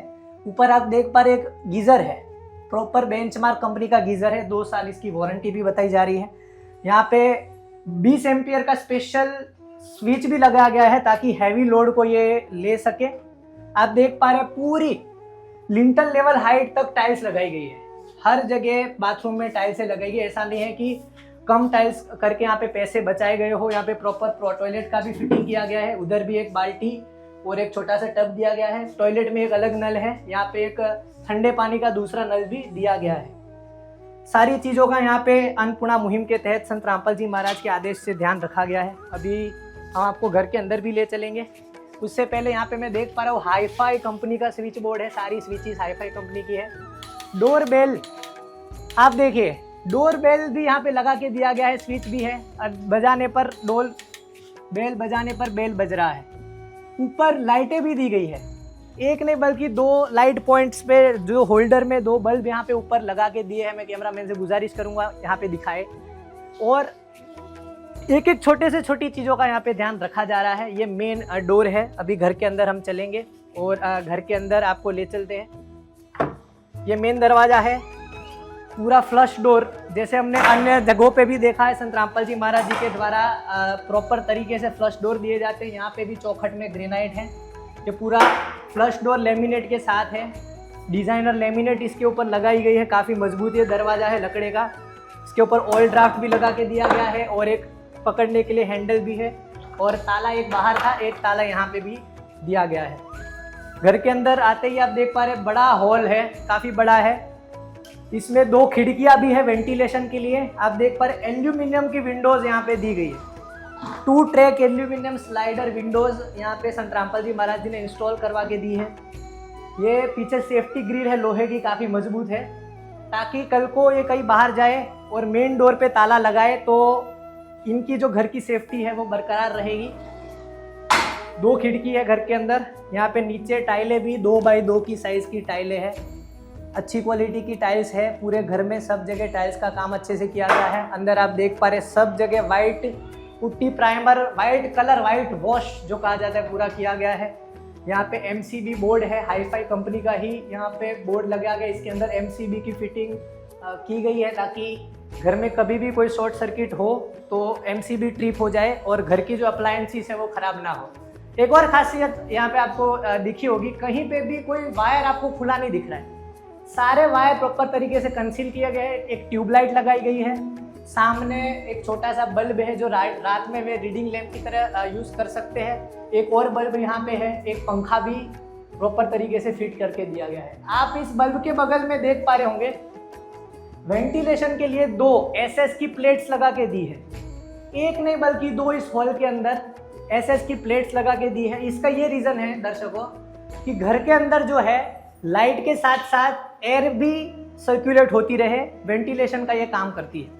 ऊपर आप देख पा रहे एक गीज़र है, प्रॉपर बेंचमार्क कंपनी का गीज़र है, 2 साल इसकी वारंटी भी बताई जा रही है। यहाँ पे 20 एम्पियर का स्पेशल स्विच भी लगाया गया है ताकि हैवी लोड को ये ले सके। आप देख पा रहे पूरी लिंटल लेवल हाइट तक टाइल्स लगाई गई है। हर जगह बाथरूम में टाइल्सें लगाई गई। ऐसा नहीं है कि कम टाइल्स करके यहाँ पे पैसे बचाए गए हो। यहाँ पे प्रॉपर टॉयलेट का भी फिटिंग किया गया है। उधर भी एक बाल्टी और एक छोटा सा टब दिया गया है। टॉयलेट में एक अलग नल है। यहाँ पे एक ठंडे पानी का दूसरा नल भी दिया गया है। सारी चीज़ों का यहाँ पे अन्नपूर्णा मुहिम के तहत संत रामपाल जी महाराज के आदेश से ध्यान रखा गया है। अभी हम आपको घर के अंदर भी ले चलेंगे। उससे पहले यहाँ पे मैं देख पा रहा हूँ हाईफाई कंपनी का स्विच बोर्ड है। सारी स्विचेस हाईफाई कंपनी की है। डोर बेल आप देखिए, डोर बेल भी यहाँ पे लगा के दिया गया है, स्विच भी है और बजाने पर डोर बेल बजाने पर बेल बज रहा है। ऊपर लाइटें भी दी गई है, एक नहीं बल्कि 2 लाइट पॉइंट्स पे जो होल्डर में 2 बल्ब यहाँ पे ऊपर लगा के दिए हैं। मैं कैमरामैन से गुजारिश करूँगा यहाँ पे दिखाए। और एक एक छोटे से छोटी चीज़ों का यहाँ पे ध्यान रखा जा रहा है। ये मेन डोर है। अभी घर के अंदर हम चलेंगे और घर के अंदर आपको ले चलते हैं। ये मेन दरवाज़ा है, पूरा फ्लश डोर, जैसे हमने अन्य जगहों पे भी देखा है। संत रामपाल जी महाराज जी के द्वारा प्रॉपर तरीके से फ्लश डोर दिए जाते हैं। यहाँ पे भी चौखट में ग्रेनाइट है। ये पूरा फ्लश डोर लेमिनेट के साथ है। डिज़ाइनर लेमिनेट इसके ऊपर लगाई गई है। काफ़ी मजबूत ये दरवाज़ा है लकड़े का। इसके ऊपर ऑयल ड्राफ्ट भी लगा के दिया गया है और एक पकड़ने के लिए हैंडल भी है। और ताला एक बाहर था, एक ताला यहाँ पे भी दिया गया है। घर के अंदर आते ही आप देख पा रहे बड़ा हॉल है, काफ़ी बड़ा है। इसमें 2 खिड़कियाँ भी है वेंटिलेशन के लिए। आप देख पा रहे एल्यूमिनियम की विंडोज़ यहाँ पे दी गई है। 2 ट्रैक एल्यूमिनियम स्लाइडर विंडोज़ यहाँ पे संत रामपाल जी महाराज जी ने इंस्टॉल करवा के दी है। ये पीछे सेफ्टी ग्रिल है लोहे की, काफ़ी मजबूत है, ताकि कल को ये कहीं बाहर जाए और मेन डोर पे ताला लगाए तो इनकी जो घर की सेफ्टी है वो बरकरार रहेगी। 2 खिड़की है घर के अंदर। यहाँ पे नीचे टाइलें भी 2 बाई 2 की साइज़ की टाइलें हैं, अच्छी क्वालिटी की टाइल्स है। पूरे घर में सब जगह टाइल्स का काम अच्छे से किया गया है। अंदर आप देख पा रहे सब जगह white putty, primer, white colour, white wash जो कहा जाता है पूरा किया गया है। यहाँ पे MCB बोर्ड है, हाईफाई कंपनी का ही यहाँ पे बोर्ड लगा गया। इसके अंदर MCB की फिटिंग की गई है ताकि घर में कभी भी कोई शॉर्ट सर्किट हो तो MCB ट्रिप हो जाए और घर की जो अप्लायंसेस है वो ख़राब ना हो। एक और खासियत यहाँ पे आपको दिखी होगी, कहीं पे भी कोई वायर आपको खुला नहीं दिख रहा है। सारे वायर प्रॉपर तरीके से कंसील किया गया है। एक ट्यूबलाइट लगाई गई है, सामने एक छोटा सा बल्ब है जो रात में वे रीडिंग लैंप की तरह यूज़ कर सकते हैं। एक और बल्ब यहाँ पे है, एक पंखा भी प्रॉपर तरीके से फिट करके दिया गया है। आप इस बल्ब के बगल में देख पा रहे होंगे वेंटिलेशन के लिए 2 SS की प्लेट्स लगा के दी है। एक नहीं बल्कि 2 इस हॉल के अंदर SS की प्लेट्स लगा के दी है। इसका ये रीज़न है दर्शकों कि घर के अंदर जो है लाइट के साथ साथ एयर भी सर्कुलेट होती रहे, वेंटिलेशन का ये काम करती है।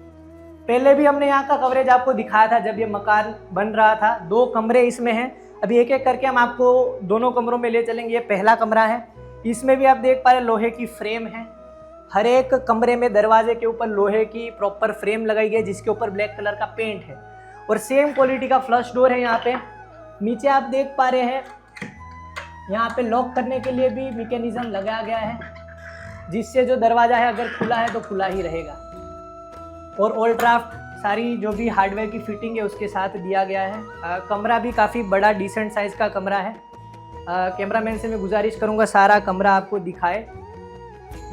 पहले भी हमने यहाँ का कवरेज आपको दिखाया था जब ये मकान बन रहा था। 2 कमरे इसमें हैं। अभी एक एक करके हम आपको दोनों कमरों में ले चलेंगे। ये पहला कमरा है, इसमें भी आप देख पा रहे लोहे की फ्रेम है। हर एक कमरे में दरवाजे के ऊपर लोहे की प्रॉपर फ्रेम लगाई गई जिसके ऊपर ब्लैक कलर का पेंट है और सेम क्वालिटी का फ्लश डोर है। यहाँ पे नीचे आप देख पा रहे हैं यहाँ पे लॉक करने के लिए भी मैकेनिज्म लगाया गया है, जिससे जो दरवाज़ा है अगर खुला है तो खुला ही रहेगा। और ऑल ड्राफ्ट सारी जो भी हार्डवेयर की फिटिंग है उसके साथ दिया गया है। कमरा भी काफ़ी बड़ा डिसेंट साइज़ का कमरा है। कैमरामैन से मैं गुजारिश करूँगा सारा कमरा आपको दिखाए।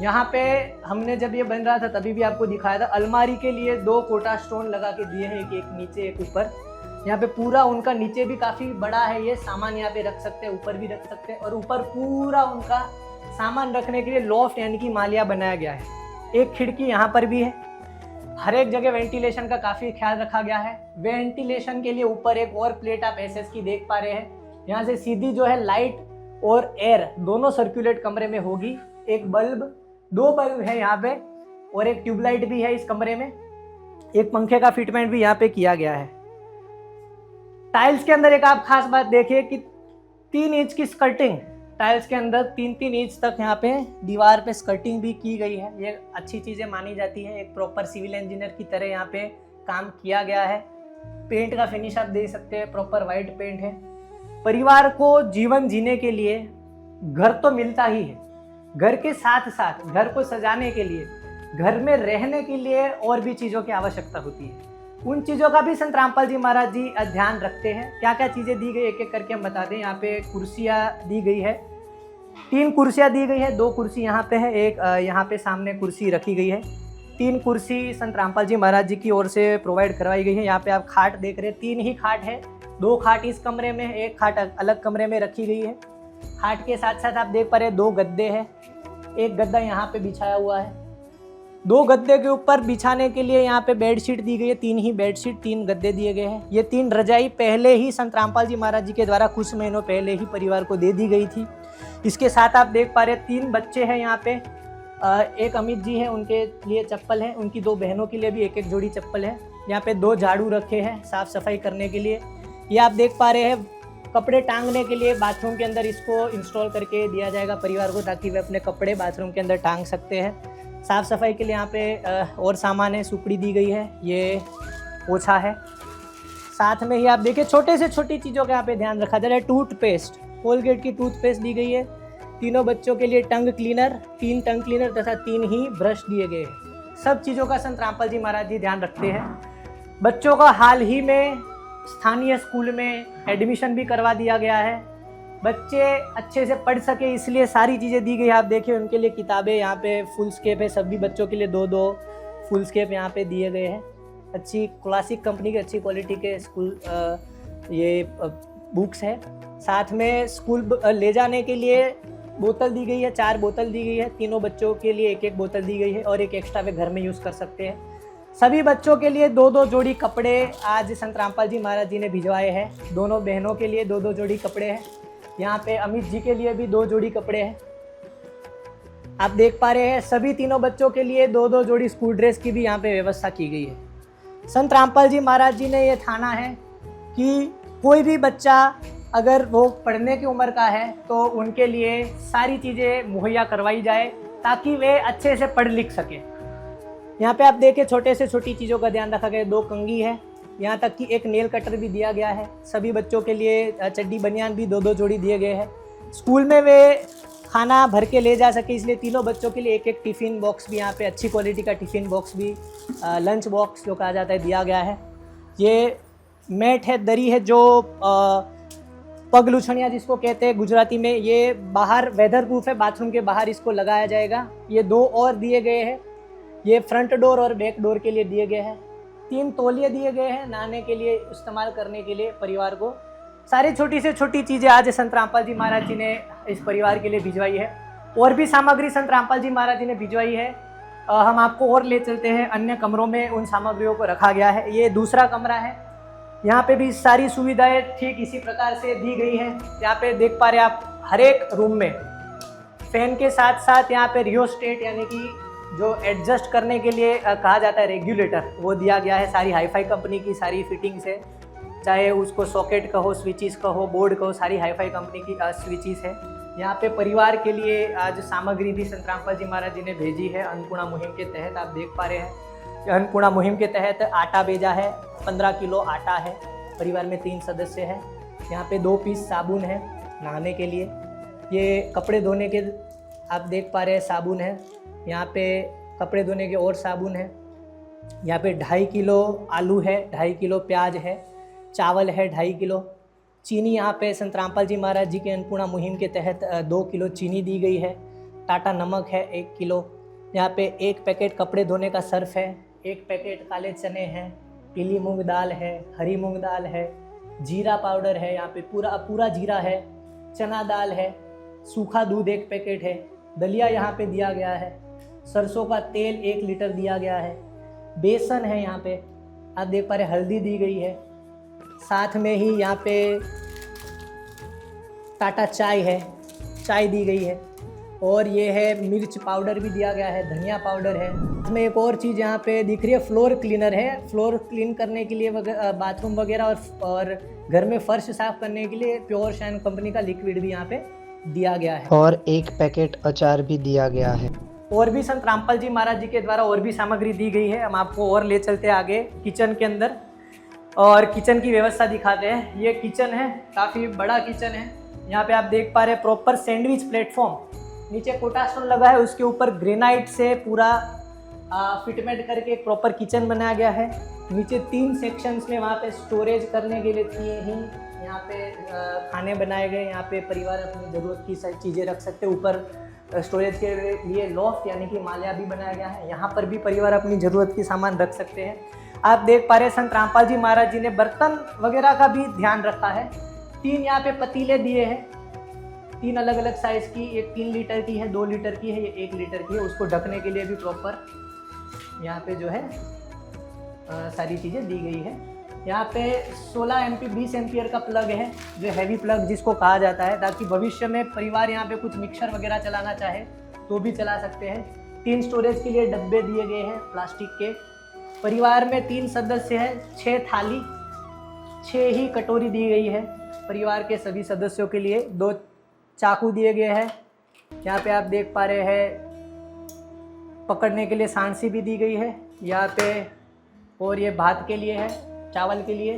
यहाँ पे हमने जब ये बन रहा था तभी भी आपको दिखाया था, अलमारी के लिए 2 कोटा स्टोन लगा के दिए हैं, एक नीचे एक ऊपर। यहाँ पे पूरा उनका नीचे भी काफ़ी बड़ा है, ये सामान यहाँ पे रख सकते हैं, ऊपर भी रख सकते हैं। और ऊपर पूरा उनका सामान रखने के लिए लॉफ्ट यानी कि मालिया बनाया गया है। एक खिड़की यहाँ पर भी है। हर एक जगह वेंटिलेशन का काफ़ी ख्याल रखा गया है। वेंटिलेशन के लिए ऊपर एक और प्लेट आप SS की देख पा रहे हैं। यहाँ से सीधी जो है लाइट और एयर दोनों सर्कुलेट कमरे में होगी। एक बल्ब, 2 बल्ब है यहाँ पे और एक ट्यूबलाइट भी है इस कमरे में। एक पंखे का फिटमेंट भी यहाँ पे किया गया है। टाइल्स के अंदर एक आप खास बात देखिए कि 3 इंच की स्कर्टिंग टाइल्स के अंदर 3-3 इंच तक यहाँ पे दीवार पे स्कर्टिंग भी की गई है। ये अच्छी चीज़ें मानी जाती है। एक प्रॉपर सिविल इंजीनियर की तरह यहाँ पे काम किया गया है। पेंट का फिनिश आप देख सकते हैं, प्रॉपर वाइट पेंट है। परिवार को जीवन जीने के लिए घर तो मिलता ही है, घर के साथ साथ घर को सजाने के लिए, घर में रहने के लिए और भी चीज़ों की आवश्यकता होती है। उन चीज़ों का भी संत रामपाल जी महाराज जी ध्यान रखते हैं। क्या क्या चीज़ें दी गई एक एक करके हम बता दें। यहाँ पे कुर्सियाँ दी गई है, 3 कुर्सियाँ दी गई है। 2 कुर्सी यहाँ पे है, एक यहाँ पे सामने कुर्सी रखी गई है। 3 कुर्सी संत रामपाल जी महाराज जी की ओर से प्रोवाइड करवाई गई है। यहाँ पे आप खाट देख रहे हैं, 3 ही खाट है। 2 खाट इस कमरे में, एक खाट अलग कमरे में रखी गई है। खाट के साथ साथ आप देख पा रहे 2 गद्दे हैं। एक गद्दा यहाँ पे बिछाया हुआ है। 2 गद्दे के ऊपर बिछाने के लिए यहाँ पे बेडशीट दी गई है। 3 ही बेडशीट, 3 गद्दे दिए गए हैं। ये 3 रजाई पहले ही संत रामपाल जी महाराज जी के द्वारा कुछ महीनों पहले ही परिवार को दे दी गई थी। इसके साथ आप देख पा रहे 3 बच्चे हैं यहाँ पे। एक अमित जी हैं, उनके लिए चप्पल है। उनकी 2 बहनों के लिए भी एक एक जोड़ी चप्पल है। यहाँ पे 2 झाड़ू रखे हैं साफ़ सफाई करने के लिए। ये आप देख पा रहे हैं कपड़े टांगने के लिए बाथरूम के अंदर इसको इंस्टॉल करके दिया जाएगा परिवार को, ताकि वे अपने कपड़े बाथरूम के अंदर टांग सकते हैं। साफ़ सफाई के लिए यहाँ पे और सामान है, सुपड़ी दी गई है, ये पोछा है। साथ में ही आप देखिए छोटे से छोटी चीज़ों का यहाँ पे ध्यान रखा जा रहा है। टूथपेस्ट, कोलगेट की टूथपेस्ट दी गई है। तीनों बच्चों के लिए टंग क्लीनर, 3 टंग क्लीनर तथा 3 ही ब्रश दिए गए हैं। सब चीज़ों का संत रामपाल जी महाराज जी ध्यान रखते हैं। बच्चों का हाल ही में स्थानीय स्कूल में एडमिशन भी करवा दिया गया है। बच्चे अच्छे से पढ़ सके इसलिए सारी चीज़ें दी गई। आप देखिए उनके लिए किताबें यहाँ पे फुल स्केप है। सभी बच्चों के लिए 2-2 फुल स्केप यहाँ पे दिए गए हैं। अच्छी क्लासिक कंपनी के अच्छी क्वालिटी के स्कूल ये बुक्स है। साथ में स्कूल ले जाने के लिए बोतल दी गई है, 4 बोतल दी गई है। तीनों बच्चों के लिए एक एक बोतल दी गई है और एक एक्स्ट्रा वे घर में यूज़ कर सकते हैं। सभी बच्चों के लिए 2-2 जोड़ी कपड़े आज संत रामपाल जी महाराज जी ने भिजवाए हैं। दोनों बहनों के लिए 2-2 जोड़ी कपड़े हैं। यहाँ पे अमित जी के लिए भी 2 जोड़ी कपड़े हैं। आप देख पा रहे हैं सभी तीनों बच्चों के लिए 2-2 जोड़ी स्कूल ड्रेस की भी यहाँ पे व्यवस्था की गई है। संत रामपाल जी महाराज जी ने ये ठाना है कि कोई भी बच्चा अगर वो पढ़ने की उम्र का है तो उनके लिए सारी चीज़ें मुहैया करवाई जाए ताकि वे अच्छे से पढ़ लिख सके। यहाँ पे आप देखें छोटे से छोटी चीज़ों का ध्यान रखा गया। 2 कंघी है, यहाँ तक कि एक नेल कटर भी दिया गया है। सभी बच्चों के लिए चड्डी बनियान भी 2-2 जोड़ी दिए गए हैं। स्कूल में वे खाना भर के ले जा सके इसलिए तीनों बच्चों के लिए एक टिफ़िन बॉक्स भी यहाँ पे अच्छी क्वालिटी का टिफ़िन बॉक्स भी लंच बॉक्स जो कहा जाता है दिया गया है। ये मैट है, दरी है जो पग लुछनिया जिसको कहते हैं गुजराती में, ये बाहर वेदर प्रूफ है, बाथरूम के बाहर इसको लगाया जाएगा। ये 2 और दिए गए हैं, ये फ्रंट डोर और बैक डोर के लिए दिए गए हैं। 3 तौलिए दिए गए हैं नहाने के लिए इस्तेमाल करने के लिए परिवार को। सारी छोटी से छोटी चीज़ें आज संत रामपाल जी महाराज जी ने इस परिवार के लिए भिजवाई है। और भी सामग्री संत रामपाल जी महाराज जी ने भिजवाई है। हम आपको और ले चलते हैं, अन्य कमरों में उन सामग्रियों को रखा गया है। ये दूसरा कमरा है, यहाँ पे भी सारी सुविधाएं ठीक इसी प्रकार से दी गई है। यहाँ पे देख पा रहे हैं आप हर एक रूम में फैन के साथ साथ यहाँ पे रियोस्टेट यानी कि जो एडजस्ट करने के लिए कहा जाता है रेगुलेटर, वो दिया गया है। सारी हाईफाई कंपनी की सारी फिटिंग्स है, चाहे उसको सॉकेट कहो, स्विचेस कहो, बोर्ड कहो, सारी हाईफाई कंपनी की स्विचेस है। यहाँ पे परिवार के लिए आज सामग्री भी संत रामपाल जी महाराज जी ने भेजी है अन्नपूर्णा मुहिम के तहत। आप देख पा रहे हैं अन्नपूर्णा मुहिम के तहत आटा भेजा है, 15 किलो आटा है। परिवार में 3 सदस्य हैं। यहाँ पे 2 पीस साबुन है नहाने के लिए। ये कपड़े धोने के आप देख पा रहे हैं साबुन है। यहाँ पे कपड़े धोने के और साबुन है। यहाँ पे 2.5 किलो आलू है, 2.5 किलो प्याज है, चावल है 2.5 किलो। चीनी यहाँ पे संत रामपाल जी महाराज जी के अन्नपूर्णा मुहिम के तहत 2 किलो चीनी दी गई है। टाटा नमक है 1 किलो। यहाँ पे 1 पैकेट कपड़े धोने का सर्फ है, 1 पैकेट काले चने हैं, पीली मूंग दाल है, हरी मूंग दाल है, जीरा पाउडर है, यहाँ पे पूरा जीरा है, चना दाल है, सूखा दूध 1 पैकेट है, दलिया यहाँ पे दिया गया है, सरसों का तेल 1 लीटर दिया गया है, बेसन है यहाँ पे आप देख पा रहे, हल्दी दी गई है। साथ में ही यहाँ पे टाटा चाय है, चाय दी गई है। और ये है मिर्च पाउडर भी दिया गया है, धनिया पाउडर है। इसमें एक और चीज़ यहाँ पे दिख रही है, फ्लोर क्लीनर है। फ्लोर क्लीन करने के लिए बाथरूम वगैरह और घर में फर्श साफ करने के लिए प्योर शाइन कंपनी का लिक्विड भी यहाँ पे दिया गया है।
और 1 पैकेट अचार भी दिया गया है।
और भी संत रामपाल जी महाराज जी के द्वारा और भी सामग्री दी गई है। हम आपको और ले चलते हैं आगे किचन के अंदर और किचन की व्यवस्था दिखाते हैं। ये किचन है, काफ़ी बड़ा किचन है। यहाँ पे आप देख पा रहे हैं प्रॉपर सैंडविच प्लेटफॉर्म, नीचे कोटास्टोन लगा है, उसके ऊपर ग्रेनाइट से पूरा फिटमेंट करके एक प्रॉपर किचन बनाया गया है। नीचे 3 सेक्शंस में वहाँ पे स्टोरेज करने के लिए ही यहाँ पे खाने बनाए गए। यहाँ पे परिवार अपनी ज़रूरत की सारी चीज़ें रख सकते हैं। ऊपर स्टोरेज के लिए लॉफ्ट यानी कि माल्या भी बनाया गया है, यहाँ पर भी परिवार अपनी ज़रूरत की सामान रख सकते हैं। आप देख पा रहे हैं संत रामपाल जी महाराज जी ने बर्तन वगैरह का भी ध्यान रखा है। 3 यहाँ पे पतीले दिए हैं, 3 अलग अलग साइज़ की, एक 3 लीटर की है, 2 लीटर की है, ये 1 लीटर की है। उसको ढकने के लिए भी प्रॉपर यहाँ पे जो है सारी चीज़ें दी गई है। यहाँ पे 16 एम्पी 20 एम्पियर का प्लग है, जो हैवी प्लग जिसको कहा जाता है, ताकि भविष्य में परिवार यहाँ पे कुछ मिक्सर वगैरह चलाना चाहे तो भी चला सकते हैं। 3 स्टोरेज के लिए डब्बे दिए गए हैं प्लास्टिक के। परिवार में 3 सदस्य हैं, 6 थाली 6 ही कटोरी दी गई है परिवार के सभी सदस्यों के लिए। 2 चाकू दिए गए हैं। यहाँ पे आप देख पा रहे हैं पकड़ने के लिए सांसी भी दी गई है यहाँ पे। और ये भात के लिए है, चावल के लिए।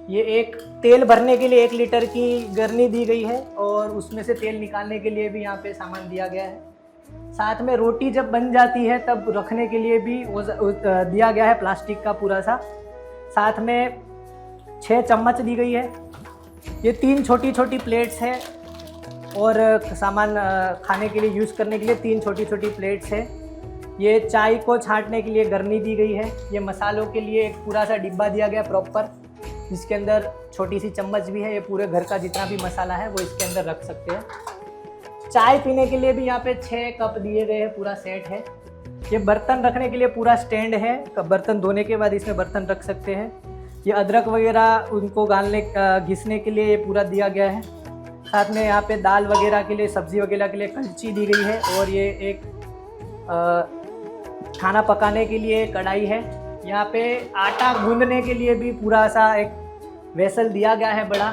ये एक तेल भरने के लिए 1 लीटर की गरनी दी गई है और उसमें से तेल निकालने के लिए भी यहाँ पे सामान दिया गया है। साथ में रोटी जब बन जाती है तब रखने के लिए भी दिया गया है प्लास्टिक का पूरा सा। साथ में 6 चम्मच दी गई है। ये 3 छोटी छोटी प्लेट्स है और सामान खाने के लिए यूज़ करने के लिए 3 छोटी छोटी प्लेट्स है। ये चाय को छांटने के लिए गरनी दी गई है। ये मसालों के लिए एक पूरा सा डिब्बा दिया गया प्रॉपर, जिसके अंदर छोटी सी चम्मच भी है। ये पूरे घर का जितना भी मसाला है वो इसके अंदर रख सकते हैं। चाय पीने के लिए भी यहाँ पे 6 कप दिए गए हैं, पूरा सेट है। ये बर्तन रखने के लिए पूरा स्टैंड है, बर्तन धोने के बाद इसमें बर्तन रख सकते हैं। ये अदरक वगैरह उनको गालने घिसने के लिए ये पूरा दिया गया है। साथ में यहाँ पे दाल वगैरह के लिए, सब्ज़ी वगैरह के लिए कलची दी गई है। और ये एक खाना पकाने के लिए कढ़ाई है। यहाँ पे आटा गूंदने के लिए भी पूरा सा एक वेसल दिया गया है बड़ा,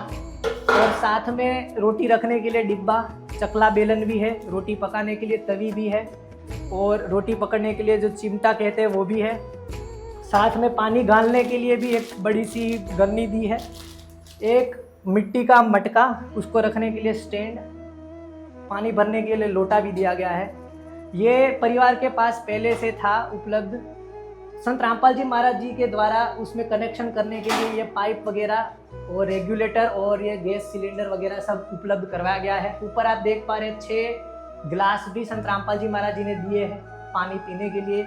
और साथ में रोटी रखने के लिए डिब्बा, चकला बेलन भी है, रोटी पकाने के लिए तवी भी है, और रोटी पकड़ने के लिए जो चिमटा कहते हैं वो भी है। साथ में पानी गालने के लिए भी एक बड़ी सी गन्नी दी है, एक मिट्टी का मटका, उसको रखने के लिए स्टैंड, पानी भरने के लिए लोटा भी दिया गया है। ये परिवार के पास पहले से था उपलब्ध। संत रामपाल जी महाराज जी के द्वारा उसमें कनेक्शन करने के लिए ये पाइप वगैरह और रेगुलेटर और ये गैस सिलेंडर वगैरह सब उपलब्ध करवाया गया है। ऊपर आप देख पा रहे हैं 6 गिलास भी संत रामपाल जी महाराज जी ने दिए हैं पानी पीने के लिए,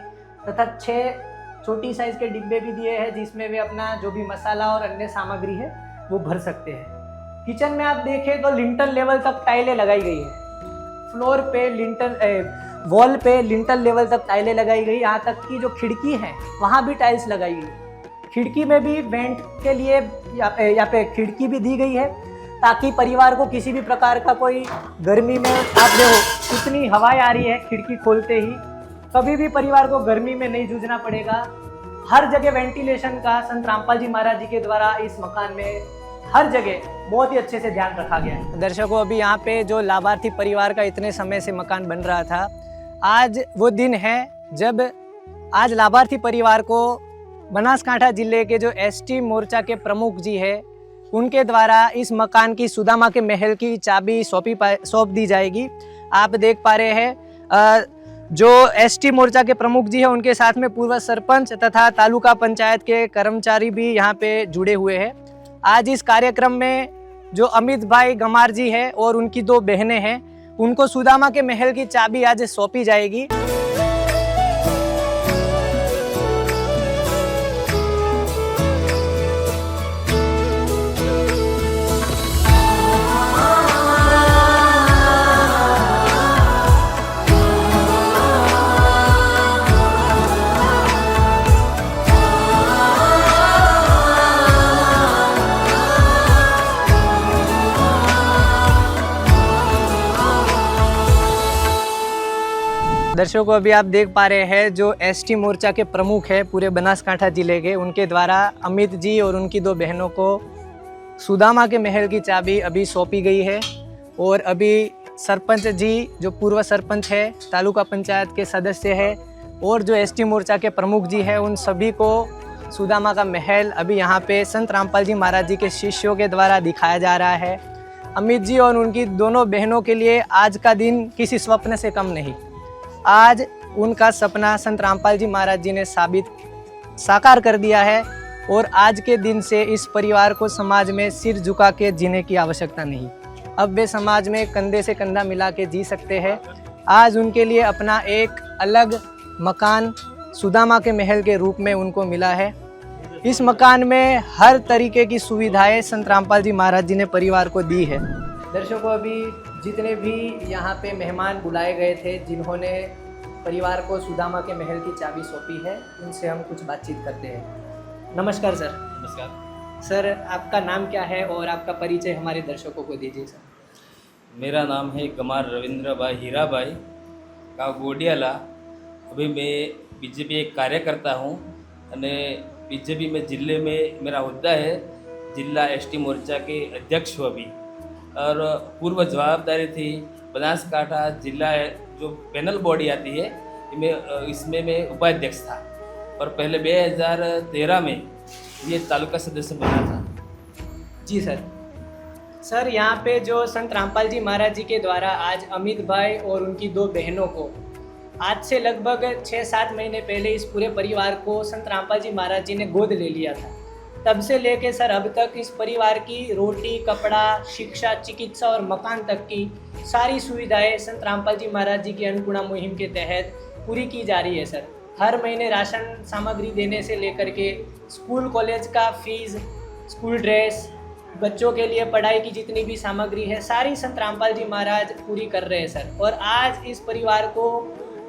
तथा 6 छोटी साइज़ के डिब्बे भी दिए हैं जिसमें वे अपना जो भी मसाला और अन्य सामग्री है वो भर सकते हैं। किचन में आप देखें तो लिंटल लेवल तक टाइलें लगाई गई है, फ्लोर पे वॉल पे लिंटल लेवल तक टाइलें लगाई गई, यहाँ तक कि जो खिड़की है वहाँ भी टाइल्स लगाई गई। खिड़की में भी वेंट के लिए यहाँ पे खिड़की भी दी गई है ताकि परिवार को किसी भी प्रकार का कोई गर्मी में, आप देखो इतनी हवाएं आ रही है खिड़की खोलते ही, कभी भी परिवार को गर्मी में नहीं जूझना पड़ेगा। हर जगह वेंटिलेशन का संत रामपाल जी महाराज जी के द्वारा इस मकान में हर जगह बहुत ही अच्छे से ध्यान रखा गया है। दर्शकों, अभी यहाँ पे जो लाभार्थी परिवार का इतने समय से मकान बन रहा था, आज वो दिन है जब आज लाभार्थी परिवार को बनासकांठा जिले के जो एसटी मोर्चा के प्रमुख जी है उनके द्वारा इस मकान की सुदामा के महल की चाबी सौंप दी जाएगी। आप देख पा रहे हैं जो एसटी मोर्चा के प्रमुख जी है उनके साथ में पूर्व सरपंच तथा तालुका पंचायत के कर्मचारी भी यहाँ पे जुड़े हुए हैं। आज इस कार्यक्रम में जो अमित भाई गमार जी है और उनकी 2 बहनें हैं, उनको सुदामा के महल की चाबी आज सौंपी जाएगी। दर्शकों, अभी आप देख पा रहे हैं जो एसटी मोर्चा के प्रमुख है पूरे बनासकांठा जिले के, उनके द्वारा अमित जी और उनकी 2 बहनों को सुदामा के महल की चाबी अभी सौंपी गई है। और अभी सरपंच जी जो पूर्व सरपंच है, तालुका पंचायत के सदस्य है और जो एसटी मोर्चा के प्रमुख जी है, उन सभी को सुदामा का महल अभी यहाँ पे संत रामपाल जी महाराज जी के शिष्यों के द्वारा दिखाया जा रहा है। अमित जी और उनकी दोनों बहनों के लिए आज का दिन किसी स्वप्न से कम नहीं। आज उनका सपना संत रामपाल जी महाराज जी ने साकार कर दिया है और आज के दिन से इस परिवार को समाज में सिर झुका के जीने की आवश्यकता नहीं। अब वे समाज में कंधे से कंधा मिला के जी सकते हैं। आज उनके लिए अपना एक अलग मकान सुदामा के महल के रूप में उनको मिला है। इस मकान में हर तरीके की सुविधाएं संत रामपाल जी महाराज जी ने परिवार को दी है। दर्शकों, अभी जितने भी यहाँ पे मेहमान बुलाए गए थे जिन्होंने परिवार को सुदामा के महल की चाबी सौंपी है, उनसे हम कुछ बातचीत करते हैं। नमस्कार सर।
नमस्कार
सर, आपका नाम क्या है और आपका परिचय हमारे दर्शकों को दीजिए सर।
मेरा नाम है गमार रविंद्र भाई हीराभाई का गोडियाला। अभी मैं बीजेपी एक कार्यकर्ता हूँ અને बीजेपी में जिले में मेरा हुद्दा है जिला एसटी मोर्चा के अध्यक्ष हूँ अभी। और पूर्व जवाबदारी थी बनासकांठा जिला जो पैनल बॉडी आती है इसमें मैं उपाध्यक्ष था और पहले 2013 में ये तालुका सदस्य बना था।
जी सर। सर, यहाँ पे जो संत रामपाल जी महाराज जी के द्वारा आज अमित भाई और उनकी 2 बहनों को आज से लगभग 6-7 महीने पहले इस पूरे परिवार को संत रामपाल जी महाराज जी ने गोद ले लिया था। तब से लेके सर अब तक इस परिवार की रोटी, कपड़ा, शिक्षा, चिकित्सा और मकान तक की सारी सुविधाएं संत रामपाल जी महाराज जी की अन्नपूर्णा मुहिम के तहत पूरी की जा रही है सर। हर महीने राशन सामग्री देने से लेकर के स्कूल कॉलेज का फीस, स्कूल ड्रेस, बच्चों के लिए पढ़ाई की जितनी भी सामग्री है सारी संत रामपाल जी महाराज पूरी कर रहे हैं सर। और आज इस परिवार को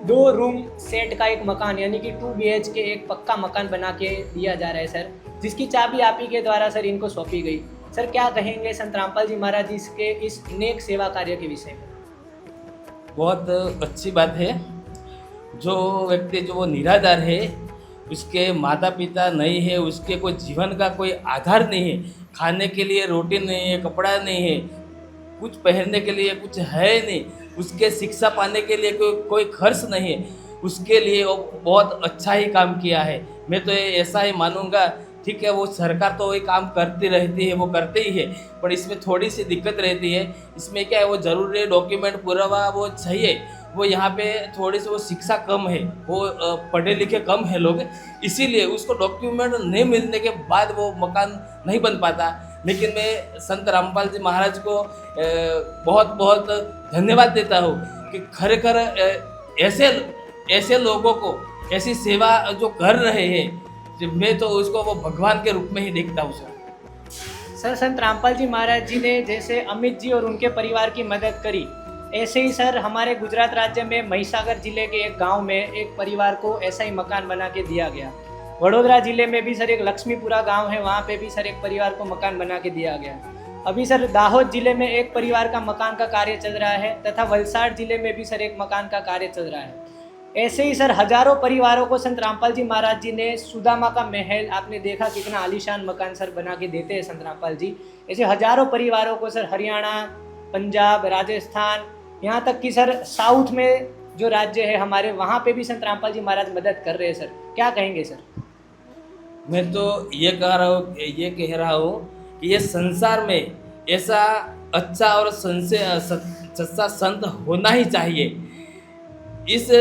2 रूम सेट का एक मकान यानी कि 2 BHK एक पक्का मकान बना के दिया जा रहा है सर, जिसकी चाबी आप ही के द्वारा सर इनको सौंपी गई। सर, क्या कहेंगे संत रामपाल जी महाराज जी के इस नेक सेवा कार्य के विषय में?
बहुत अच्छी बात है। जो व्यक्ति जो वो निराधार है, उसके माता पिता नहीं है, उसके कोई जीवन का कोई आधार नहीं है, खाने के लिए रोटी नहीं है, कपड़ा नहीं है, कुछ पहनने के लिए कुछ है नहीं, उसके शिक्षा पाने के लिए कोई खर्च नहीं है, उसके लिए वो बहुत अच्छा ही काम किया है। मैं तो ऐसा ही मानूंगा। ठीक है, वो सरकार तो वही काम करती रहती है, वो करते ही है, पर इसमें थोड़ी सी दिक्कत रहती है। इसमें क्या है, वो ज़रूरी डॉक्यूमेंट पुरावा वो चाहिए, वो यहाँ पे थोड़ी सी वो शिक्षा कम है, वो पढ़े लिखे कम है लोग, इसीलिए उसको डॉक्यूमेंट नहीं मिलने के बाद वो मकान नहीं बन पाता। लेकिन मैं संत रामपाल जी महाराज को बहुत बहुत धन्यवाद देता हूँ कि खरेखर ऐसे लोगों को ऐसी सेवा जो कर रहे हैं, मैं तो उसको वो भगवान के रूप में ही देखता हूँ
सर। संत रामपाल जी महाराज जी ने जैसे अमित जी और उनके परिवार की मदद करी, ऐसे ही सर हमारे गुजरात राज्य में महिसागर जिले के एक गांव में एक परिवार को ऐसा ही मकान बना के दिया गया। वडोदरा जिले में भी सर एक लक्ष्मीपुरा गांव है, वहाँ पे भी सर एक परिवार को मकान बना के दिया गया। अभी सर दाहोद जिले में एक परिवार का मकान का कार्य चल रहा है तथा वलसाड़ जिले में भी सर एक मकान का कार्य चल रहा है। ऐसे ही सर हजारों परिवारों को संत रामपाल जी महाराज जी ने सुदामा का महल, आपने देखा कितना आलीशान मकान सर बना के देते हैं संत रामपाल जी। ऐसे हजारों परिवारों को सर हरियाणा, पंजाब, राजस्थान, यहाँ तक कि सर साउथ में जो राज्य है हमारे, वहाँ पे भी संत रामपाल जी महाराज मदद कर रहे हैं। सर क्या कहेंगे सर?
मैं तो ये कह रहा हूँ कि ये संसार में ऐसा अच्छा और सच्चा संत होना ही चाहिए। इस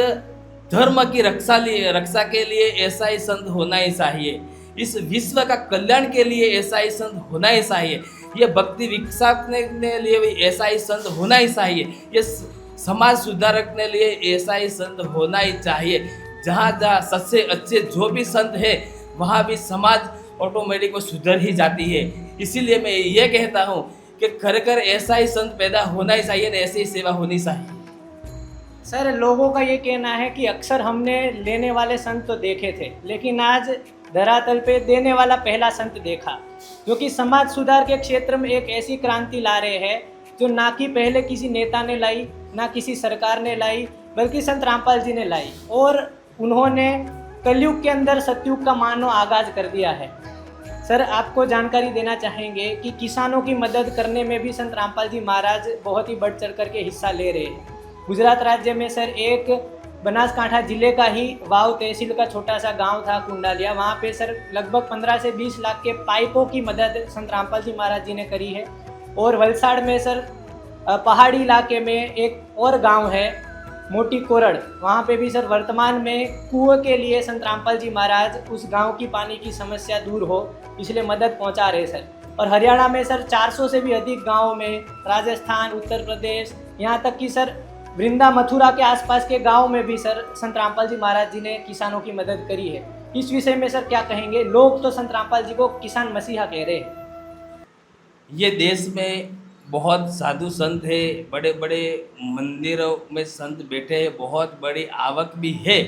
धर्म की रक्षा के लिए ऐसा ही संत होना ही चाहिए। इस विश्व का कल्याण के लिए ऐसा ही संत होना ही चाहिए। ये भक्ति विकसाने के लिए भी ऐसा ही संत होना ही चाहिए। ये समाज सुधारक के लिए ऐसा ही संत होना ही चाहिए। जहाँ जहाँ सबसे अच्छे जो भी संत है, वहाँ भी समाज ऑटोमेटिक वो सुधर ही जाती है। इसीलिए मैं ये कहता हूँ कि खरेखर ऐसा ही संत पैदा होना ही चाहिए, ऐसी ही सेवा होनी चाहिए।
सर लोगों का ये कहना है कि अक्सर हमने लेने वाले संत तो देखे थे, लेकिन आज धरातल पे देने वाला पहला संत देखा, जो कि समाज सुधार के क्षेत्र में एक ऐसी क्रांति ला रहे हैं जो ना कि पहले किसी नेता ने लाई, ना किसी सरकार ने लाई, बल्कि संत रामपाल जी ने लाई। और उन्होंने कलयुग के अंदर सतयुग का मानो आगाज कर दिया है। सर आपको जानकारी देना चाहेंगे कि किसानों की मदद करने में भी संत रामपाल जी महाराज बहुत ही बढ़ चढ़ करके हिस्सा ले रहे हैं। गुजरात राज्य में सर एक बनासकांठा जिले का ही वाव तहसील का छोटा सा गांव था कुंडालिया, वहाँ पे सर लगभग 15 से 20 लाख के पाइपों की मदद संत रामपाल जी महाराज जी ने करी है। और वलसाड़ में सर पहाड़ी इलाके में एक और गांव है मोटी कोरड़, वहाँ पे भी सर वर्तमान में कुएं के लिए संत रामपाल जी महाराज उस गांव की पानी की समस्या दूर हो इसलिए मदद पहुँचा रहे सर। और हरियाणा में सर 400 से भी अधिक गाँव में, राजस्थान, उत्तर प्रदेश, यहाँ तक कि सर वृंदा मथुरा के आसपास के गांव में भी सर संत रामपाल जी महाराज जी ने किसानों की मदद करी है। इस विषय में सर क्या कहेंगे? लोग तो संत रामपाल जी को किसान मसीहा कह रहे हैं।
ये देश में बहुत साधु संत है, बड़े बड़े मंदिरों में संत बैठे हैं, बहुत बड़ी आवक भी है,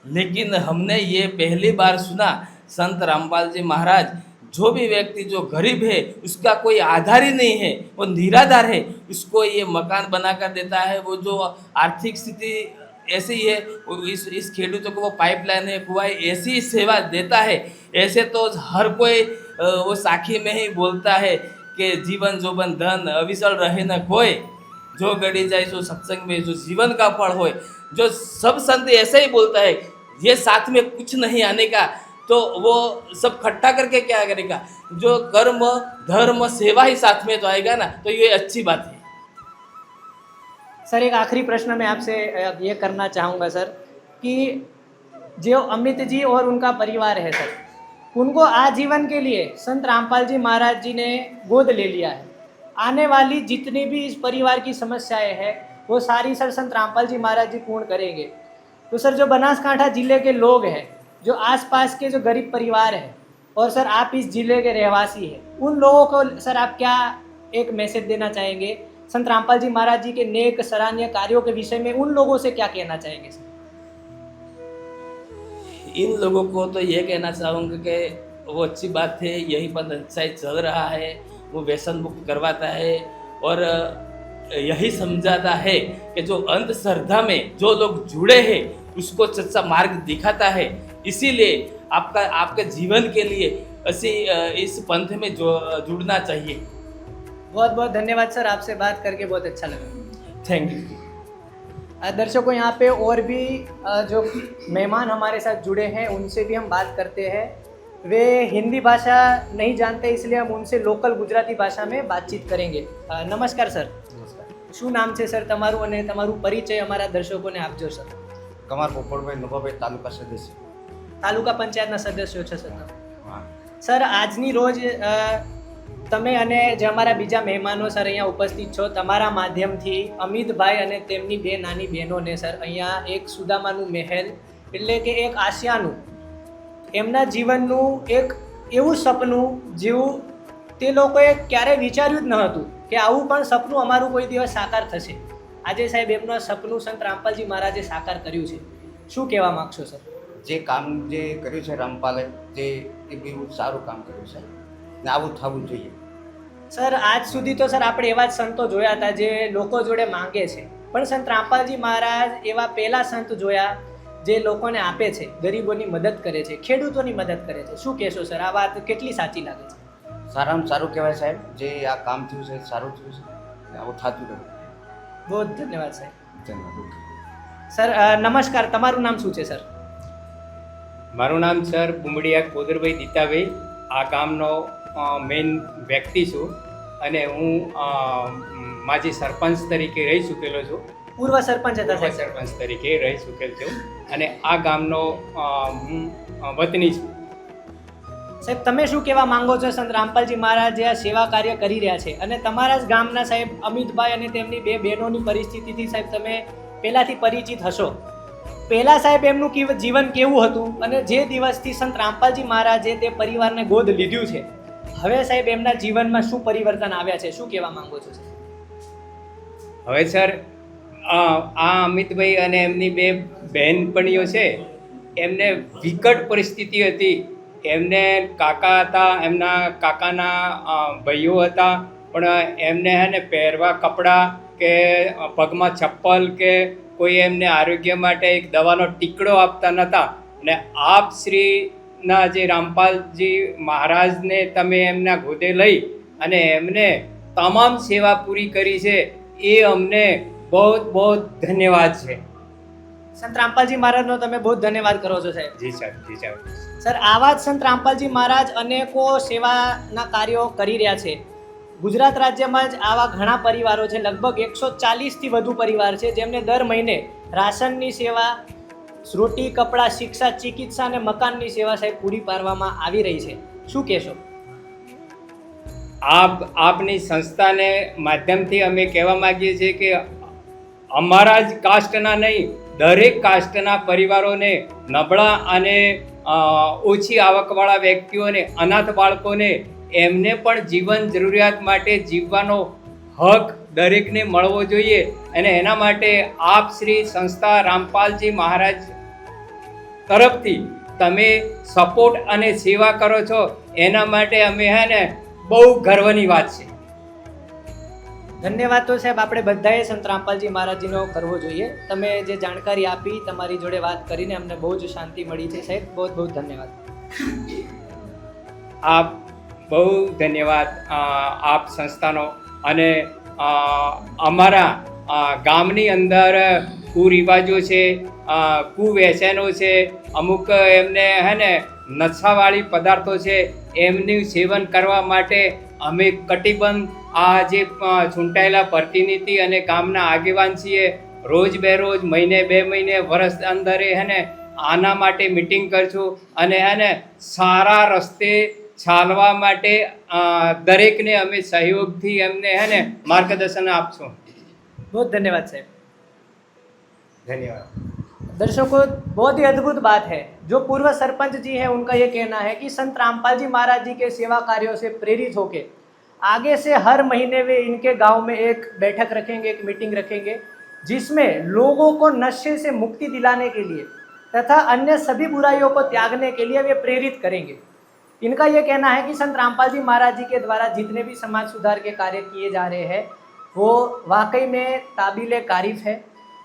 लेकिन हमने ये पहली बार सुना संत रामपाल जी महाराज, जो भी व्यक्ति जो गरीब है उसका कोई आधार ही नहीं है, वो निराधार है, उसको ये मकान बना कर देता है। वो जो आर्थिक स्थिति ऐसी ही है, इस खेडूतों को वो पाइपलाइन है, कुआं, ऐसी सेवा देता है। ऐसे तो हर कोई वो साखी में ही बोलता है कि जीवन जोबन धन अविचल रहे न कोई, जो गड़ी जाए सो सत्संग में जो जीवन का फल होए। जो सब संत ऐसे ही बोलता है, ये साथ में कुछ नहीं आने का, तो वो सब इकट्ठा करके क्या करेगा? जो कर्म धर्म सेवा ही साथ में तो आएगा ना, तो ये अच्छी बात है।
सर एक आखिरी प्रश्न मैं आपसे ये करना चाहूँगा सर कि जो अमित जी और उनका परिवार है सर, उनको आजीवन के लिए संत रामपाल जी महाराज जी ने गोद ले लिया है। आने वाली जितनी भी इस परिवार की समस्याएं हैं वो सारी सर संत रामपाल जी महाराज जी पूर्ण करेंगे। तो सर जो बनासकांठा जिले के लोग हैं, जो आसपास के जो गरीब परिवार हैं, और सर आप इस जिले के रहवासी हैं, उन लोगों को सर आप क्या एक मैसेज देना चाहेंगे? संत रामपाल जी महाराज जी के नेक सराहनीय कार्यों के विषय में उन लोगों से क्या कहना चाहेंगे सर?
इन लोगों को तो ये कहना चाहूँगा कि वो अच्छी बात है, यही पर अच्छा ही चल रहा है, वो व्यसन मुक्त करवाता है और यही समझाता है कि जो अंधश्रद्धा में जो लोग जुड़े हैं उसको सच्चा मार्ग दिखाता है। इसीलिए आपके जीवन के लिए ऐसे इस पंथ में जुड़ना चाहिए।
बहुत बहुत धन्यवाद सर, आपसे बात करके बहुत अच्छा लगा।
Thank you.
दर्शकों, यहाँ पे और भी जो मेहमान हमारे साथ जुड़े हैं उनसे भी हम बात करते हैं। वे हिंदी भाषा नहीं जानते, इसलिए हम उनसे लोकल गुजराती भाषा में बातचीत करेंगे। नमस्कार सर। શું નામ છે સર તમારું અને તમારું પરિચય અમારા દર્શકોને આપજો સર?
કમાર પોપટભાઈ નભાભાઈ, તાલુકા સદસ્ય.
તાલુકા પંચાયતના સદસ્યો છે સર. સર, આજની રોજ તમે અને જે અમારા બીજા મહેમાનો સર અહીંયા ઉપસ્થિત છો, તમારા માધ્યમથી અમિતભાઈ અને તેમની બે નાની બહેનોને સર અહીંયા એક સુદામાનું મહેલ એટલે કે એક આશિયાનું એમના જીવનનું એક એવું સપનું જેવું તે લોકોએ ક્યારેય વિચાર્યું જ ન હતું કે આવું પણ સપનું અમારું કોઈ દિવસ સાકાર થશે. આજે સાહેબ એમનું સપનું સંત રામપાલજી મહારાજે સાકાર કર્યું છે. શું કહેવા માગશો સર?
જે કામ જે કર્યું છે રામપાલે, જે એ બી સારું કામ કર્યું છે ને આવું થવું જોઈએ.
સર, આજ સુધી તો સર આપણે એવા જ સંતો જોયા હતા જે લોકો જોડે માંગે છે, પણ સંત રામપાલજી મહારાજ એવા પહેલા સંત જોયા જે લોકોને આપે છે, ગરીબોની મદદ કરે છે, ખેડૂતોની મદદ કરે છે. શું કહેશો સર, આ વાત કેટલી સાચી લાગે છે?
સારામાં સારું કહેવાય સાહેબ, જે આ કામ થયું છે સારું થયું છે ને આવું થતું રહ્યું.
બહુ ધન્યવાદ સાહેબ.
ધન્યવાદ.
સર નમસ્કાર, તમારું નામ શું છે સર?
મારું નામ સર બુમડિયા કોદરભાઈ દીતાભાઈ, આ ગામનો મેઇન વ્યક્તિ છું અને હું માજી સરપંચ તરીકે રહી ચૂકેલો છું.
પૂર્વ સરપંચ હતા?
પૂર્વ સરપંચ તરીકે રહી ચૂકેલ છું અને આ ગામનો હું વતની છું.
સાહેબ, તમે શું કહેવા માંગો છો? સંત રામપાલજી મહારાજ જે આ સેવા કાર્ય કરી રહ્યા છે અને તમારા જ ગામના સાહેબ અમિતભાઈ અને તેમની બે બહેનોની પરિસ્થિતિથી સાહેબ તમે પહેલાંથી પરિચિત હશો. પહેલાં સાહેબ એમનું જીવન કેવું હતું અને જે દિવસથી સંત રામપાલજી મહારાજે તે પરિવારને ગોદ લીધું છે, હવે સાહેબ એમના જીવનમાં શું પરિવર્તન આવ્યા છે? શું કહેવા માંગો છો?
હવે સર, આ અમિતભાઈ અને એમની બે બહેનપણીઓ છે, એમને વિકટ પરિસ્થિતિ હતી. એમને કાકા હતા, એમના કાકાના ભાઈઓ હતા, પણ એમને હે ને પહેરવા કપડાં કે પગમાં ચપ્પલ કે કોઈ એમને આરોગ્ય માટે એક દવાનો ટીકડો આપતા નહોતા. ને આપ શ્રીના જે રામપાલજી મહારાજને તમે એમના ગોદે લઈ અને એમને તમામ સેવા પૂરી કરી છે, એ અમને બહુ બહુ ધન્યવાદ છે.
સંત રામપાલજી મહારાજનો તમે બહુ ધન્યવાદ કરો છો સાહેબ.
જી સર, જી સર.
સર, આવા જ સંત રામપાલજી મહારાજ અનેકો સેવાના કાર્યો કરી રહ્યા છે. ગુજરાત રાજ્યમાં જ આવા ઘણા પરિવારો છે, લગભગ 140થી વધુ પરિવાર છે જેમને દર મહિને રાશનની સેવા, રોટી, કપડાં, શિક્ષા, ચિકિત્સા અને મકાનની સેવા સાહેબ પૂરી પાડવામાં આવી રહી છે. શું કહેશો?
આપની સંસ્થાને માધ્યમથી અમે કહેવા માંગીએ છીએ કે અમારા જ કાસ્ટના નહીં, દરેક કાસ્ટના પરિવારોને, નબળા અને ઓછી આવકવાળા વ્યક્તિઓને, અનાથ બાળકોને, એમને પણ જીવન જરૂરિયાત માટે જીવવાનો હક દરેકને મળવો જોઈએ. અને એના માટે આપ શ્રી સંસ્થા રામપાલજી મહારાજ તરફથી તમે સપોર્ટ અને સેવા કરો છો, એના માટે અમે હે ને બહુ ગર્વની વાત છે.
ધન્યવાદ તો સાહેબ આપણે બધાએ સંત રામપાલજી મહારાજજીનો કરવો જોઈએ. તમે જે જાણકારી આપી, તમારી જોડે વાત કરીને અમને બહુ જ શાંતિ મળી છે સાહેબ. બહુ બહુ ધન્યવાદ.
આપ બહુ ધન્યવાદ આપ સંસ્થાનો. અને અમારા ગામની અંદર કુરિવાજો છે, કુવ્યસનો છે, અમુક એમને હે ને નશાવાળી પદાર્થો છે, એમનું સેવન કરવા માટે અમે કટિબંધ આ જે ચૂંટાયેલા પ્રતિનિધિ અને ગામના આગેવાન છીએ, રોજ બે રોજ, મહિને બે મહિને, વર્ષ અંદર હે ને આના માટે મિટિંગ કરશું અને હે ને સારા રસ્તે ચાલવા માટે દરેકને અમે સહયોગથી એમને है ને मार्गदर्शन આપશું.
बहुत धन्यवाद साहब.
धन्यवाद.
दर्शकों, बहुत ही अद्भुत बात है. जो पूर्व सरपंच जी हैं उनका ये कहना है कि संत रामपाल जी महाराज जी के सेवा कार्यों से प्रेरित होकर आगे से हर महीने वे इनके गांव में एक बैठक रखेंगे, एक मीटिंग रखेंगे, जिसमें लोगों को नशे से मुक्ति दिलाने के लिए तथा अन्य सभी बुराइयों को त्यागने के लिए वे प्रेरित करेंगे. इनका ये कहना है कि संत रामपाल जी महाराज जी के द्वारा जितने भी समाज सुधार के कार्य किए जा रहे हैं वो वाकई में काबिल तारीफ है.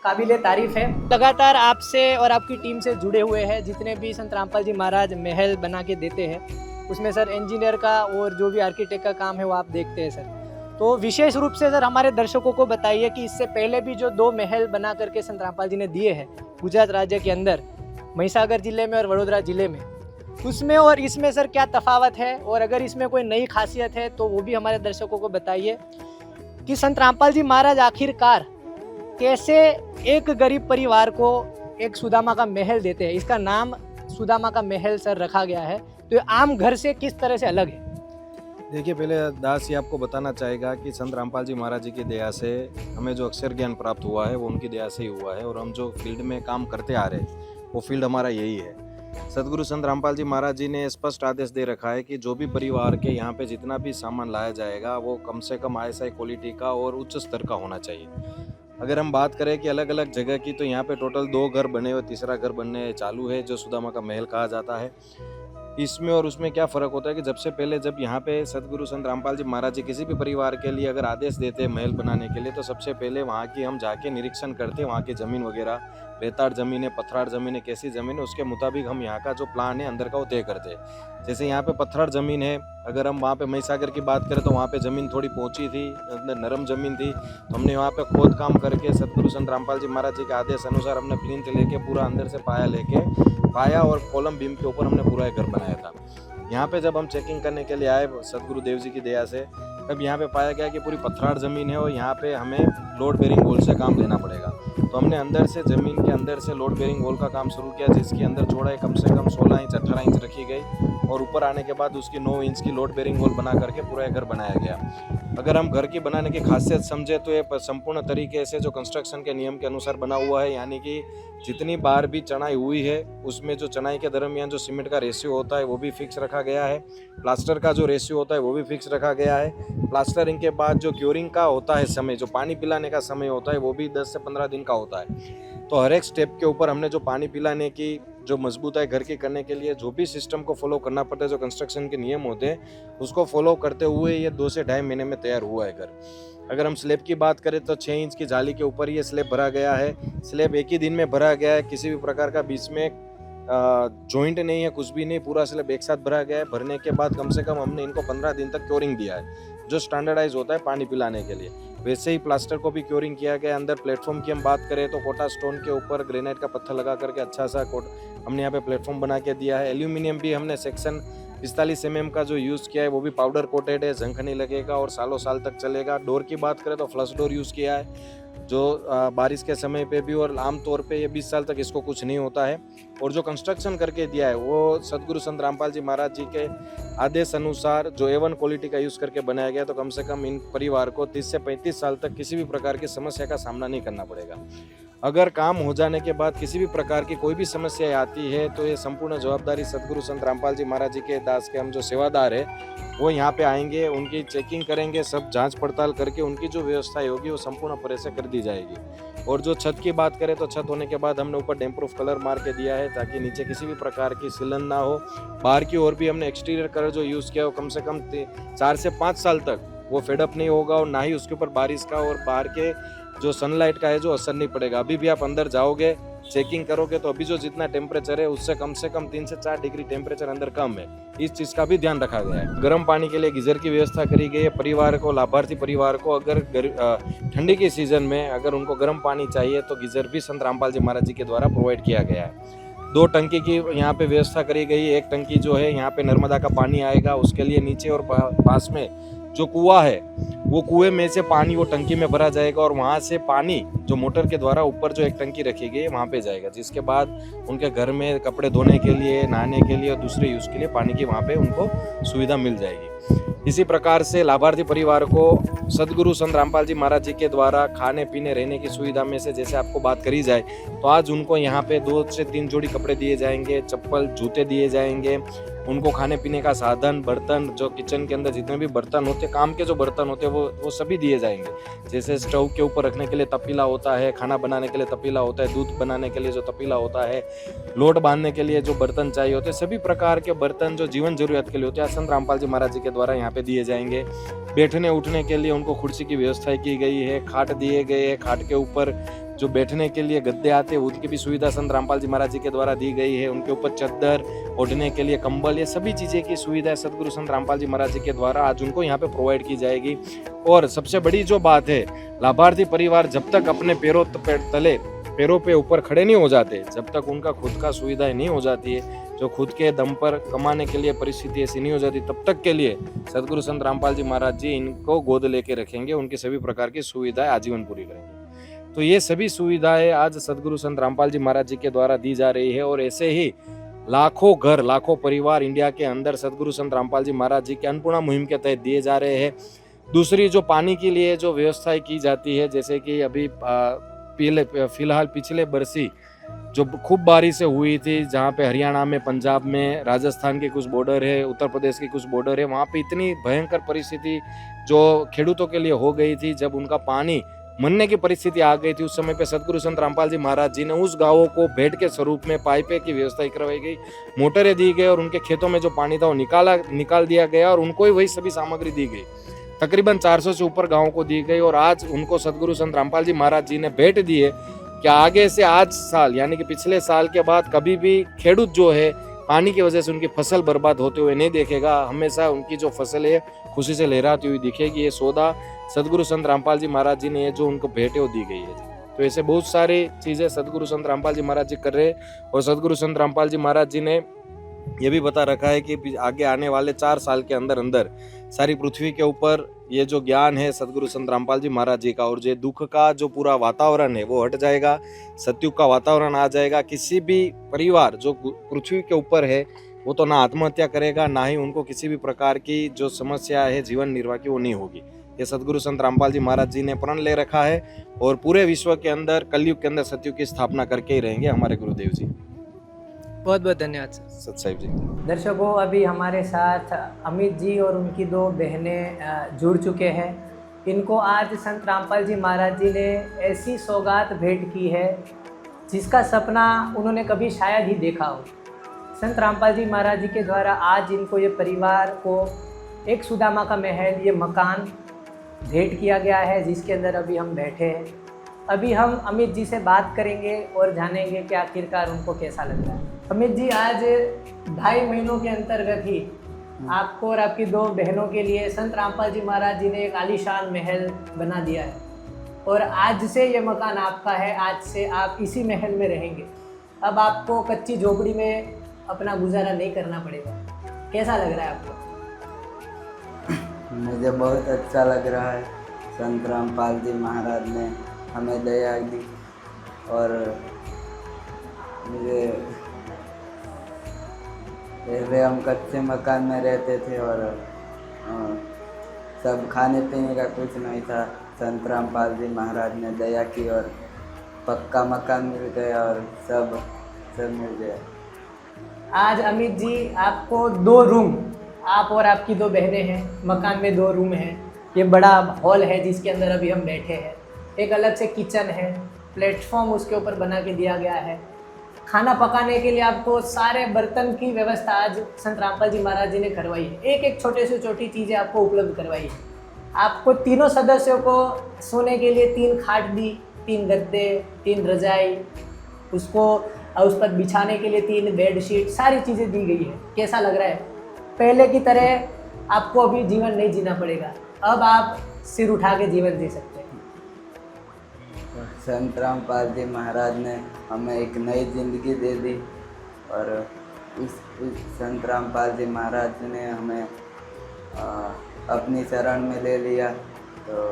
काबिले तारीफ है। लगातार आपसे और आपकी टीम से जुड़े हुए हैं, जितने भी संत रामपाल जी महाराज महल बना के देते हैं उसमें सर इंजीनियर का और जो भी आर्किटेक्ट का काम है वो आप देखते हैं सर। तो विशेष रूप से सर हमारे दर्शकों को बताइए कि इससे पहले भी जो 2 महल बना करके संत रामपाल जी ने दिए हैं गुजरात राज्य के अंदर, महिसागर जिले में और वडोदरा जिले में, उसमें और इसमें सर क्या तफावत है, और अगर इसमें कोई नई खासियत है तो वो भी हमारे दर्शकों को बताइए कि संत रामपाल जी महाराज आखिरकार कैसे एक गरीब परिवार को एक सुदामा का महल देते हैं। इसका नाम सुदामा का महल सर रखा गया है, तो ये आम घर से किस तरह से अलग है?
देखिए, पहले दास ये आपको बताना चाहेगा कि संत रामपाल जी महाराज जी की दया से हमें जो अक्षर ज्ञान प्राप्त हुआ है वो उनकी दया से ही हुआ है, और हम जो फील्ड में काम करते आ रहे हैं वो फील्ड हमारा यही है। सदगुरु संत रामपाल जी महाराज जी ने स्पष्ट आदेश दे रखा है कि जो भी परिवार के यहाँ पे जितना भी सामान लाया जाएगा वो कम से कम ISI क्वालिटी का और उच्च स्तर का होना चाहिए। अगर हम बात करें कि अलग अलग जगह की, तो यहाँ पे टोटल 2 घर बने हुए, तीसरा घर बनने चालू है जो सुदामा का महल कहा जाता है। इसमें और उसमें क्या फ़र्क होता है कि जब यहाँ पे सदगुरु संत रामपाल जी महाराज जी किसी भी परिवार के लिए अगर आदेश देते हैं महल बनाने के लिए, तो सबसे पहले वहाँ की हम जाके निरीक्षण करते हैं, वहाँ की ज़मीन वगैरह, रेताड़ ज़मीन है, पथराड़ ज़मीन है, कैसी ज़मीन है, उसके मुताबिक हम यहाँ का जो प्लान है अंदर का वो तय करते हैं। जैसे यहाँ पे पथराड़ ज़मीन है, अगर हम वहाँ पे महिसागर की बात करें तो वहाँ पे ज़मीन थोड़ी पहुँची थी, अंदर नरम ज़मीन थी, तो हमने वहाँ पे खोद काम करके सदगुरु संत रामपाल जी महाराज जी के आदेश अनुसार हमने प्लिंथ लेके पूरा अंदर से पाया और कॉलम बीम के ऊपर हमने पूरा एक घर बनाया था। यहाँ पे जब हम चेकिंग करने के लिए आए सदगुरु देव जी की दया से, तब यहाँ पे पाया गया कि पूरी पथराड़ ज़मीन है और यहाँ पे हमें लोड बेरिंग वॉल से काम लेना पड़ेगा। तो हमने अंदर से ज़मीन के अंदर से लोड बेरिंग वॉल का काम शुरू किया, जिसके अंदर चौड़ाई कम से कम 16 इंच 18 इंच रखी गई, और ऊपर आने के बाद उसकी 9 इंच की लोड बेरिंग वॉल बना करके पूरा घर बनाया गया। अगर हम घर की बनाने की खासियत समझे तो ये संपूर्ण तरीके से जो कंस्ट्रक्शन के नियम के अनुसार बना हुआ है, यानी कि जितनी बार भी चढ़ाई हुई है उसमें जो चढ़ाई के दरमियान जो सीमेंट का रेशियो होता है वो भी फिक्स रखा गया है, प्लास्टर का जो रेशियो होता है वो भी फिक्स रखा गया है। प्लास्टरिंग के बाद जो क्योरिंग का होता है समय, जो पानी पिलाने का समय होता है वो भी 10 से 15 दिन का होता है। तो हर एक स्टेप के ऊपर हमने जो पानी पिलाने की जो मजबूताई घर की करने के लिए जो भी सिस्टम को फॉलो करना पड़ता है, जो कंस्ट्रक्शन के नियम होते हैं उसको फॉलो करते हुए ये 2 से 2.5 महीने में तैयार हुआ है घर। अगर हम स्लैब की बात करें तो 6 इंच की जाली के ऊपर ये स्लैब भरा गया है। स्लैब एक ही दिन में भरा गया है, किसी भी प्रकार का बीच में जॉइंट नहीं है, कुछ भी नहीं, पूरा स्लैब एक साथ भरा गया है। भरने के बाद कम से कम हमने इनको 15 दिन तक क्योरिंग दिया है, जो स्टैंडर्डाइज होता है पानी पिलाने के लिए। वैसे ही प्लास्टर को भी क्योरिंग किया गया। अंदर प्लेटफॉर्म की हम बात करें तो कोटा स्टोन के ऊपर ग्रेनाइट का पत्थर लगा करके अच्छा सा हमने यहाँ पे प्लेटफॉर्म बना के दिया है। एल्यूमिनियम भी हमने सेक्शन 45 mm का जो यूज़ किया है वो भी पाउडर कोटेड है, जंग नहीं लगेगा और सालों साल तक चलेगा। डोर की बात करें तो फ्लश डोर यूज़ किया है, जो बारिश के समय पे भी और आम तौर पे ये 20 साल तक इसको कुछ नहीं होता है। और जो कंस्ट्रक्शन करके दिया है वो सदगुरु संत रामपाल जी महाराज जी के आदेश अनुसार जो A1 क्वालिटी का यूज़ करके बनाया गया, तो कम से कम इन परिवार को 30 से 35 साल तक किसी भी प्रकार की समस्या का सामना नहीं करना पड़ेगा। अगर काम हो जाने के बाद किसी भी प्रकार की कोई भी समस्या आती है तो ये संपूर्ण जवाबदारी सदगुरु संत रामपाल जी महाराज जी के दास के हम जो सेवादार है वो यहाँ पे आएंगे, उनकी चेकिंग करेंगे, सब जांच पड़ताल करके उनकी जो व्यवस्था होगी वो संपूर्ण तरह से कर दी जाएगी। और जो छत की बात करें तो छत होने के बाद हमने ऊपर डैम्प प्रूफ कलर मार के दिया है ताकि नीचे किसी भी प्रकार की सिलन ना हो। बाहर की ओर भी हमने एक्सटीरियर कलर जो यूज़ किया वो कम से कम 4 से 5 साल तक वो फेडअप नहीं होगा और ना ही उसके ऊपर बारिश का और बाहर के जो सनलाइट का है जो असर नहीं पड़ेगा। अभी भी आप अंदर जाओगे चेकिंग करोगे तो अभी जो जितना टेम्परेचर है उससे कम से कम 3 से 4 डिग्री टेम्परेचर अंदर कम है। इस चीज़ का भी ध्यान रखा गया है। गर्म पानी के लिए गीजर की व्यवस्था करी गई है। परिवार को, लाभार्थी परिवार को अगर ठंडी के सीजन में अगर उनको गर्म पानी चाहिए तो गीजर भी संत रामपाल जी महाराज जी के द्वारा प्रोवाइड किया गया है। 2 टंकी की यहाँ पे व्यवस्था करी गई है। एक टंकी जो है यहाँ पे नर्मदा का पानी आएगा, उसके लिए नीचे और पास में जो कुआं है वो कुएं में से पानी वो टंकी में भरा जाएगा और वहाँ से पानी जो मोटर के द्वारा ऊपर जो एक टंकी रखी गई है वहाँ पे जाएगा, जिसके बाद उनके घर में कपड़े धोने के लिए, नहाने के लिए और दूसरे यूज़ के लिए पानी की वहाँ पे उनको सुविधा मिल जाएगी। इसी प्रकार से लाभार्थी परिवार को सदगुरु संत रामपाल जी महाराज जी के द्वारा खाने पीने रहने की सुविधा में से जैसे आपको बात करी जाए तो आज उनको यहाँ पे 2 से 3 जोड़ी कपड़े दिए जाएंगे, चप्पल जूते दिए जाएंगे, उनको खाने पीने का साधन, बर्तन, जो किचन के अंदर जितने भी बर्तन होते, काम के जो बर्तन होते हैं वो सभी दिए जाएंगे। जैसे स्टोव के ऊपर रखने के लिए तपीला होता है, खाना बनाने के लिए तपीला होता है, दूध बनाने के लिए जो तपीला होता है, लोट बांधने के लिए जो बर्तन चाहिए होते हैं, सभी प्रकार के बर्तन जो जीवन जरूरत के लिए होते हैं संत रामपाल जी महाराज जी के द्वारा यहाँ पे दिए जाएंगे। बैठने उठने के लिए उनको कुर्सी की व्यवस्था की गई है, खाट दिए गए हैं, खाट के ऊपर जो बैठने के लिए गद्दे आते हैं उनकी भी सुविधा संत रामपाल जी महाराज जी के द्वारा दी गई है। उनके ऊपर चद्दर, ओढ़ने के लिए कंबल, ये सभी चीज़ें की सुविधा सदगुरु संत रामपाल जी महाराज जी के द्वारा आज उनको यहाँ पे प्रोवाइड की जाएगी। और सबसे बड़ी जो बात है, लाभार्थी परिवार जब तक अपने पैरों पे ऊपर खड़े नहीं हो जाते, जब तक उनका खुद का सुविधाएं नहीं हो जाती है, जो खुद के दम पर कमाने के लिए परिस्थिति ऐसी नहीं हो जाती, तब तक के लिए सदगुरु संत रामपाल जी महाराज जी इनको गोद लेके रखेंगे, उनकी सभी प्रकार की सुविधाएं आजीवन पूरी करेंगे। तो ये सभी सुविधाएं आज सदगुरु संत रामपाल जी महाराज जी के द्वारा दी जा रही है। और ऐसे ही लाखों घर, लाखों परिवार इंडिया के अंदर सदगुरु संत रामपाल जी महाराज जी के अन्नपूर्णा मुहिम के तहत दिए जा रहे हैं। दूसरी जो पानी के लिए जो व्यवस्थाएं की जाती है, जैसे कि अभी फिलहाल पिछले बरसी जो खूब बारिश हुई थी, जहाँ पे हरियाणा में, पंजाब में, राजस्थान के कुछ बॉर्डर है, उत्तर प्रदेश के कुछ बॉर्डर है, वहाँ पे इतनी भयंकर परिस्थिति जो खेडूतों के लिए हो गई थी, जब उनका पानी मरने की परिस्थिति आ गई थी, उस समय पे सदगुरु संत रामपाल जी महाराज जी ने उस गांवों को भेंट के स्वरूप में पाइपें की व्यवस्था करवाई गई, मोटरें दी गई और उनके खेतों में जो पानी था वो निकाल दिया गया और उनको ही वही सभी सामग्री दी गई। तकरीबन 400 से ऊपर गाँवों को दी गई और आज उनको सदगुरु संत रामपाल जी महाराज जी ने भेंट दी है कि आगे से आज साल यानी कि पिछले साल के बाद कभी भी खेडूत जो है पानी की वजह से उनकी फसल बर्बाद होते हुए नहीं देखेगा, हमेशा उनकी जो फसल है खुशी से लहराती हुई दिखेगी। ये सौदा सदगुरु संत रामपाल जी महाराज जी ने जो उनको भेंट है वो दी गई है। तो ऐसे बहुत सारी चीज़ें सदगुरु संत रामपाल जी महाराज जी कर रहे हैं। और सदगुरु संत रामपाल जी महाराज जी ने ये भी बता रखा है कि आगे आने वाले 4 साल के अंदर सारी पृथ्वी के ऊपर ये जो ज्ञान है सदगुरु संत रामपाल जी महाराज जी का, और जो दुख का जो पूरा वातावरण है वो हट जाएगा, सत्युग का वातावरण आ जाएगा। किसी भी परिवार जो पृथ्वी के ऊपर है वो तो ना आत्महत्या करेगा, ना ही उनको किसी भी प्रकार की जो समस्या है जीवन निर्वाह की वो नहीं होगी। ये सदगुरु संत रामपाल जी महाराज जी ने प्रण ले रखा है और पूरे विश्व के अंदर कलयुग के अंदर सत्युग की स्थापना करके ही रहेंगे हमारे गुरुदेव जी।
बहुत बहुत धन्यवाद सर।
सत साहिब जी।
दर्शकों, अभी हमारे साथ अमित जी और उनकी 2 बहनें जुड़ चुके हैं। इनको आज संत रामपाल जी महाराज जी ने ऐसी सौगात भेंट की है जिसका सपना उन्होंने कभी शायद ही देखा हो। संत रामपाल जी महाराज जी के द्वारा आज इनको ये परिवार को एक सुदामा का महल, ये मकान भेंट किया गया है, जिसके अंदर अभी हम बैठे हैं। अभी हम अमित जी से बात करेंगे और जानेंगे कि आखिरकार उनको कैसा लग रहा है। अमित जी, आज 2.5 महीनों के अंतर्गत ही आपको और आपकी 2 बहनों के लिए संत रामपाल जी महाराज जी ने एक आलीशान महल बना दिया है और आज से ये मकान आपका है। आज से आप इसी महल में रहेंगे। अब आपको कच्ची झोपड़ी में अपना गुजारा नहीं करना पड़ेगा। कैसा लग रहा है आपको?
मुझे बहुत अच्छा लग रहा है। संत रामपाल जी महाराज ने हमें दया दी और मुझे पहले हम कच्चे मकान में रहते थे और सब खाने पीने का कुछ नहीं था। संत रामपाल जी महाराज ने दया की और पक्का मकान मिल गया और सब मिल गया।
आज अमित जी आपको 2 रूम, आप और आपकी 2 बहनें हैं, मकान में 2 रूम हैं। ये बड़ा हॉल है जिसके अंदर अभी हम बैठे हैं। एक अलग से किचन है, प्लेटफॉर्म उसके ऊपर बना के दिया गया है। खाना पकाने के लिए आपको सारे बर्तन की व्यवस्था आज संत रामपाल जी महाराज जी ने करवाई है। एक छोटे से छोटी चीज़ें आपको उपलब्ध करवाई है। आपको तीनों सदस्यों को सोने के लिए 3 खाट दी, 3 गद्दे, 3 रजाई, उसको उस पर बिछाने के लिए 3 बेडशीट, सारी चीज़ें दी गई है। कैसा लग रहा है? पहले की तरह आपको अभी जीवन नहीं जीना पड़ेगा। अब आप सिर उठा के जीवन जी सकते हैं।
संत रामपाल जी महाराज ने हमें एक नई जिंदगी दे दी और इस संत रामपाल जी महाराज ने हमें अपनी शरण में ले लिया। तो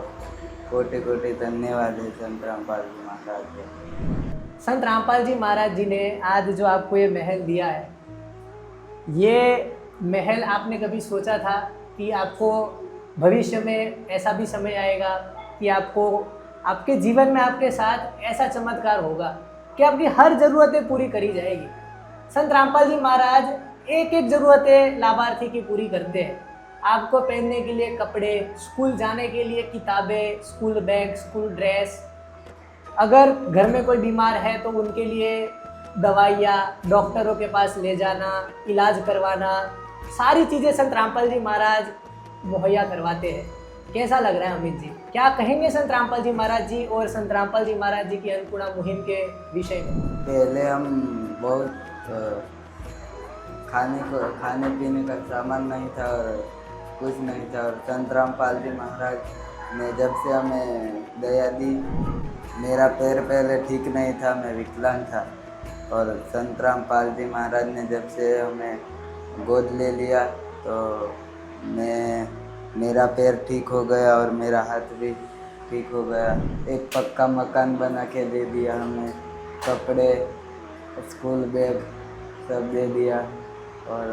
कोटि कोटि धन्यवाद है संत रामपाल जी महाराज के।
संत रामपाल जी महाराज जी ने आज जो आपको ये महल दिया है, ये महल आपने कभी सोचा था कि आपको भविष्य में ऐसा भी समय आएगा कि आपको आपके जीवन में आपके साथ ऐसा चमत्कार होगा कि आपकी हर ज़रूरतें पूरी करी जाएगी? संत रामपाल जी महाराज एक ज़रूरतें लाभार्थी की पूरी करते हैं। आपको पहनने के लिए कपड़े, स्कूल जाने के लिए किताबें, स्कूल बैग, स्कूल ड्रेस, अगर घर में कोई बीमार है तो उनके लिए दवाइयाँ, डॉक्टरों के पास ले जाना, इलाज करवाना, सारी चीज़ें संत रामपाल जी महाराज मुहैया करवाते हैं। कैसा लग रहा है अमित जी? क्या कहेंगे संत रामपाल जी महाराज जी और संत रामपाल जी महाराज जी की अन्नपूर्णा मुहिम के विषय में?
पहले हम बहुत खाने पीने का सामान नहीं था और कुछ नहीं था, और संत रामपाल जी महाराज ने जब से हमें दया दी, मेरा पैर पहले ठीक नहीं था, मैं विकलांग था, और संत रामपाल जी महाराज ने जब से हमें गोद ले लिया तो मेरा पैर ठीक हो गया और मेरा हाथ भी ठीक हो गया। एक पक्का मकान बना के दे दिया हमें, कपड़े, स्कूल बैग सब दे दिया, और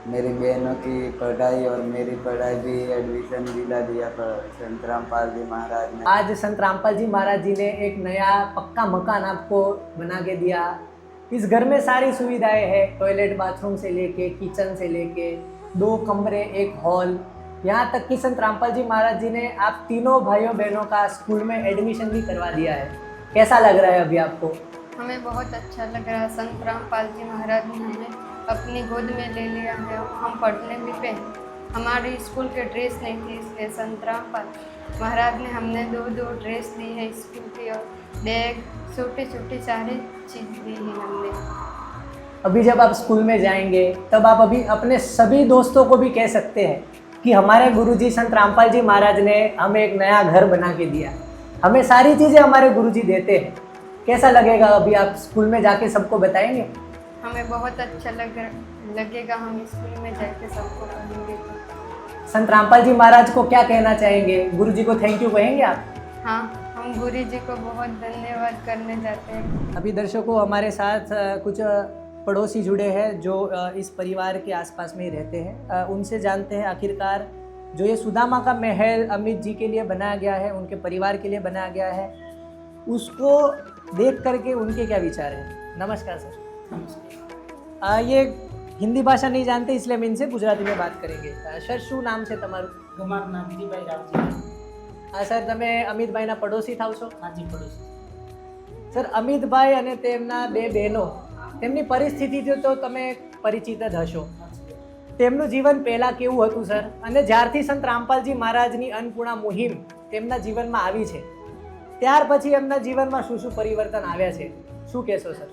मेरी बहनों की पढ़ाई और मेरी पढ़ाई भी एडमिशन दिला दिया पर संत रामपाल जी महाराज ने।
आज संत रामपाल जी महाराज जी ने एक नया पक्का मकान आपको बना के दिया। इस घर में सारी सुविधाएं हैं, टॉयलेट बाथरूम से लेके किचन से लेके 2 कमरे, 1 हॉल, यहाँ तक कि संत रामपाल जी महाराज जी ने आप तीनों भाइयों बहनों का स्कूल में एडमिशन भी करवा दिया है। कैसा लग रहा है अभी आपको?
हमें बहुत अच्छा लग रहा है। संत रामपाल जी महाराज ने हमें अपनी गोद में ले लिया है, हम पढ़ने भी पे। हमारी स्कूल के ड्रेस नहीं थी, इसलिए संत रामपाल महाराज ने हमने 2 ड्रेस दी है स्कूल की, और बैग, छोटी सारी चीज़ दी है हमने।
अभी जब आप स्कूल में जाएंगे तब आप अभी अपने सभी दोस्तों को भी कह सकते हैं कि हमारे गुरुजी संत रामपाल जी महाराज ने हमें एक नया घर बना के दिया, हमें सारी चीज़ें हमारे गुरुजी देते हैं। कैसा लगेगा अभी आप स्कूल में जाके सबको बताएंगे?
हमें बहुत अच्छा लगेगा, हम स्कूल में जाके सबको कहेंगे।
संत रामपाल जी महाराज को क्या कहना चाहेंगे? गुरुजी को थैंक यू कहेंगे आप?
हाँ, हम गुरुजी को बहुत धन्यवाद करने जाते हैं।
अभी दर्शकों, हमारे साथ कुछ पड़ोसी जुड़े हैं जो इस परिवार के आसपास में ही रहते हैं। उनसे जानते हैं आखिरकार जो ये सुदामा का महल अमित जी के लिए बनाया गया है, उनके परिवार के लिए बनाया गया है, उसको देख करके उनके क्या विचार हैं। नमस्कार सर। नमस्कार। ये हिंदी भाषा नहीं जानते इसलिए हम इनसे गुजराती में बात करेंगे। सर, શું નામ છે તમારું?
મારું નામ જીભાઈ રાવજી.
હા સર, તમે અમિતભાઈના પડોશી થાવ છો?
હાજી, પડોશી.
સર, અમિતભાઈ અને તેમના 2 બહેનો, તેમની પરિસ્થિતિથી તો તમે પરિચિત જ હશો. તેમનું જીવન પહેલાં કેવું હતું સર, અને જ્યારથી સંત રામપાલજી મહારાજની અન્નપૂર્ણા મુહિમ તેમના જીવનમાં આવી છે ત્યાર પછી એમના જીવનમાં શું શું પરિવર્તન આવ્યા છે, શું કહેશો સર?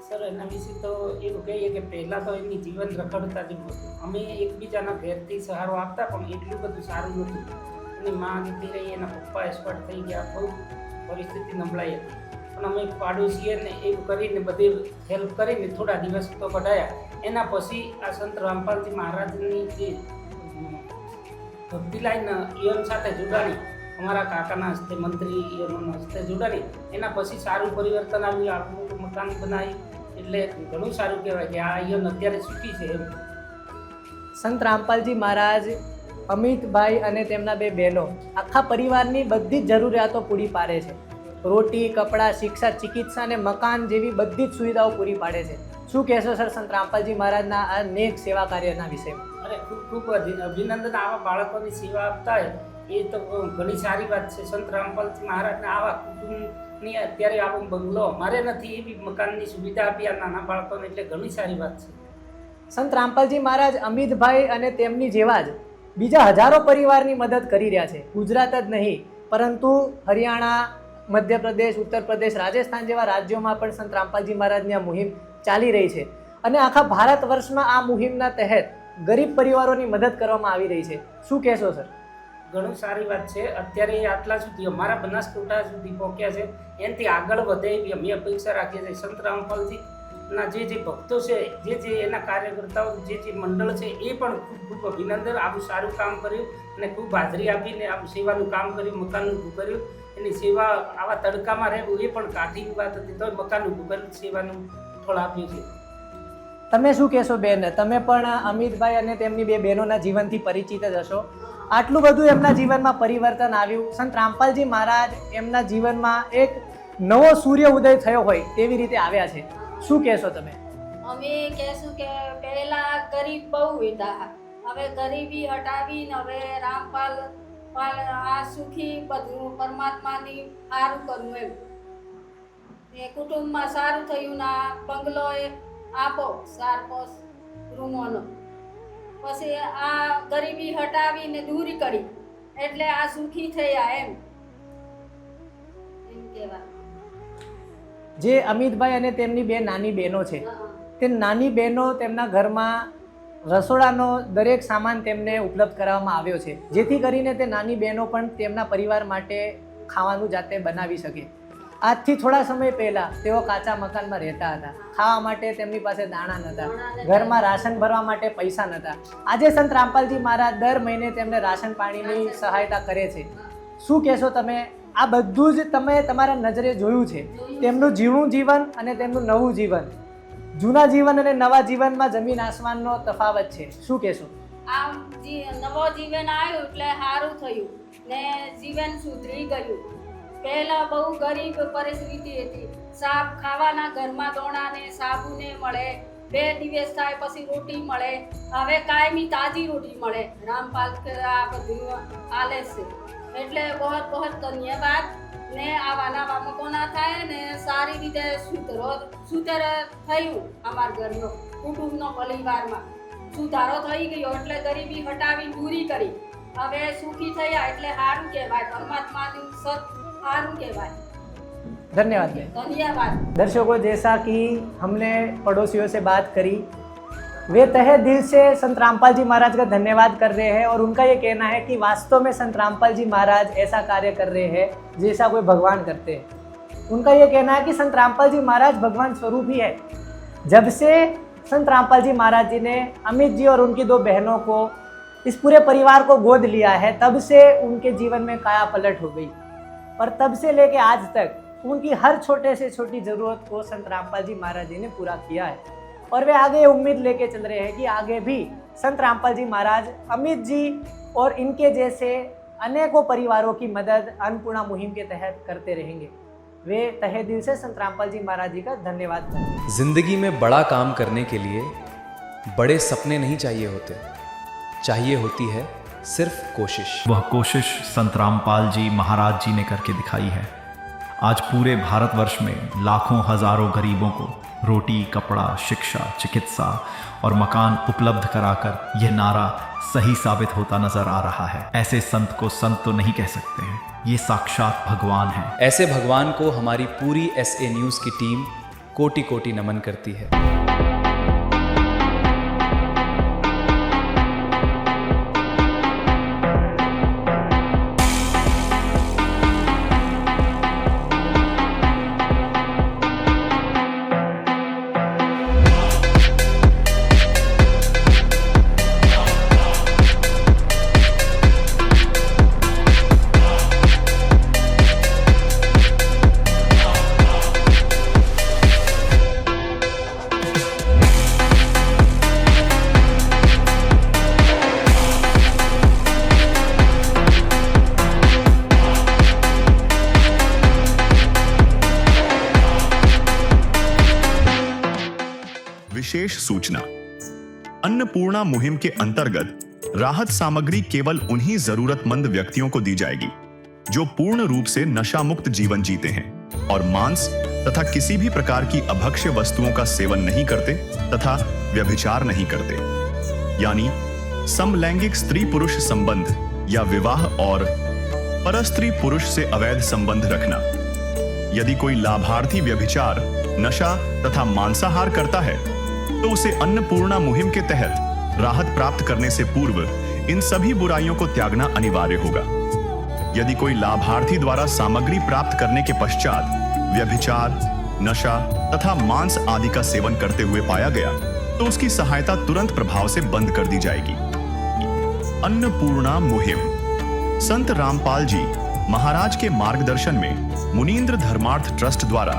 સર, એના વિશે તો એવું કહીએ કે પહેલાં તો એમની જીવન રખડતા જ હતું. અમે એકબીજાના ઘેરથી સહારો આપતા પણ એટલું બધું સારું નહોતું. એની મા જતી રહી, એના પપ્પા એક્સપર્ટ થઈ ગયા, બહુ પરિસ્થિતિ નબળાઈ હતી. પણ અમે પાડોશીઓને એવું કરીને બધી હેલ્પ કરીને થોડા દિવસ તો કઢાયા. એના પછી આ સંત રામપાલજી મહારાજની જે ભક્તિ લાઈન ઈયન સાથે જોડાણી, અમારા કાકાના હસ્તે મંત્રી ઈયનોના હસ્તે જોડાણી, એના પછી સારું પરિવર્તન આવ્યું. આપણું મકાન બનાવી એટલે ઘણું સારું કહેવાય કે આ ઈયન અત્યારે સુખી છે એમ.
સંત રામપાલજી મહારાજ અમિતભાઈ અને તેમના 2 બહેનો આખા પરિવારની બધી જ જરૂરિયાતો પૂરી પાડે છે. રોટી, કપડાં, શિક્ષા, ચિકિત્સા અને મકાન જેવી બધી જ સુવિધાઓ પૂરી પાડે છે. શું કહેશો સર સંત રામપાલજી મહારાજના આ નેક સેવા કાર્યના વિષયમાં?
અરે ખૂબ ખૂબ અભિનંદન. આવા બાળકોની સેવા આપતા હોય એ તો ઘણી સારી વાત છે. સંત રામપાલજી મહારાજના આવા કુટુંબની અત્યારે આવો બંગલો અમારે નથી, એવી મકાનની સુવિધા આપી આ નાના બાળકોને, એટલે ઘણી સારી વાત છે.
સંત રામપાલજી મહારાજ અમિતભાઈ અને તેમની જેવા જ બીજા હજારો પરિવારની મદદ કરી રહ્યા છે. ગુજરાત જ નહીં પરંતુ હરિયાણા, મધ્યપ્રદેશ, ઉત્તર પ્રદેશ, રાજસ્થાન જેવા રાજ્યોમાં પણ સંત રામપાલજી મહારાજની આ મુહિમ ચાલી રહી છે. અને આખા ભારત વર્ષમાં આ મુહિમના તહેત ગરીબ પરિવારોની મદદ કરવામાં આવી રહી છે. શું કહેશો સર?
ઘણું સારી વાત છે. અત્યારે આટલા સુધી અમારા બનાસકાંઠા સુધી પહોંચ્યા છે, એનાથી આગળ વધે એવી અમે અપેક્ષા રાખીએ છીએ. સંત રામપાલજીના જે ભક્તો છે, જે એના કાર્યકર્તાઓ, જે મંડળ છે, એ પણ ખૂબ ખૂબ અભિનંદન. આવું સારું કામ કર્યું અને ખૂબ હાજરી આપીને આવું સેવાનું કામ કર્યું, મકાન ઊભું કર્યું. એની સેવા આવા તડકામાં રહેવું એ પણ કાઠીની વાત હતી, તો મકાન ઊભું કર્યું, સેવાનું ફળ આપ્યું છે.
તમે શું કહેશો બેન? તમે પણ અમિતભાઈ અને તેમની 2 બહેનોના જીવનથી પરિચિત જ હશો. આટલું બધું એમના જીવનમાં પરિવર્તન આવ્યું. સંત રામપાલજી મહારાજ એમના જીવનમાં એક નવો સૂર્ય ઉદય થયો હોય તેવી રીતે આવ્યા છે. શું કહેશો તમે?
અમે કહેશું કે પહેલા ગરીબ બહુ હતા, હવે ગરીબી હટાવીને હવે રામપાલ આ સુખી બધું પરમાત્માની સારું કરવું એમ. એ કુટુંબમાં સારું થયું ના બંગલો એ આપો 4-5 રૂમોનો. પછી આ ગરીબી હટાવીને દૂરી કરી એટલે આ સુખી થયા એમ કહેવાય.
જે અમિતભાઈ અને તેમની બે નાની બહેનો છે, તે નાની બહેનો તેમના ઘરમાં રસોડાનો દરેક સામાન તેમને ઉપલબ્ધ કરાવવામાં આવ્યો છે, જેથી કરીને તે નાની બહેનો પણ તેમના પરિવાર માટે ખાવાનું જાતે બનાવી શકે. આજથી થોડા સમય પહેલાં તેઓ કાચા મકાનમાં રહેતા હતા. ખાવા માટે તેમની પાસે દાણા નહોતા, ઘરમાં રાશન ભરવા માટે પૈસા નહોતા. આજે સંત રામપાલજી મહારાજ દર મહિને તેમને રાશન પાણીની સહાયતા કરે છે. શું કહેશો તમે? આ બધું જ તમે તમારા નજરે જોયું છે, તેમનું જૂનું જીવન અને તેમનું નવું જીવન. જૂના જીવન અને નવા જીવનમાં જમીન આસમાનનો તફાવત છે. શું કહેશો?
આ નવો જીવન આવ્યું એટલે સારું થયું ને જીવન સુધરી ગયું. પહેલા બહુ ગરીબ પરિસ્થિતિ હતી. સાપ ખાવાના ઘરમાં દોણા ને સાબુ ને મળે, 2 દિવસ થાય પછી રોટી મળે. હવે કાયમી તાજી રોટી મળે. રામપાલ આ બધું આલે છે એટલે બહુ બહુ ધન્યવાદ. ને આવાના વામકો ના થાય ને સારી રીતે સુધર થયું. અમારા ઘરનો કુટુંબનો પરિવારમાં સુધારો થઈ ગયો એટલે ગરીબી હટાવી પૂરી કરી. હવે સુખી થયા એટલે સારું કહેવાય. પરમાत्माનું સત सारू कहवाय.
धन्यवाद।
धन्यवाद।
दर्शकों, जैसा कि हमने पड़ोसियों से बात करी, वे तहे दिल से संत रामपाल जी महाराज का धन्यवाद कर रहे हैं और उनका ये कहना है कि वास्तव में संत रामपाल जी महाराज ऐसा कार्य कर रहे हैं जैसा कोई भगवान करते हैं। उनका ये कहना है कि संत रामपाल जी महाराज भगवान स्वरूप ही है। जब से संत रामपाल जी महाराज जी ने अमित जी और उनकी 2 बहनों को, इस पूरे परिवार को गोद लिया है, तब से उनके जीवन में काया पलट हो गई और तब से लेके आज तक उनकी हर छोटे से छोटी ज़रूरत को संत रामपाल जी महाराज जी ने पूरा किया है और वे आगे उम्मीद लेके चल रहे हैं कि आगे भी संत रामपाल जी महाराज अमित जी और इनके जैसे अनेकों परिवारों की मदद अन्नपूर्णा मुहिम के तहत करते रहेंगे। वे तहे दिल से संत रामपाल जी महाराज जी का धन्यवाद करते हैं।
जिंदगी में बड़ा काम करने के लिए बड़े सपने नहीं चाहिए होते, चाहिए होती है सिर्फ कोशिश।
वह कोशिश संत रामपाल जी महाराज जी ने करके दिखाई है। आज पूरे भारतवर्ष में लाखों हजारों गरीबों को रोटी, कपड़ा, शिक्षा, चिकित्सा और मकान उपलब्ध कराकर यह नारा सही साबित होता नजर आ रहा है। ऐसे संत को संत तो नहीं कह सकते हैं, ये साक्षात भगवान है।
ऐसे भगवान को हमारी पूरी SA न्यूज़ की टीम कोटि कोटि नमन करती है।
विशेष सूचना। अन्नपूर्णा मुहिम के अंतर्गत राहत सामग्री केवल उन्हीं जरूरतमंद व्यक्तियों को दी जाएगी जो पूर्ण रूप से नशा मुक्त जीवन जीते हैं और मांस तथा किसी भी प्रकार की अभक्ष्य वस्तुओं का सेवन नहीं करते तथा व्यभिचार नहीं करते, यानी समलैंगिक स्त्री पुरुष संबंध या विवाह और परस्त्री पुरुष से अवैध संबंध रखना। यदि कोई लाभार्थी व्यभिचार, नशा तथा मांसाहार करता है तो उसे अन्नपूर्णा मुहिम के तहत राहत प्राप्त करने से पूर्व इन सभी बुराइयों को त्यागना अनिवार्य होगा। यदि कोई लाभार्थी द्वारा सामग्री प्राप्त करने के पश्चात व्यभिचार, नशा तथा मांस आदि का सेवन करते हुए पाया गया तो उसकी सहायता तुरंत प्रभाव से बंद कर दी जाएगी। अन्नपूर्णा मुहिम संत रामपाल जी महाराज के मार्गदर्शन में मुनीन्द्र धर्मार्थ ट्रस्ट द्वारा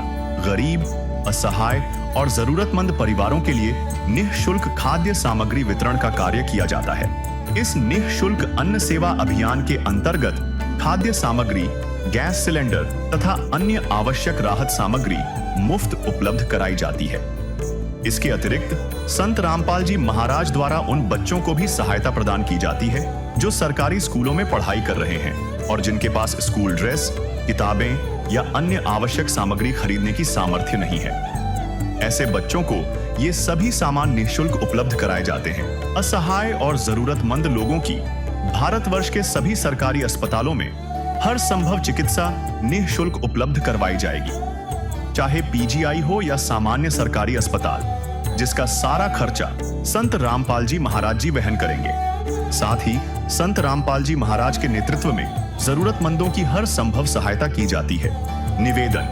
गरीब, असहाय और जरूरतमंद परिवारों के लिए निःशुल्क खाद्य सामग्री वितरण का कार्य किया जाता है। इस निःशुल्क अन्न सेवा अभियान के अंतर्गत खाद्य सामग्री, गैस सिलेंडर तथा अन्य आवश्यक राहत सामग्री मुफ्त उपलब्ध कराई जाती है। इसके अतिरिक्त संत रामपाल जी महाराज द्वारा उन बच्चों को भी सहायता प्रदान की जाती है जो सरकारी स्कूलों में पढ़ाई कर रहे हैं और जिनके पास स्कूल ड्रेस, किताबें या अन्य आवश्यक सामग्री खरीदने की सामर्थ्य नहीं है। ऐसे बच्चों को ये सभी सामान निःशुल्क उपलब्ध कराए जाते हैं। असहाय और जरूरतमंद लोगों की भारतवर्ष के सभी सरकारी अस्पतालों में हर संभव चिकित्सा निःशुल्क उपलब्ध करवाई जाएगी, चाहे पीजीआई हो या सामान्य सरकारी अस्पताल, जिसका सारा खर्चा संत रामपाल जी महाराज जी वहन करेंगे। साथ ही संत रामपाल जी महाराज के नेतृत्व में जरूरतमंदों की हर संभव सहायता की जाती है। निवेदन: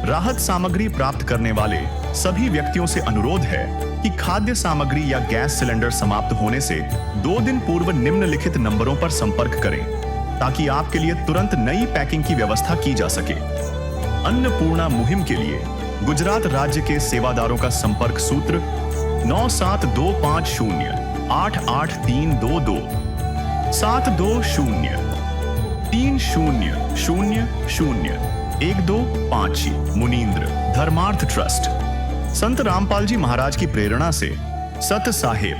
राहत सामग्री प्राप्त करने वाले सभी व्यक्तियों से अनुरोध है कि खाद्य सामग्री या गैस सिलेंडर समाप्त होने से 2 दिन पूर्व निम्नलिखित नंबरों पर संपर्क करें, ताकि आपके लिए तुरंत नई पैकिंग की व्यवस्था की जा सके। अन्नपूर्णा मुहिम के लिए गुजरात राज्य के सेवादारों का संपर्क सूत्र 9725088322 72030001256 मुनींद्र धर्मार्थ ट्रस्ट। संत रामपाल जी महाराज की प्रेरणा से सत साहेब